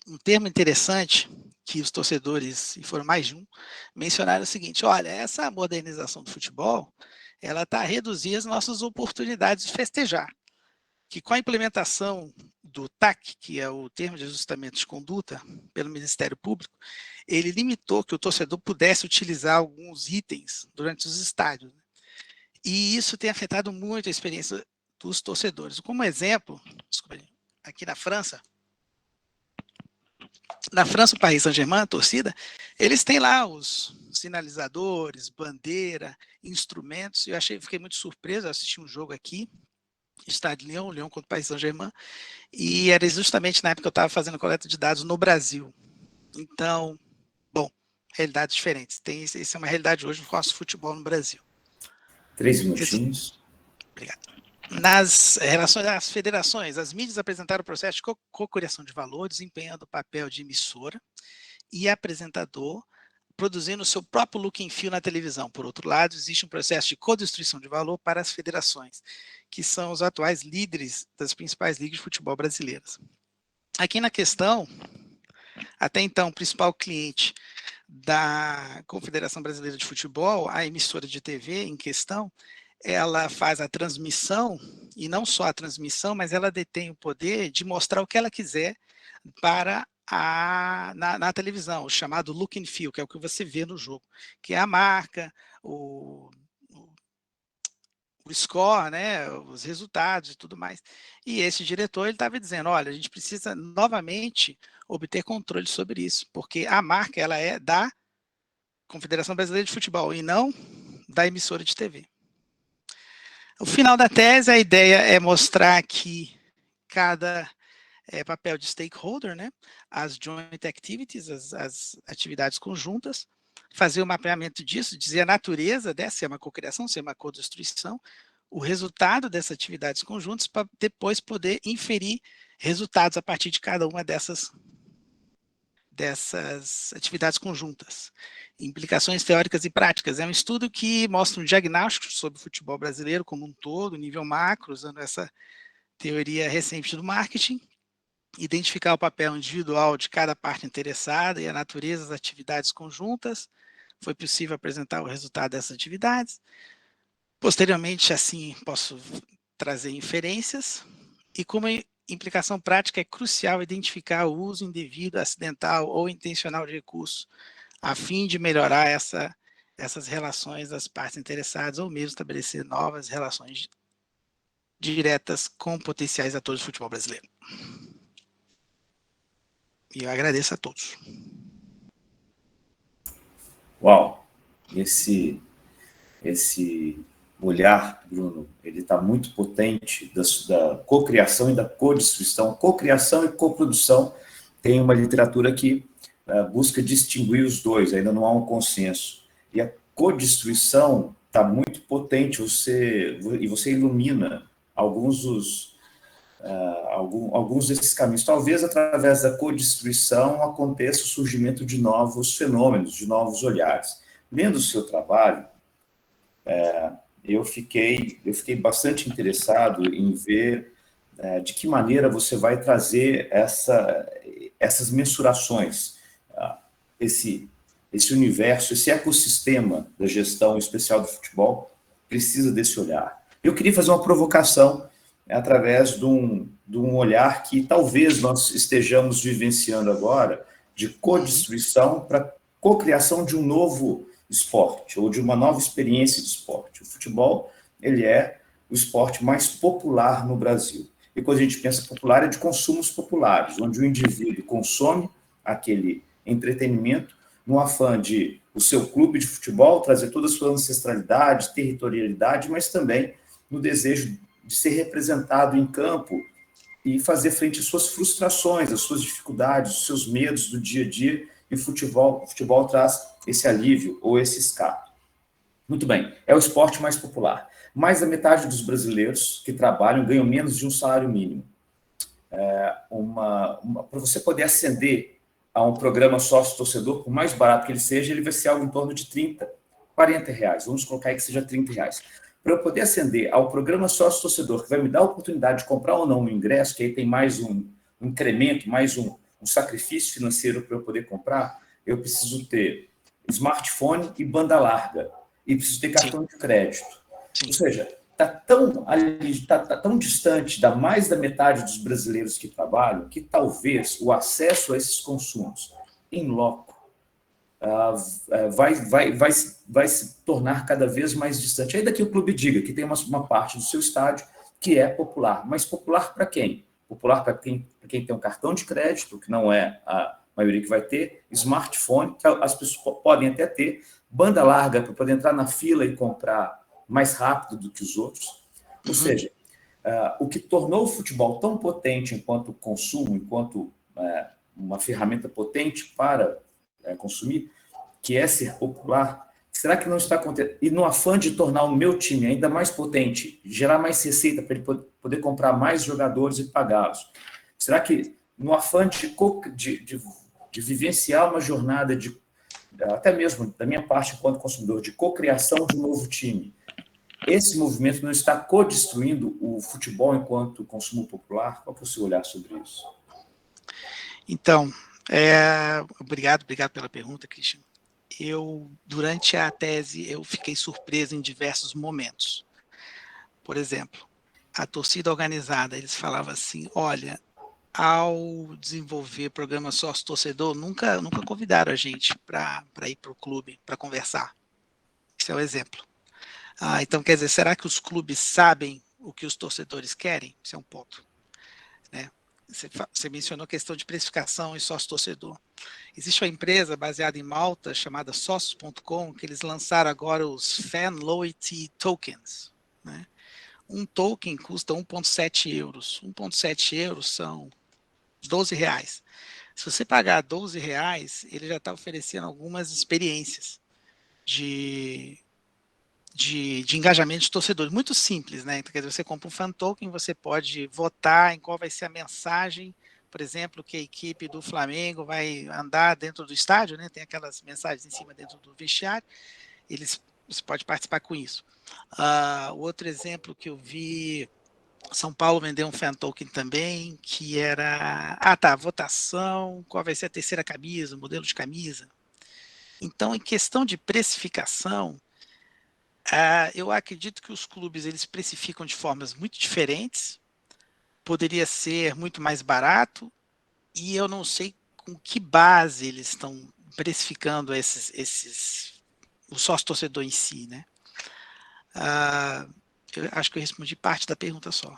[SPEAKER 4] Um termo interessante que os torcedores, e foram mais de um, mencionaram o seguinte: olha, essa modernização do futebol, ela está a reduzir as nossas oportunidades de festejar, que com a implementação do TAC, que é o termo de ajustamento de conduta, pelo Ministério Público, ele limitou que o torcedor pudesse utilizar alguns itens durante os estádios. E isso tem afetado muito a experiência dos torcedores. Como exemplo, aqui na França, o Paris Saint-Germain, a torcida, eles têm lá os sinalizadores, bandeira, instrumentos. Eu fiquei muito surpreso, eu assisti um jogo aqui, Estádio Lyon contra o Paris Saint-Germain, e era justamente na época que eu estava fazendo coleta de dados no Brasil. Então, bom, realidades diferentes. Isso é uma realidade hoje no nosso futebol no Brasil.
[SPEAKER 2] 3 minutinhos.
[SPEAKER 4] Obrigado. Nas relações às federações, as mídias apresentaram o processo de cocriação de valor, desempenhando o papel de emissora e apresentador, produzindo o seu próprio look and feel na televisão. Por outro lado, existe um processo de co-destruição de valor para as federações, que são os atuais líderes das principais ligas de futebol brasileiras. Aqui na questão, até então, o principal cliente da Confederação Brasileira de Futebol, a emissora de TV em questão, ela faz a transmissão, e não só a transmissão, mas ela detém o poder de mostrar o que ela quiser para na televisão, o chamado look and feel, que é o que você vê no jogo, que é a marca, o score, né, os resultados e tudo mais. E esse diretor estava dizendo, olha, a gente precisa novamente obter controle sobre isso, porque a marca ela é da Confederação Brasileira de Futebol e não da emissora de TV. O final da tese, a ideia é mostrar que cada papel de stakeholder, né, as joint activities, as atividades conjuntas, fazer o mapeamento disso, dizer a natureza dessa, se é uma cocriação, se é uma co-destruição, o resultado dessas atividades conjuntas, para depois poder inferir resultados a partir de cada uma dessas atividades conjuntas. Implicações teóricas e práticas. É um estudo que mostra um diagnóstico sobre o futebol brasileiro como um todo, nível macro, usando essa teoria recente do marketing, identificar o papel individual de cada parte interessada e a natureza das atividades conjuntas. Foi possível apresentar o resultado dessas atividades. Posteriormente, assim, posso trazer inferências. E como implicação prática, é crucial identificar o uso indevido, acidental ou intencional de recursos, a fim de melhorar essas relações das partes interessadas, ou mesmo estabelecer novas relações diretas com potenciais atores do futebol brasileiro. E eu agradeço a todos.
[SPEAKER 2] Uau! Esse olhar, Bruno, ele está muito potente da cocriação e da co-destruição. Cocriação e coprodução tem uma literatura que busca distinguir os dois, ainda não há um consenso. E a co-destruição está muito potente, você ilumina alguns desses caminhos. Talvez através da co-destruição aconteça o surgimento de novos fenômenos, de novos olhares. Lendo o seu trabalho, eu fiquei bastante interessado em ver de que maneira você vai trazer essas mensurações, esse esse universo, esse ecossistema da gestão especial do futebol precisa desse olhar. Eu queria fazer uma provocação através de um olhar que talvez nós estejamos vivenciando agora, de co-destruição para cocriação de um novo esporte, ou de uma nova experiência de esporte. O futebol, ele é o esporte mais popular no Brasil. E quando a gente pensa popular, é de consumos populares, onde o indivíduo consome aquele entretenimento no afã de o seu clube de futebol trazer toda a sua ancestralidade, territorialidade, mas também no desejo de ser representado em campo e fazer frente às suas frustrações, às suas dificuldades, aos seus medos do dia a dia, e o futebol traz esse alívio ou esse escape. Muito bem, é o esporte mais popular. Mais da metade dos brasileiros que trabalham ganham menos de um salário mínimo. Para você poder ascender a um programa sócio-torcedor, por mais barato que ele seja, ele vai ser algo em torno de 30, 40 reais. Vamos colocar aí que seja 30 reais. Para eu poder ascender ao programa sócio-torcedor, que vai me dar a oportunidade de comprar ou não um ingresso, que aí tem mais um incremento, mais um sacrifício financeiro para eu poder comprar, eu preciso ter smartphone e banda larga. E preciso ter cartão de crédito. Ou seja, está tão distante da mais da metade dos brasileiros que trabalham, que talvez o acesso a esses consumos em loco vai se tornar cada vez mais distante. Ainda que o clube diga que tem uma parte do seu estádio que é popular, mas popular para quem? Popular para quem tem um cartão de crédito, que não é a maioria que vai ter, smartphone, que as pessoas podem até ter, banda larga para poder entrar na fila e comprar mais rápido do que os outros. Ou seja, o que tornou o futebol tão potente enquanto consumo, enquanto uma ferramenta potente para consumir, que é ser popular, será que não está acontecendo? E no afã de tornar o meu time ainda mais potente, gerar mais receita para ele poder comprar mais jogadores e pagá-los, será que no afã de vivenciar uma jornada até mesmo da minha parte enquanto consumidor, de cocriação de um novo time, esse movimento não está co-destruindo o futebol enquanto consumo popular? Qual que é o seu olhar sobre isso?
[SPEAKER 4] Então, obrigado pela pergunta, Christian. Durante a tese, eu fiquei surpreso em diversos momentos. Por exemplo, a torcida organizada, eles falavam assim, olha, ao desenvolver programa sócio-torcedor, nunca convidaram a gente para ir para o clube, para conversar. Esse é o exemplo. Então, quer dizer, será que os clubes sabem o que os torcedores querem? Esse é um ponto. Né? Você mencionou a questão de precificação e sócio-torcedor. Existe uma empresa baseada em Malta, chamada Sócios.com, que eles lançaram agora os Fan Loyalty Tokens. Né? Um token custa 1,7 euros. 1,7 euros são 12 reais. Se você pagar 12 reais, ele já está oferecendo algumas experiências de engajamento de torcedores, muito simples, né? Então, quer dizer, você compra um fan token, você pode votar em qual vai ser a mensagem, por exemplo, que a equipe do Flamengo vai andar dentro do estádio, né? Tem aquelas mensagens em cima dentro do vestiário, você pode participar com isso. O outro exemplo que eu vi, São Paulo vendeu um fan token também, que era, votação, qual vai ser a terceira camisa, o modelo de camisa. Então, em questão de precificação, eu acredito que os clubes eles precificam de formas muito diferentes, poderia ser muito mais barato, e eu não sei com que base eles estão precificando o sócio-torcedor em si, né? Eu acho que eu respondi parte da pergunta só.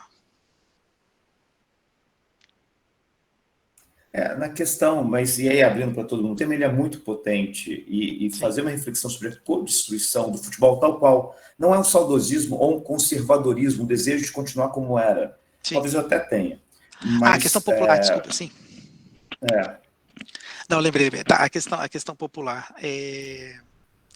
[SPEAKER 2] Na questão, mas e aí abrindo para todo mundo, o tema ele é muito potente e fazer uma reflexão sobre a co-destruição do futebol tal qual não é um saudosismo ou um conservadorismo, um desejo de continuar como era. Sim. Talvez eu até tenha. Mas,
[SPEAKER 4] a questão popular, desculpa, sim. Não, lembrei. Tá, a questão popular.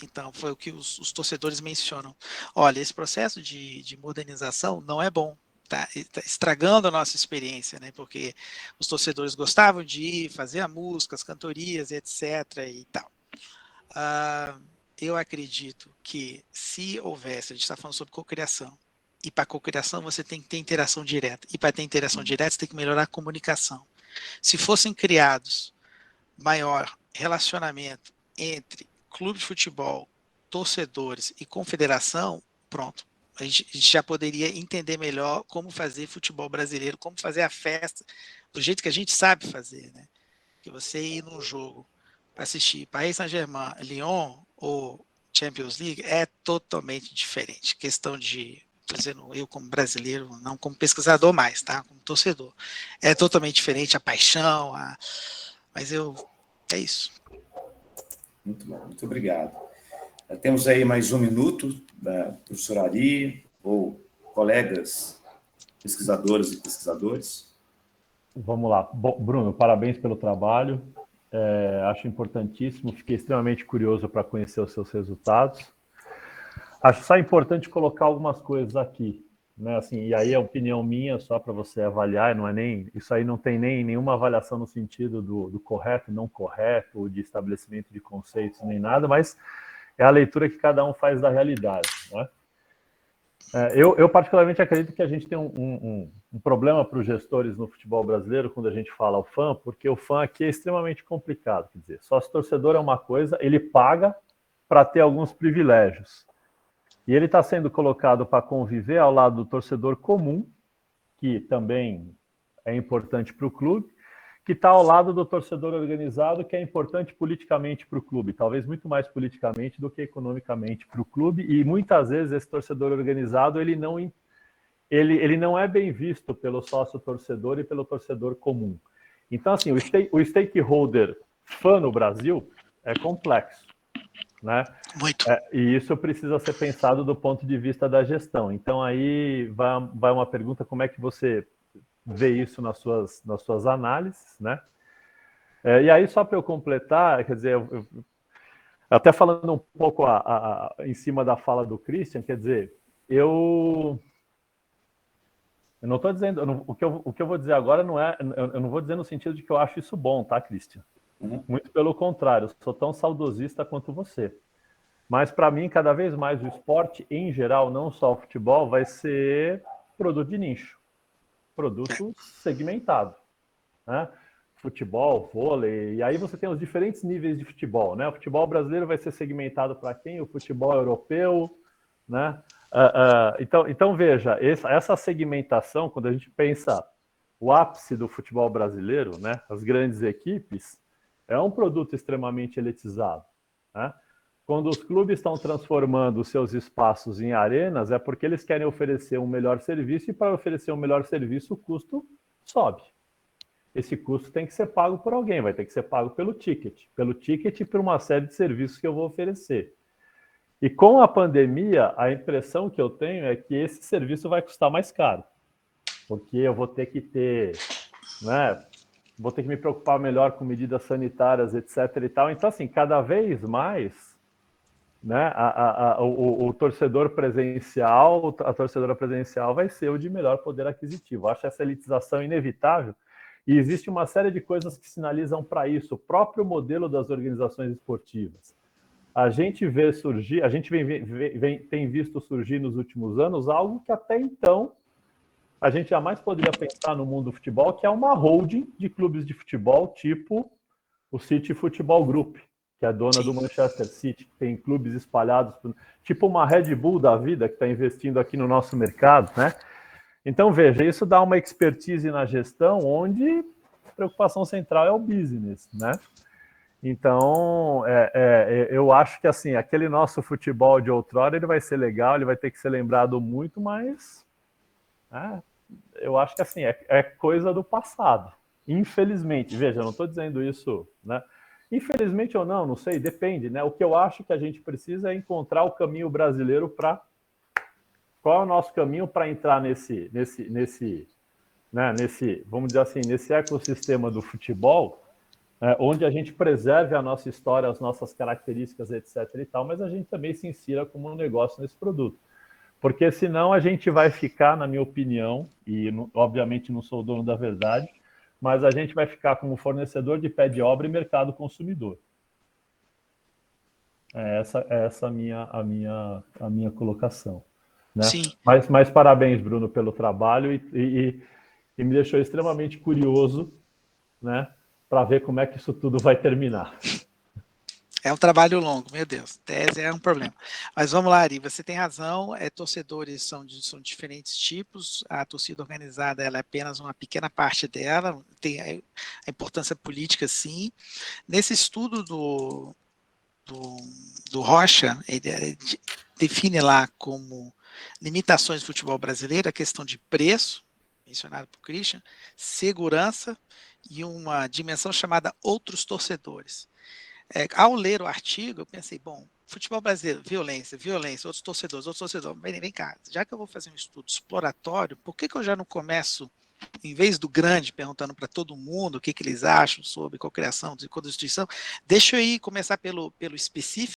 [SPEAKER 4] Então, foi o que os torcedores mencionam. Olha, esse processo de modernização não é bom. Tá estragando a nossa experiência, né? Porque os torcedores gostavam de ir, fazer a música, as cantorias, etc. e tal. Eu acredito que se houvesse, a gente está falando sobre cocriação, e para cocriação você tem que ter interação direta, e para ter interação direta você tem que melhorar a comunicação. Se fossem criados maior relacionamento entre clube de futebol, torcedores e confederação, pronto. A gente já poderia entender melhor como fazer futebol brasileiro, como fazer a festa do jeito que a gente sabe fazer, né? Que você ir num jogo para assistir Paris Saint-Germain, Lyon ou Champions League é totalmente diferente. Questão de, estou dizendo eu como brasileiro, não como pesquisador mais, tá? Como torcedor. É totalmente diferente a paixão, mas é isso.
[SPEAKER 2] Muito bom, muito obrigado. Temos aí mais 1 minuto da professora Ari, ou colegas pesquisadoras e pesquisadores.
[SPEAKER 3] Vamos lá. Bom, Bruno, parabéns pelo trabalho. Acho importantíssimo. Fiquei extremamente curioso para conhecer os seus resultados. Acho só importante colocar algumas coisas aqui, né? Assim, e aí é opinião minha, só para você avaliar. Não é nem isso aí, não tem nenhuma avaliação no sentido do correto, não correto, de estabelecimento de conceitos nem nada, mas é a leitura que cada um faz da realidade, né? Eu particularmente acredito que a gente tem um problema para os gestores no futebol brasileiro quando a gente fala o fã, porque o fã aqui é extremamente complicado. Quer dizer, sócio-torcedor é uma coisa, ele paga para ter alguns privilégios. E ele está sendo colocado para conviver ao lado do torcedor comum, que também é importante para o clube, que está ao lado do torcedor organizado, que é importante politicamente para o clube, talvez muito mais politicamente do que economicamente para o clube, e muitas vezes esse torcedor organizado ele não é bem visto pelo sócio-torcedor e pelo torcedor comum. Então, assim, o stakeholder fã no Brasil é complexo, né?
[SPEAKER 4] Muito.
[SPEAKER 3] E isso precisa ser pensado do ponto de vista da gestão. Então, aí vai uma pergunta, como é que você vê isso nas suas análises, né? E aí, só para eu completar, quer dizer, até falando um pouco em cima da fala do Christian, quer dizer, eu não estou dizendo, o que eu vou dizer agora não é, eu não vou dizer no sentido de que eu acho isso bom, tá, Christian? Muito pelo contrário, eu sou tão saudosista quanto você. Mas, para mim, cada vez mais o esporte, em geral, não só o futebol, vai ser produto de nicho. Produto segmentado, né? Futebol, vôlei, e aí você tem os diferentes níveis de futebol, né? O futebol brasileiro vai ser segmentado para quem? O futebol europeu, né? Então veja, essa segmentação, quando a gente pensa o ápice do futebol brasileiro, né? As grandes equipes, é um produto extremamente elitizado, né? Quando os clubes estão transformando os seus espaços em arenas, é porque eles querem oferecer um melhor serviço, e para oferecer um melhor serviço, o custo sobe. Esse custo tem que ser pago por alguém, vai ter que ser pago pelo ticket e por uma série de serviços que eu vou oferecer. E com a pandemia, a impressão que eu tenho é que esse serviço vai custar mais caro, porque eu vou ter que ter, né, vou ter que me preocupar melhor com medidas sanitárias, etc. e tal. Então, assim, cada vez mais, né, o torcedor presencial, a torcedora presencial vai ser o de melhor poder aquisitivo. Acho essa elitização inevitável, e existe uma série de coisas que sinalizam para isso. O próprio modelo das organizações esportivas. A gente vê surgir, a gente tem visto surgir nos últimos anos algo que até então a gente jamais poderia pensar no mundo do futebol, que é uma holding de clubes de futebol, tipo o City Football Group, que é dona do Manchester City, que tem clubes espalhados, tipo uma Red Bull da vida, que está investindo aqui no nosso mercado, né? Então, veja, isso dá uma expertise na gestão, onde a preocupação central é o business, né? Então, eu acho que, assim, aquele nosso futebol de outrora, ele vai ser legal, ele vai ter que ser lembrado muito, mas eu acho que, assim, é coisa do passado. Infelizmente, veja, eu não estou dizendo isso, né? Infelizmente ou não sei, depende, né? O que eu acho que a gente precisa é encontrar o caminho brasileiro para... Qual é o nosso caminho para entrar nesse, vamos dizer assim, nesse ecossistema do futebol, onde a gente preserve a nossa história, as nossas características, etc. e tal, mas a gente também se insira como um negócio nesse produto. Porque senão a gente vai ficar, na minha opinião, e obviamente não sou o dono da verdade, mas a gente vai ficar como fornecedor de pé de obra e mercado consumidor. Essa a minha colocação. Né?
[SPEAKER 4] Sim.
[SPEAKER 3] Mas parabéns, Bruno, pelo trabalho, e me deixou extremamente curioso, né, para ver como é que isso tudo vai terminar.
[SPEAKER 4] É um trabalho longo, meu Deus, tese é um problema. Mas vamos lá, Ari, você tem razão, torcedores são de diferentes tipos, a torcida organizada ela é apenas uma pequena parte dela, tem a importância política, sim. Nesse estudo do Rocha, ele define lá como limitações do futebol brasileiro a questão de preço, mencionado por Christian, segurança e uma dimensão chamada outros torcedores. Ao ler o artigo, eu pensei, bom, futebol brasileiro, violência, outros torcedores, vem cá, já que eu vou fazer um estudo exploratório, por que eu já não começo, em vez do grande, perguntando para todo mundo o que eles acham sobre cocriação, de constituição, deixa eu ir começar pelo específico,